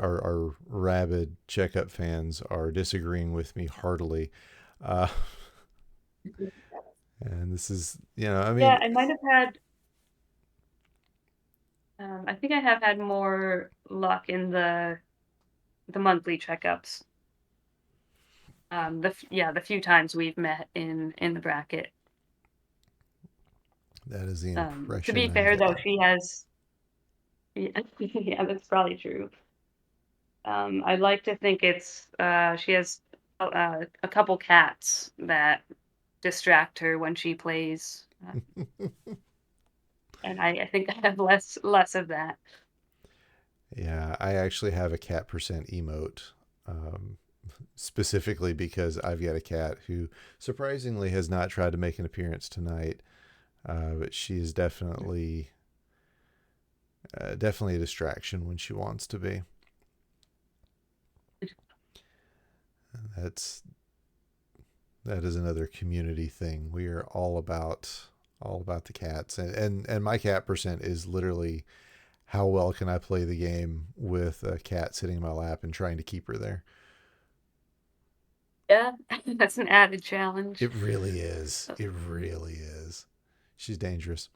are rabid checkup fans are disagreeing with me heartily, uh, and this is I Yeah, mean, I might have had I think I have had more luck in the monthly checkups. The few times we've met in the bracket. that is the To impression be I'm fair though, getting. she has yeah, yeah, that's probably true. I'd like to think she has a couple cats that distract her when she plays, and I think I have less of that. Yeah, I actually have a cat percent emote, um, specifically because I've got a cat who surprisingly has not tried to make an appearance tonight, but she is definitely a distraction when she wants to be. That's that is another community thing. We are all about the cats, and my cat percent is literally how well can I play the game with a cat sitting in my lap and trying to keep her there. Yeah, that's an added challenge. It really is. It really is. She's dangerous.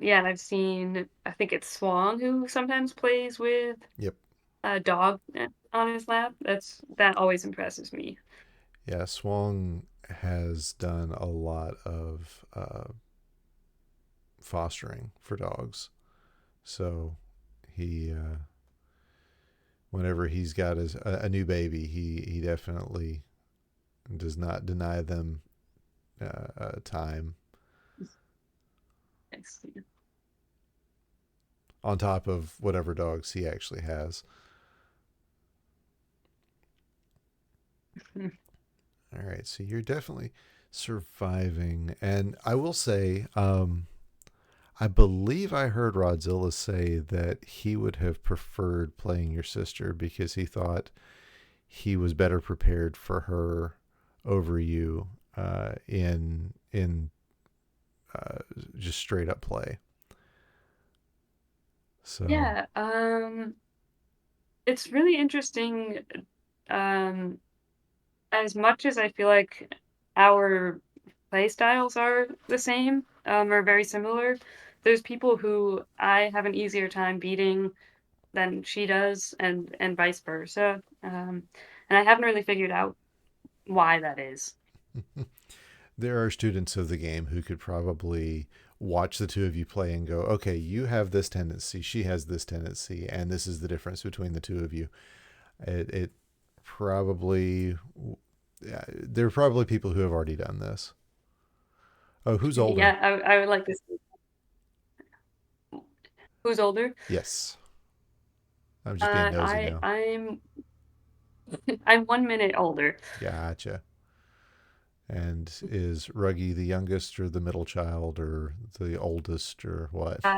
Yeah, and I've seen, I think it's Swan who sometimes plays with Yep. a dog on his lap. That always impresses me. Yeah, Swong has done a lot of fostering for dogs. So he, whenever he's got a new baby, he definitely does not deny them time I see. on top of whatever dogs he actually has. All right, so you're definitely surviving, and I will say, I believe I heard Rodzilla say that he would have preferred playing your sister because he thought he was better prepared for her over you in uh, just straight up play. So Yeah, it's really interesting. Um, as much as I feel like our play styles are the same, or very similar. There's people who I have an easier time beating than she does, and vice versa. And I haven't really figured out why that is. There are students of the game who could probably watch the two of you play and go, okay, you have this tendency, she has this tendency, and this is the difference between the two of you. It probably, yeah, there are probably people who have already done this. Oh, who's older? Yeah, I would like to see who's older. Yes. I'm just being nosy I now. I'm 1 minute older. Gotcha. And is Ruggy the youngest or the middle child or the oldest or what? Uh,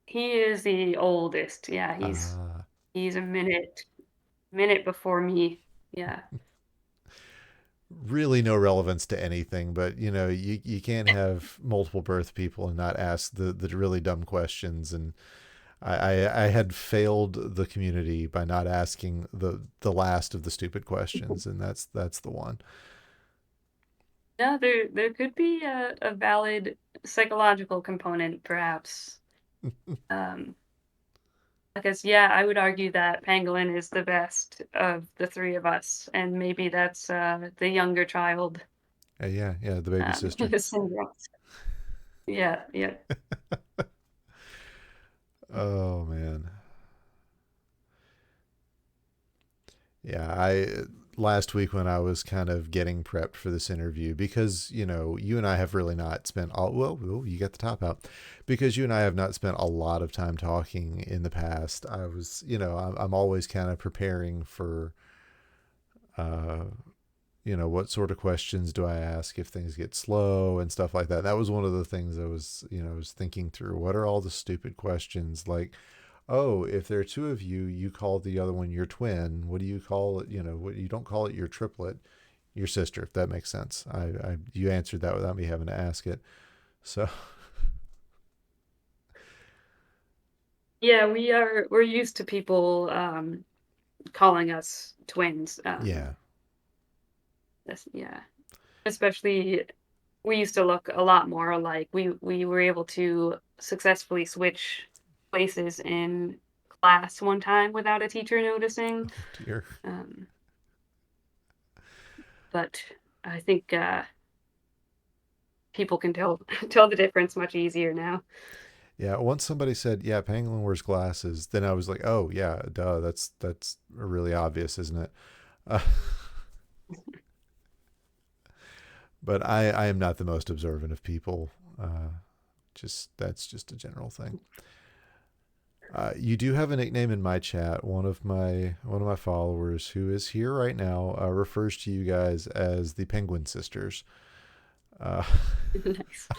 he is the oldest. Yeah, Ah, he's a minute before me. Yeah. really no relevance to anything, but you know, you can't have multiple birth people and not ask the really dumb questions. And I had failed the community by not asking the last of the stupid questions, and that's the one. No, there could be a valid psychological component, perhaps. Um, because yeah, I would argue that Pangolin is the best of the three of us, and maybe that's the younger child Yeah, yeah, the baby sister. syndrome. Yeah, yeah. Oh man. Yeah, I last week when I was kind of getting prepped for this interview because you know you and I have really not spent all well you got the top out because you and I have not spent a lot of time talking in the past. I was you know I'm always kind of preparing for uh you know what sort of questions do I ask if things get slow and stuff like that. That was one of the things I was you know I was thinking through. What are all the stupid questions like? Oh, if there are two of you, you call the other one your twin. What do you call it? You know, what you don't call it your triplet, your sister, if that makes sense. You answered that without me having to ask it. So Yeah, we're used to people calling us twins. yeah, Yeah. Especially we used to look a lot more alike. We were able to successfully switch places in class one time without a teacher noticing. oh dear. Um, but I think people can tell tell the difference much easier now. Yeah, once somebody said, "Yeah, Pangolin wears glasses," then I was like, "Oh yeah, duh, that's really obvious, isn't it?" Uh, but I am not the most observant of people. Just that's just a general thing. You do have a nickname in my chat. One of my followers who is here right now refers to you guys as the Penguin Sisters. Uh, Nice.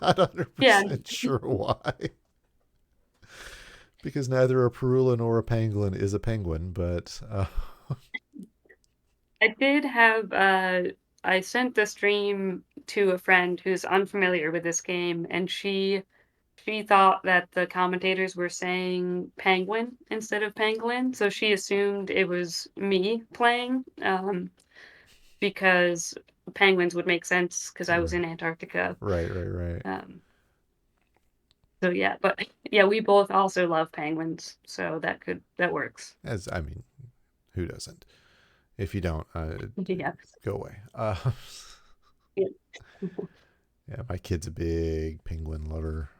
not one hundred Yeah, percent sure why, because neither a Parula nor a Pangolin is a penguin. But I did have I sent the stream to a friend who's unfamiliar with this game, and she thought that the commentators were saying penguin instead of pangolin, so she assumed it was me playing, because penguins would make sense because I was right, in Antarctica. right. Um, so yeah, but yeah, we both also love penguins, so that works. As I mean, who doesn't? If you don't, Yeah. go away. Yeah. Yeah, my kid's a big penguin lover.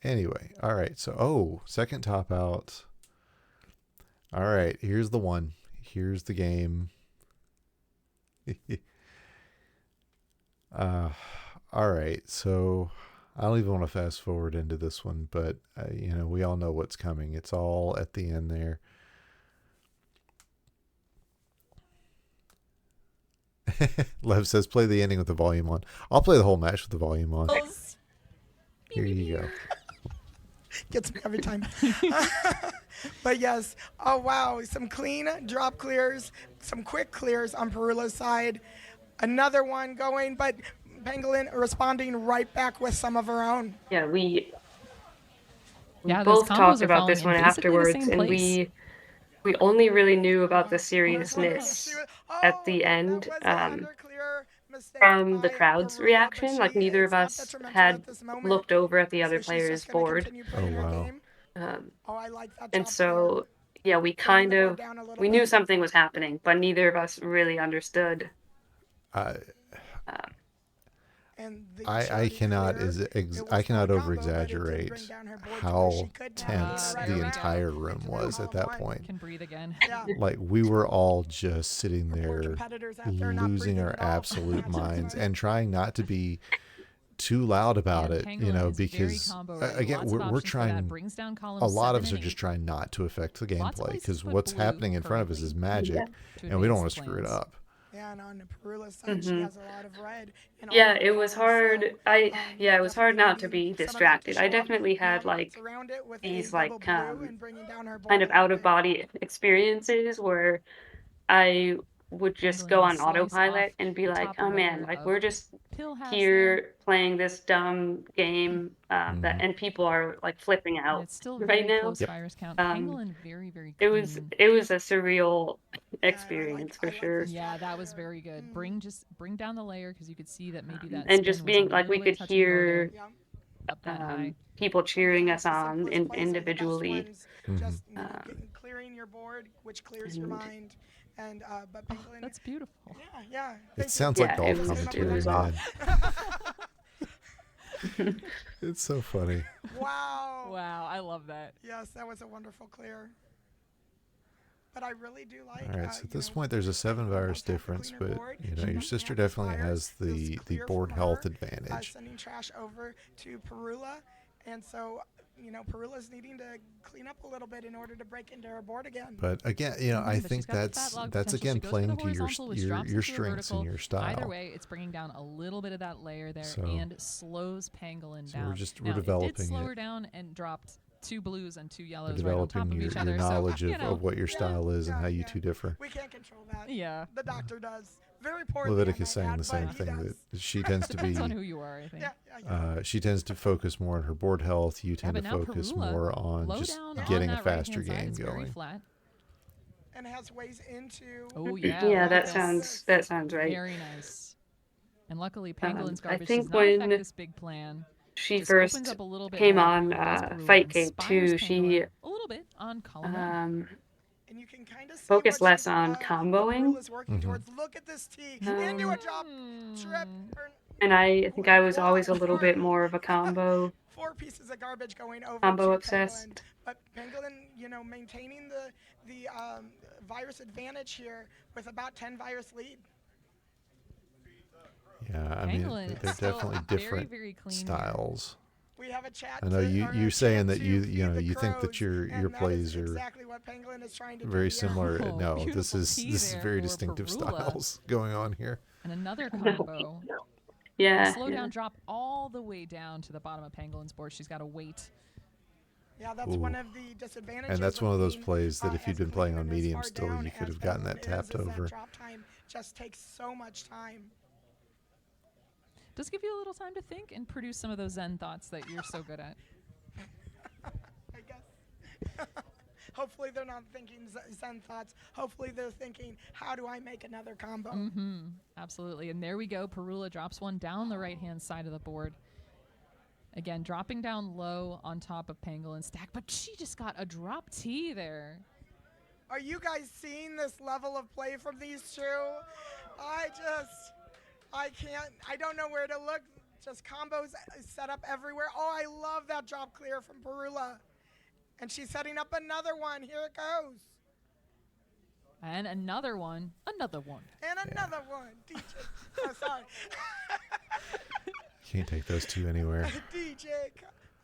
Anyway, all right. So, second top out. All right, here's the one. Here's the game. uh, all right. So, I don't even want to fast forward into this one, but you know, we all know what's coming. It's all at the end there. Lev says, "Play the ending with the volume on." I'll play the whole match with the volume on. Here you go. Gets me every time. But yes, oh wow, some clean drop clears, some quick clears on Parula's side. Another one going, but Pangolin responding right back with some of her own. Yeah, we Yeah, those both combos talked are about falling this in one basically the afterwards, same and place. we we only really knew about the Wow. Oh, this one was, seriousness she was, at oh, the that end was a under clear mistake from the by crowd's Parula, but reaction. she, Like neither of it's not us detrimental had at this moment. looked over at the other So she's player's just going to board. continue Oh playing her wow. game. Um, Oh, I like that and drop clear. so, yeah, we Bringing kind the board of down a little we knew bit. something was happening, but neither of us really understood. I And the I charity cannot clear, I was cannot for a over combo, but it did bring exaggerate down her board to where she how could tense navigate the right entire now room into the was at column that one. point. Can breathe again. Yeah. Like we were all just sitting Her poor there competitors out there not losing breathing our at all. absolute That's just minds funny. and trying not to be too loud about And it, Pangolin is very because combo ready. again, Lots of we're options for that. trying. Brings down A columns lot of 7 us are and just 8. trying not to affect the Lots of gameplay places to because put what's blue, happening in front of us is preferably, magic, to and we don't advance want the to screw it plans. up. Yeah, and on the Parula side, she hmm has a lot of red in all Yeah, of her it was columns, hard. so It was hard definitely not to needing be some of that to distracted. I show up. definitely had Now like surround it with a these double like blue and bringing down her kind board of a out little of bit. body experiences where I would just Pangolin go will on slice autopilot off and be the like, top oh man, row like of we're just pill hats there. here playing this dumb game that hmm and people are like flipping And out it's still right very now. close Yep. virus count. Um, Pangolin very, very it clean. was a surreal Yeah, and experience for I like sure. this Yeah, drop that was clear. very good. Bring down the layer because you could see that maybe that And spin just was a being like we little bit could touch and go there, hear Yeah. up that high. people cheering Sometimes us the on simplest plays are the best individually. ones. hmm Just Um, clearing your board, which clears your and mind. And but Oh, Pangolin, that's beautiful. yeah, yeah. It Thank you. sounds like yeah, I golf just came up it with commentary, was that. man. awesome. It's so funny. Wow. Wow, I love that. Yes, that was a wonderful clear. But I really do like. All right, so at this point, there's a 7 virus does have the difference, cleaner but board. your She doesn't sister have this definitely virus. has This the clear board from health her, advantage. sending trash over to Parula, and so Parula's needing to clean up a little bit in order to break into her board again. But again, I But she's think got the fat log that's potential. again She goes for the playing to horizontal, which your drops your into a strengths and vertical. your style. Either way, it's bringing down a little bit of that layer there So- and slows Pangolin So down. we're Now, it did developing slow it. her down and dropped 2 blues and 2 We're yellows right on top developing of your each other. knowledge So, of what your style is and yeah, how you yeah. two differ. We can't control that. yeah. The doctor does. Very poorly. Leviticus I might saying add, the same but he thing, does. that she tends to Depends on be who you are, I think. Yeah. she tends to focus more on her board health. You tend but to now focus Parula, more on low just down on getting a that faster right-hand side, game it's very going. flat. And has ways into. Oh, yeah. Yeah, look at that this. sounds right. Very nice. And luckily, Pangolin's I garbage think does not affect when this big plan. she Just first opens up a little bit came more on as Parula Fightcade inspires 2, she Pangolin a little bit on column one. And you can kind of see focused what less she's, on what comboing. Parula's working towards. Look at this tee into a drop trip. And I think I was always a Wow, little bit more of a combo 4 pieces of garbage going over combo to obsessed. Pangolin. But Pangolin, maintaining the virus advantage here with about 10 virus lead. Yeah, I mean, Pangolin they're is still definitely very, different very clean here. styles. We have a chat. I know to- you or a you're saying chant that to you feed the you think that crows, your and that is plays are exactly what Pangolin is trying to do very here. similar. Oh, No, this beautiful is tee there very for distinctive Parula. styles going on here. And another combo. Yeah. Slow yeah. down drop all the way down to the bottom of Pangolin's board. She's got to wait. Yeah, that's Ooh. one of the disadvantages. And that's one of those being, plays that if you'd as been playing clean on and as medium far still, down you could as have gotten that Pangolin tapped is, over. That drop time just takes so much time. Does give you a little time to think and produce some of those Zen thoughts that you're so good at. I guess. Hopefully they're not thinking Zen thoughts. Hopefully they're thinking, how do I make another combo? Mm-hmm. Absolutely. And there we go. Parula drops one down the right-hand side of the board. Again, dropping down low on top of Pangolin's stack, but she just got a drop T there. Are you guys seeing this level of play from these two? I can't, I don't know where to look. Just combos set up everywhere. Oh, I love that drop clear from Parula. And she's setting up another one. Here it goes. And another one. Another one. And another one. DJ. Oh, sorry. Can't take those two anywhere. DJ.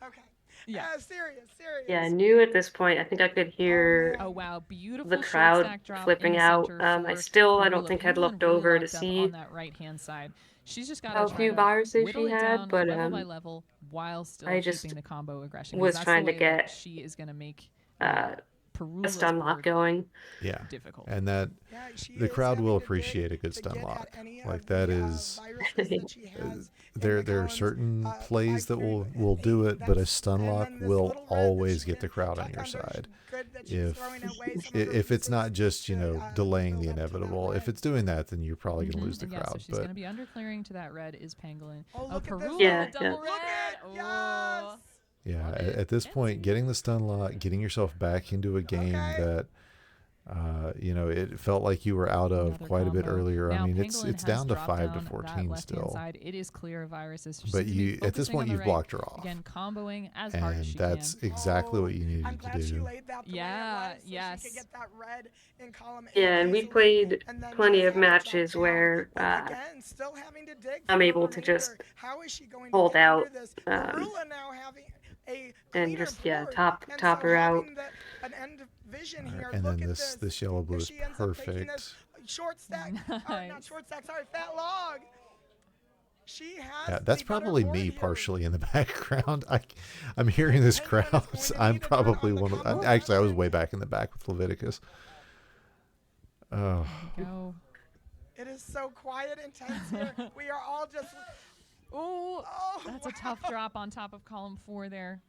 Okay. Yeah. Serious. Yeah, I knew at this point. I think I could hear Oh wow, beautiful the short crowd stack drop flipping in the out. center I for I don't Parula. think I'd Pangolin looked really over to locked up see on that right hand side. She's just got how to try few to viruses whittle she it had, down but level by level while still I just keeping the combo aggression. 'cause was that's trying the to way that get, she is going to make uh, Parula's stun lock board going. Yeah. difficult. And that Yeah, she the is crowd having will to dig appreciate a good to stun get lock. at any Like of that the is viruses that she has in there the there are columns, certain plays that 5, 3, will do 8. it, but a That's stun and lock then this will little red that always she get the can crowd on tuck your under. side. Good that she's If throwing away some of her if it's not pieces just, to delaying the build up to that inevitable. If red. it's doing that, then you're probably going to lose the And yeah, so crowd. she's But going to be under clearing to that red is Pangolin. Oh, look at this. Parula, Yeah, double yeah. red. Look at Oh. yes. yeah, Love at, it. at this And point, see. getting the stun lock, getting yourself back into a game Okay. that it felt like you were out of Another quite a bit combo. earlier. Now, I mean, Pangolin it's has down to dropped 5 to down that 14 left-hand still. side. It is clear of viruses. She's But gonna be at this focusing point, on the you've right. blocked her off. Again, comboing as hard as And she that's can. exactly what you I'm needed to glad she do. laid that the Yeah, way it was, so yes. she could get that red in column 8 Yeah, and we easily, played and then plenty just of have it drop matches down. where But again, still having to dig I'm for able her to just remainder. How is she going to hold get out, under this? Parula now having a and cleaner just board, top and top so her out. having an end vision All right, here. and Look then at this yellow blue If is she ends up taking this perfect. short stack, not Nice. short stack, sorry, fat log. She has Yeah, that's the better probably board me here. partially in the background. I'm hearing this Pangolin is crowd. going to I'm need to do it probably on the one of. combo Actually, I was action. way back in the back with Leviticus. Oh, Go. It is so quiet and tense here. We are all just. Ooh, Oh, that's a tough drop on top of column 4 there.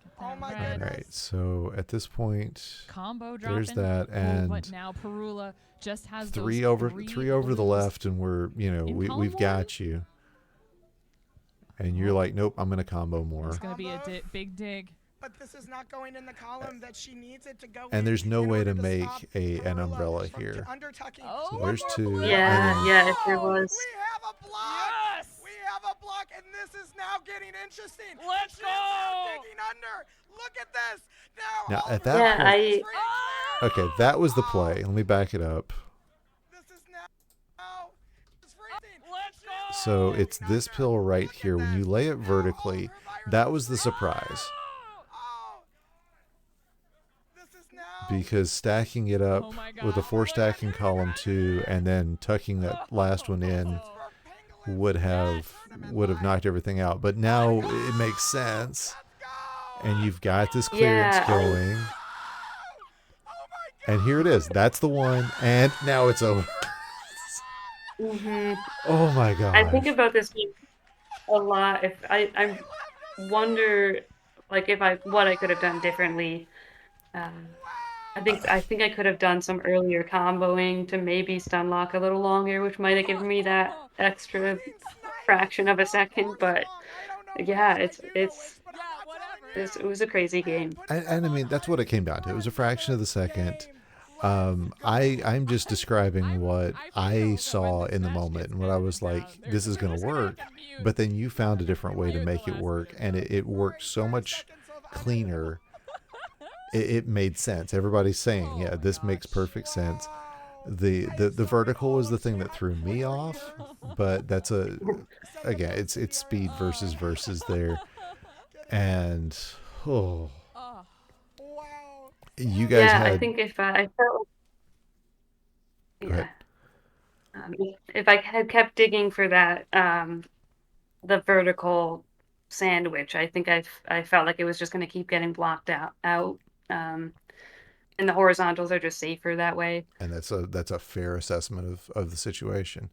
Get Oh that my red. all goodness. right. So at this point, Combo dropping. there's that, but and now Parula just has three those over three to the blues. left, and we're in we've column got you. And you're like, nope, I'm gonna combo more. It's going to be a Combo. big dig. But this is not going in the column that she needs it to go in. And there's no in way order to make stop an Parula umbrella from here. Undertucking. Oh, So One there's more two, blue. Yeah, and yeah, if there Oh, was. We have a block. Yes! We have a block, and this is now getting interesting. Let's She is now go! digging under. Look at this. Now, Now, all at the that Yeah, viruses I- free and clear. Okay, that was the Oh, play. Let me back it up. This is now. It's freezing. Let's She go! is So digging it's this under. pill right Look at here. When you this. lay it Now all vertically, her viruses that was the free. surprise. Oh. This is now. Because stacking it up Oh my with a God. 4-stacking column 2 and then tucking that last one in For Pangolin. would have knocked everything out. But now it makes sense, Let's go. and you've got this clearance Yeah, going. Oh my And here it is. That's the one, and now it's over. hmm Oh my I think gosh. about this game a lot. If I wonder, like, what I could have done differently. I think I could have done some earlier comboing to maybe stun lock a little longer, which might have given me that extra fraction of a second. But yeah, it was a crazy game. And I mean, that's what it came down to. It was a fraction of the second. I'm just describing what I saw in the moment and what I was like, this is going to work. But then you found a different way to make it work, and it worked so much cleaner. It made sense. Everybody's saying, yeah, this makes perfect sense. The vertical was the thing that threw me off, but that's again, it's speed versus there. And Wow. you guys Yeah, had I think if I felt Go yeah, ahead. if I had kept digging for that the vertical sandwich, I think I felt like it was just going to keep getting blocked out. And the horizontals are just safer that way. And that's a fair assessment of the situation.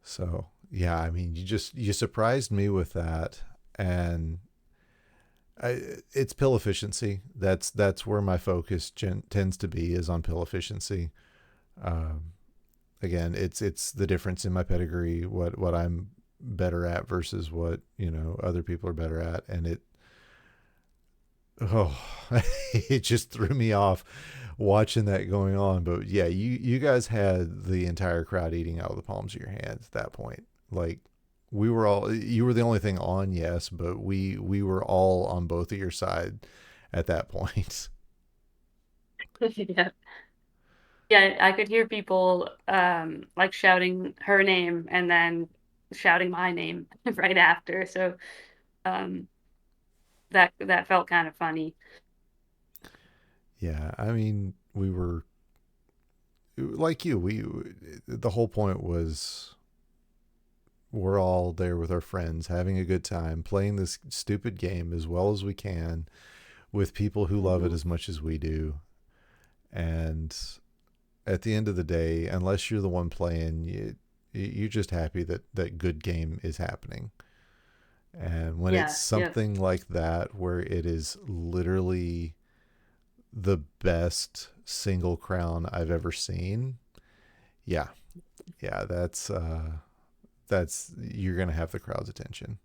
So yeah, I mean, you surprised me with that, and it's pill efficiency. That's where my focus tends to be, is on pill efficiency. Again, it's the difference in my pedigree, what I'm better at versus what other people are better at, and it just threw me off watching that going on. But yeah, you guys had the entire crowd eating out of the palms of your hands at that point. Like, you were the only thing on, yes, but we were all on both of your side at that point. Yeah. Yeah, I could hear people like shouting her name and then shouting my name right after. So that felt kind of funny. Yeah, I mean, we were like you. The whole point was we're all there with our friends, having a good time, playing this stupid game as well as we can with people who love it Mhm. as much as we do. And at the end of the day, unless you're the one playing, you're just happy that that good game is happening. And when it's Yeah, yeah. something like that, where it is literally the best single crown I've ever seen, yeah, yeah, that's you're gonna have the crowd's attention.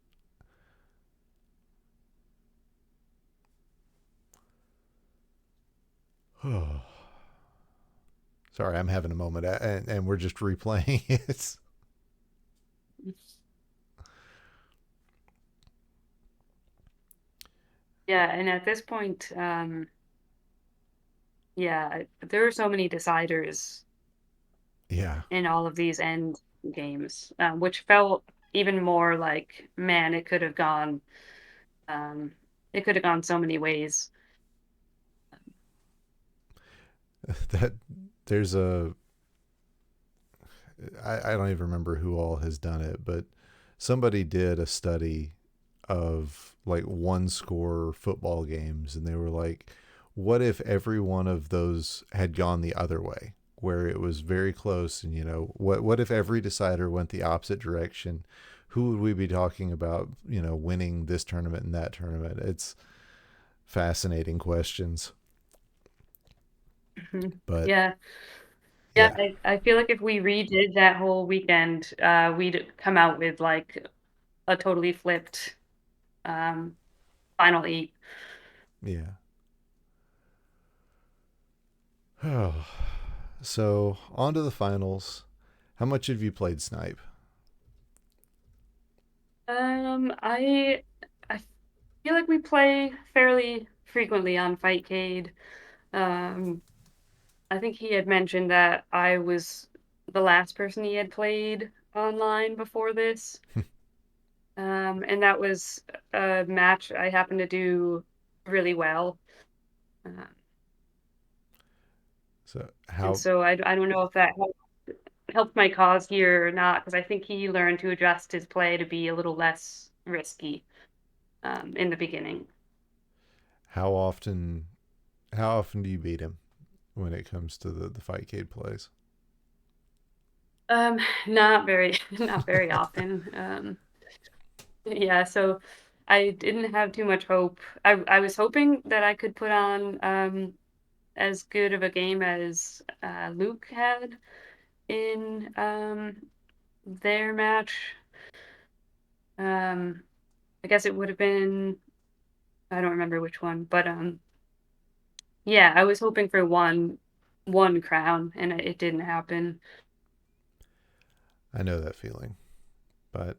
Sorry, I'm having a moment, and we're just replaying it. Yeah, and at this point, yeah, there are so many deciders Yeah, in all of these end games, which felt even more like, man, um, it could have gone so many ways. that there's a I don't even remember who all has done it, but somebody did a study of like one score football games, and they were like, what if every one of those had gone the other way, where it was very close, and what if every decider went the opposite direction? Who would we be talking about, winning this tournament and that tournament? It's fascinating questions. Mhm. But Yeah, yeah, yeah, I feel like if we redid that whole weekend, we'd come out with like a totally flipped um, final eight. yeah. Oh, so on to the finals. How much have you played Snipe? I feel like we play fairly frequently on Fightcade. Um, I think he had mentioned that I was the last person he had played online before this. And that was a match I happened to do really well. Uh, So and how so I don't know if that helped my cause here or not, because I think he learned to adjust his play to be a little less risky in the beginning. how often how often do you beat him when it comes to the Fightcade plays? Um, not very, not very often. Yeah, so I didn't have too much hope. I was hoping that I could put on as good of a game as Luke had in their match. Um, I guess it would have been, I don't remember which one, but yeah, I was hoping for one crown, and it didn't happen. I know that feeling, but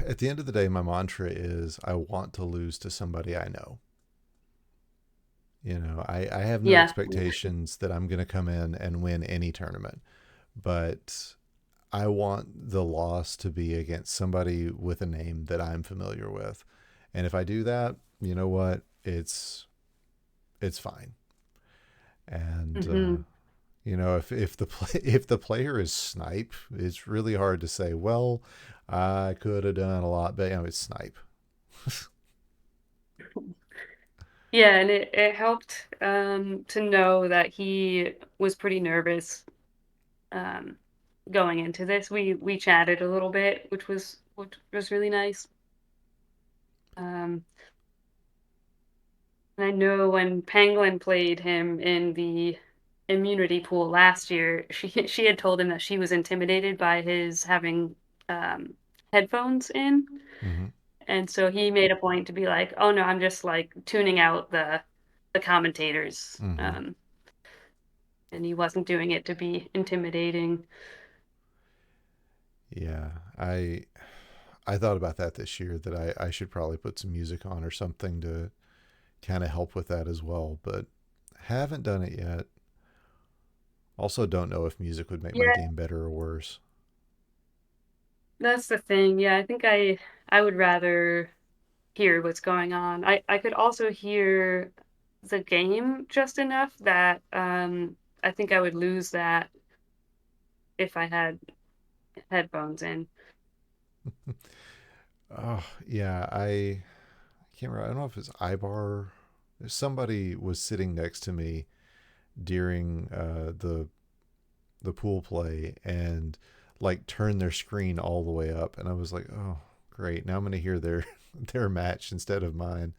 at the end of the day, my mantra is I want to lose to somebody I know. I have no Yeah, expectations that I'm going to come in and win any tournament, but I want the loss to be against somebody with a name that I'm familiar with. And if I do that, you know what? It's fine. And hmm if if the player is Snipe, it's really hard to say, well, I could have done a lot better. It's Snipe. yeah, and it helped to know that he was pretty nervous um, going into this. We chatted a little bit, which was really nice. Um, and I know when Pangolin played him in the immunity pool last year, she had told him that she was intimidated by his having um, headphones in, Mm-hmm. and so he made a point to be like, "Oh no, I'm just like tuning out the commentators," Mm-hmm. and he wasn't doing it to be intimidating. Yeah, I thought about that this year that I should probably put some music on or something to kind of help with that as well, but haven't done it yet. Also, don't know if music would make my Yeah, game better or worse. that's the thing. Yeah, I think I would rather hear what's going on. I could also hear the game just enough that I think I would lose that if I had headphones in. Oh, yeah, I can't remember. I don't know if it's Ibar. Somebody was sitting next to me during the pool play and like turned their screen all the way up, and I was like, oh, great! Now I'm gonna hear their their match instead of mine.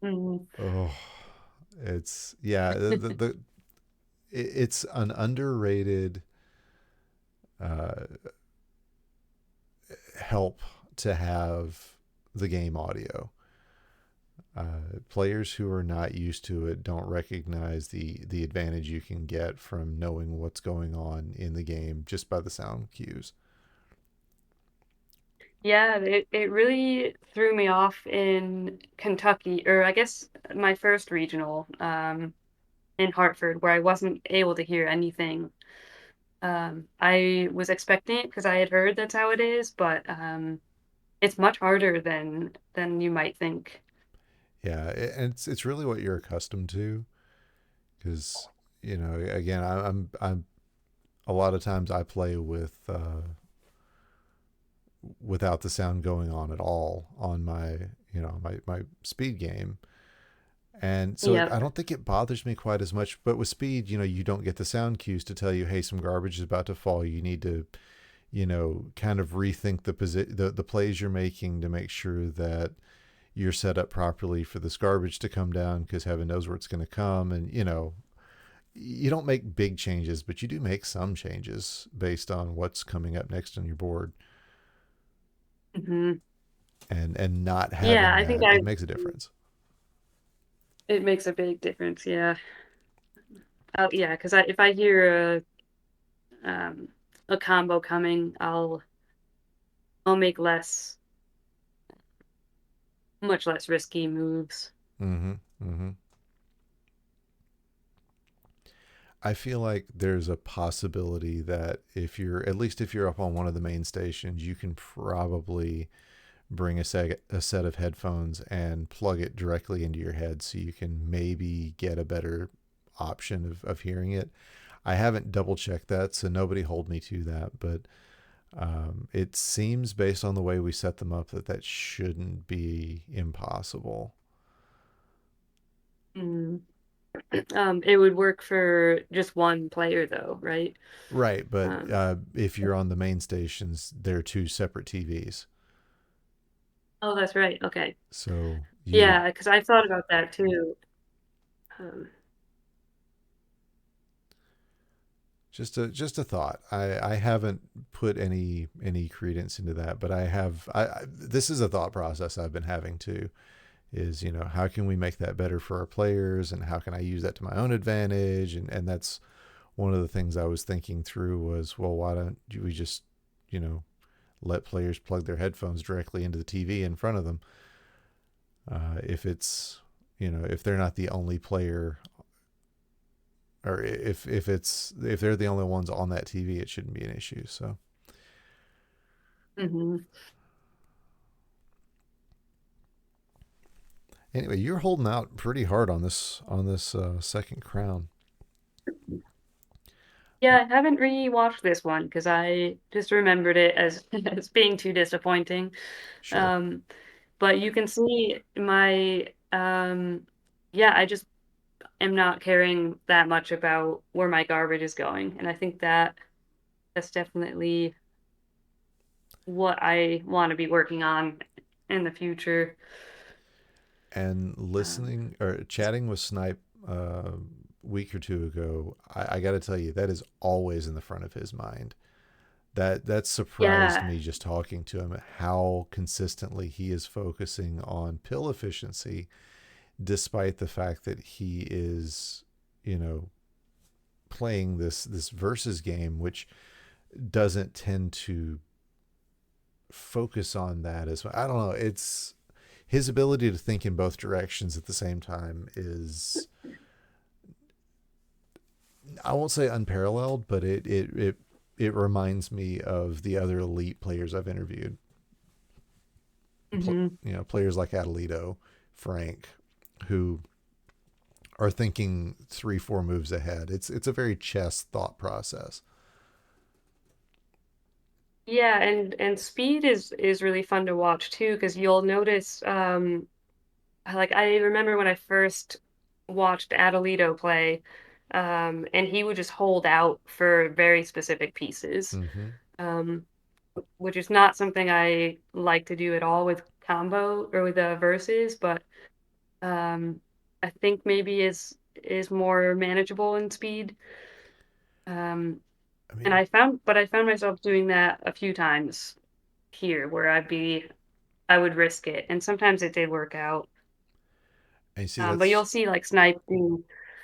Mhm. Oh, it's yeah. It's an underrated uh, help to have the game audio. Players who are not used to it don't recognize the advantage you can get from knowing what's going on in the game just by the sound cues. Yeah, it really threw me off in Kentucky, or I guess my first regional, in Hartford, where I wasn't able to hear anything. I was expecting it because I had heard that's how it is, but it's much harder than you might think. Yeah, and it's really what you're accustomed to because again I'm a lot of times I play with without the sound going on at all on my my speed game. And so Yep. I don't think it bothers me quite as much. But with speed, you don't get the sound cues to tell you, hey, some garbage is about to fall. You need to, kind of rethink the plays you're making to make sure that you're set up properly for this garbage to come down because heaven knows where it's going to come. And, you don't make big changes, but you do make some changes based on what's coming up next on your board. Hmm. And not Yeah, having I think that, I it makes a difference. it makes a big difference. Yeah. Yeah, because if I hear um, a combo coming, I'll make much less risky moves. Mm-hmm. Mm-hmm. I feel like there's a possibility that at least if you're up on one of the main stations, you can probably bring a set of headphones and plug it directly into your head so you can maybe get a better option of hearing it. I haven't double checked that, so nobody hold me to that, but it seems based on the way we set them up that shouldn't be impossible. Mm. It would work for just one player though, right? Right, but Um, if you're on the main stations, they're two separate TVs. oh, that's right. Okay. So you Yeah, because I thought about that too. Um, just a thought. I haven't put any credence into that, but this is a thought process I've been having too. Is how can we make that better for our players, and how can I use that to my own advantage? And that's one of the things I was thinking through was, well, why don't we just you know let players plug their headphones directly into the TV in front of them? If it's if they're not the only player, or if they're the only ones on that TV, it shouldn't be an issue. So mhm. anyway, you're holding out pretty hard on this second crown. Yeah, I haven't rewatched this one because I just remembered it as as being too disappointing. Sure. Um, but you can see yeah, I just am not caring that much about where my garbage is going, and I think that's definitely what I want to be working on in the future. And Um, listening or chatting with Snipe a week or two ago, I got to tell you that is always in the front of his mind. That surprised yeah. me just talking to him how consistently he is focusing on pill efficiency, despite the fact that he is, you know, playing this versus game, which doesn't tend to focus on that as well. I don't know. It's his ability to think in both directions at the same time is, I won't say unparalleled, but it reminds me of the other elite players I've interviewed. Hmm. Players like Adelito, Frank, who are thinking 3-4 moves ahead. It's a very chess thought process. Yeah, and speed is really fun to watch too, because you'll notice like I remember when I first watched Adelito play, and he would just hold out for very specific pieces, Mm-hmm. um, which is not something I like to do at all with combo or with verses, but um, I think maybe is more manageable in speed. Um, I and mean, I found myself doing that a few times here where I would risk it, and sometimes it did work out. and you see But that's you'll see like Snipe do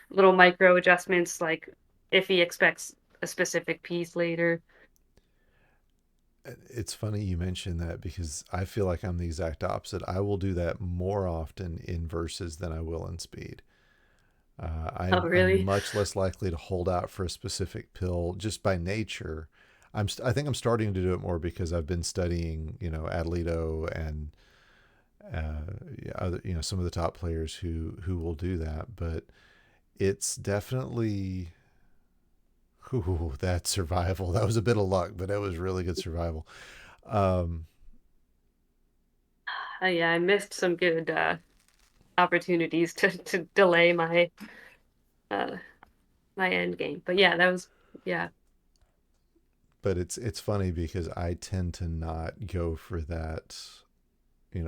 little micro adjustments, like if he expects a specific piece later. it's funny you mention that because I feel like I'm the exact opposite. I will do that more often in verses than I will in speed. Oh, I'm really? much less likely to hold out for a specific pill just by nature. I think I'm starting to do it more because I've been studying, Adelito and other, some of the top players who will do that. But it's definitely, ooh, that survival. That was a bit of luck, but that was really good survival. Um, Yeah, I missed some good opportunities to delay uh my end game. But yeah, that was yeah. but it's funny because I tend to not go for that,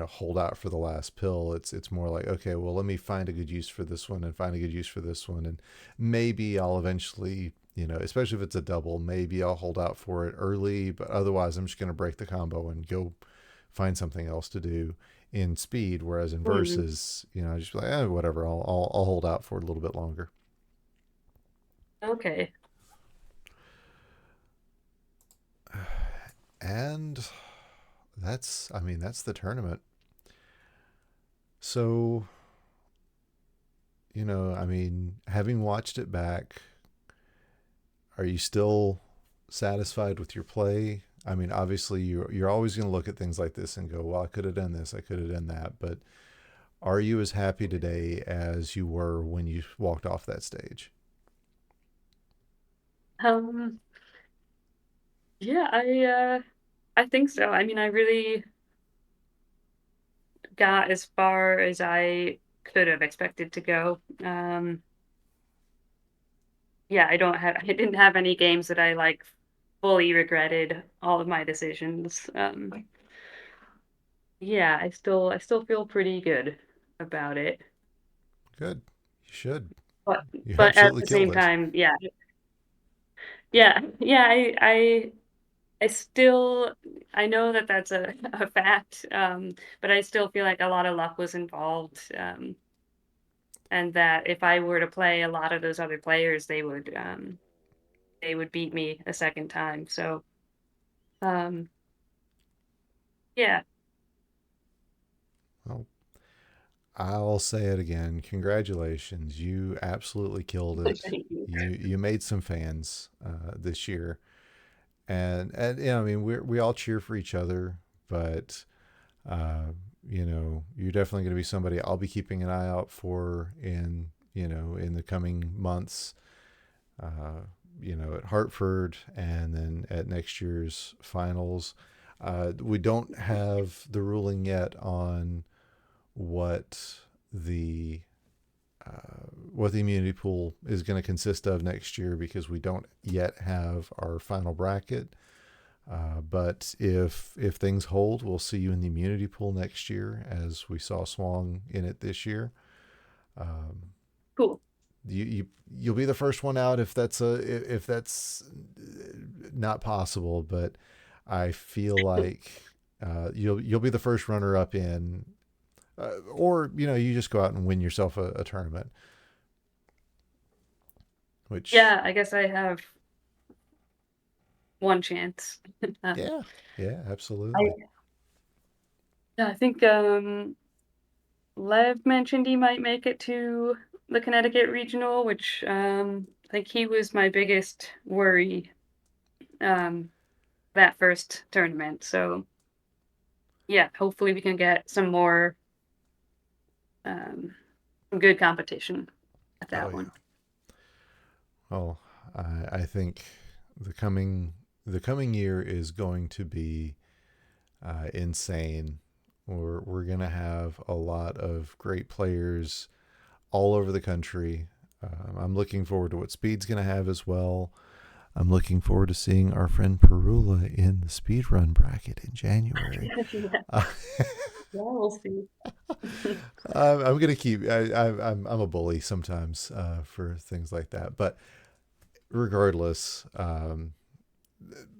hold out for the last pill. It's more like, okay, well, let me find a good use for this one and find a good use for this one, and maybe I'll eventually, especially if it's a double, maybe I'll hold out for it early, but otherwise I'm just going to break the combo and go find something else to do in speed. Whereas in Hmm. versus, I just be like, whatever, I'll hold out for it a little bit longer. Okay. And I mean, that's the tournament. So, I mean, having watched it back, are you still satisfied with your play? I mean, obviously, you're always going to look at things like this and go, "Well, I could have done this, I could have done that." But are you as happy today as you were when you walked off that stage? Um, yeah, I think so. I mean, I really got as far as I could have expected to go. Yeah, I didn't have any games that I like fully regretted all of my decisions. Yeah, I still feel pretty good about it. Good. You should. But You but at absolutely the killed same it. time, yeah, I still I know that that's a fact. But I still feel like a lot of luck was involved. And that if I were to play a lot of those other players, they would beat me a second time. So, um, yeah. Well, I'll say it again. Congratulations. You absolutely killed it. Thank you. You made some fans this year, and I mean, we all cheer for each other, but uh, you're definitely going to be somebody I'll be keeping an eye out for in the coming months. Uh, at Hartford and then at next year's finals. We don't have the ruling yet on what the what the immunity pool is going to consist of next year because we don't yet have our final bracket. But if things hold, we'll see you in the immunity pool next year, as we saw Swang in it this year. Um, Cool. you'll be the first one out if that's not possible, but I feel like you'll be the first runner up in, or you just go out and win yourself a tournament, which Yeah, I guess I have one chance. Uh, yeah, yeah, I absolutely. yeah, I think Lev mentioned he might make it to the Connecticut regional, which I think he was my biggest worry um that first tournament. So yeah, hopefully we can get um some good competition at Oh that yeah. one. Well, I think the coming the coming year is going to be insane. We're going to have a lot of great players all over the country. I'm looking forward to what Speed's going to have as well. I'm looking forward to seeing our friend Parula in the speed run bracket in January. Yeah, Uh, we'll see. I'm gonna keep. I'm a bully sometimes for things like that, but regardless,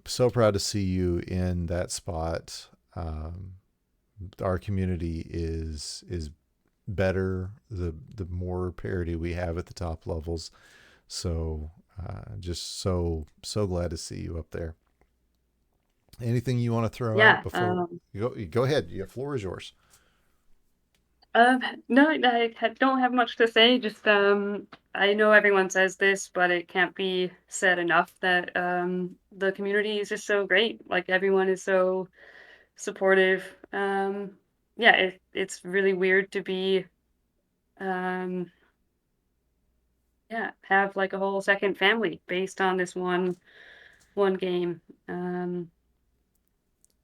so proud to see you in that spot. Our community is better the more parity we have at the top levels. So just so glad to see you up there. Anything you want to throw Yeah. out before you go ahead? Your floor is yours. No, I don't have much to say. Just I know everyone says this, but it can't be said enough that the community is just so great. Like everyone is so supportive. Yeah, it's really weird to be um yeah, have like a whole second family based on this one game.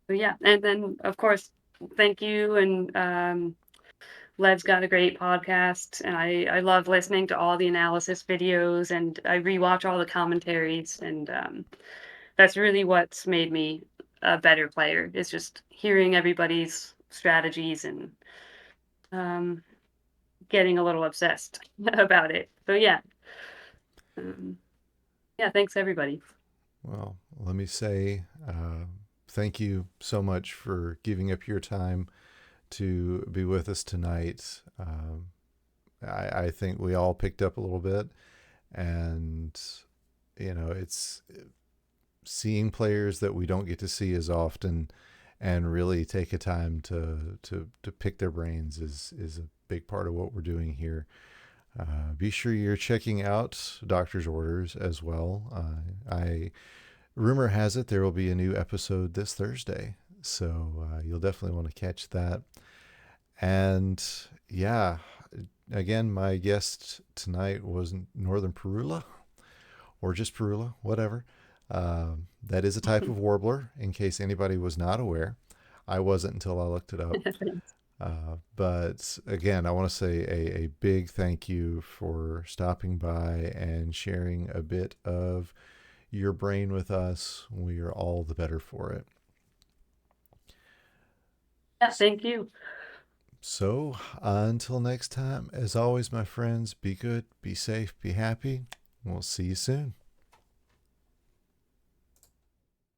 But yeah, and then of course, thank you and Lev's got a great podcast, and I love listening to all the analysis videos, and I rewatch all the commentaries, and that's really what's made me a better player. Is just hearing everybody's strategies and um, getting a little obsessed about it. So yeah, um, yeah. Thanks everybody. Well, let me say thank you so much for giving up your time to be with us tonight. I think we all picked up a little bit, and it's seeing players that we don't get to see as often, and really take a time to pick their brains is a big part of what we're doing here. Be sure you're checking out Doctor's Orders as well. I rumor has it there will be a new episode this Thursday, so you'll definitely want to catch that. And yeah, again, my guest tonight was Northern Parula, or just Parula, whatever. That is a type of warbler, in case anybody was not aware. I wasn't until I looked it up. But again, I want to say a big thank you for stopping by and sharing a bit of your brain with us. We are all the better for it. Yeah, thank you. So until next time, as always, my friends, be good, be safe, be happy. We'll see you soon.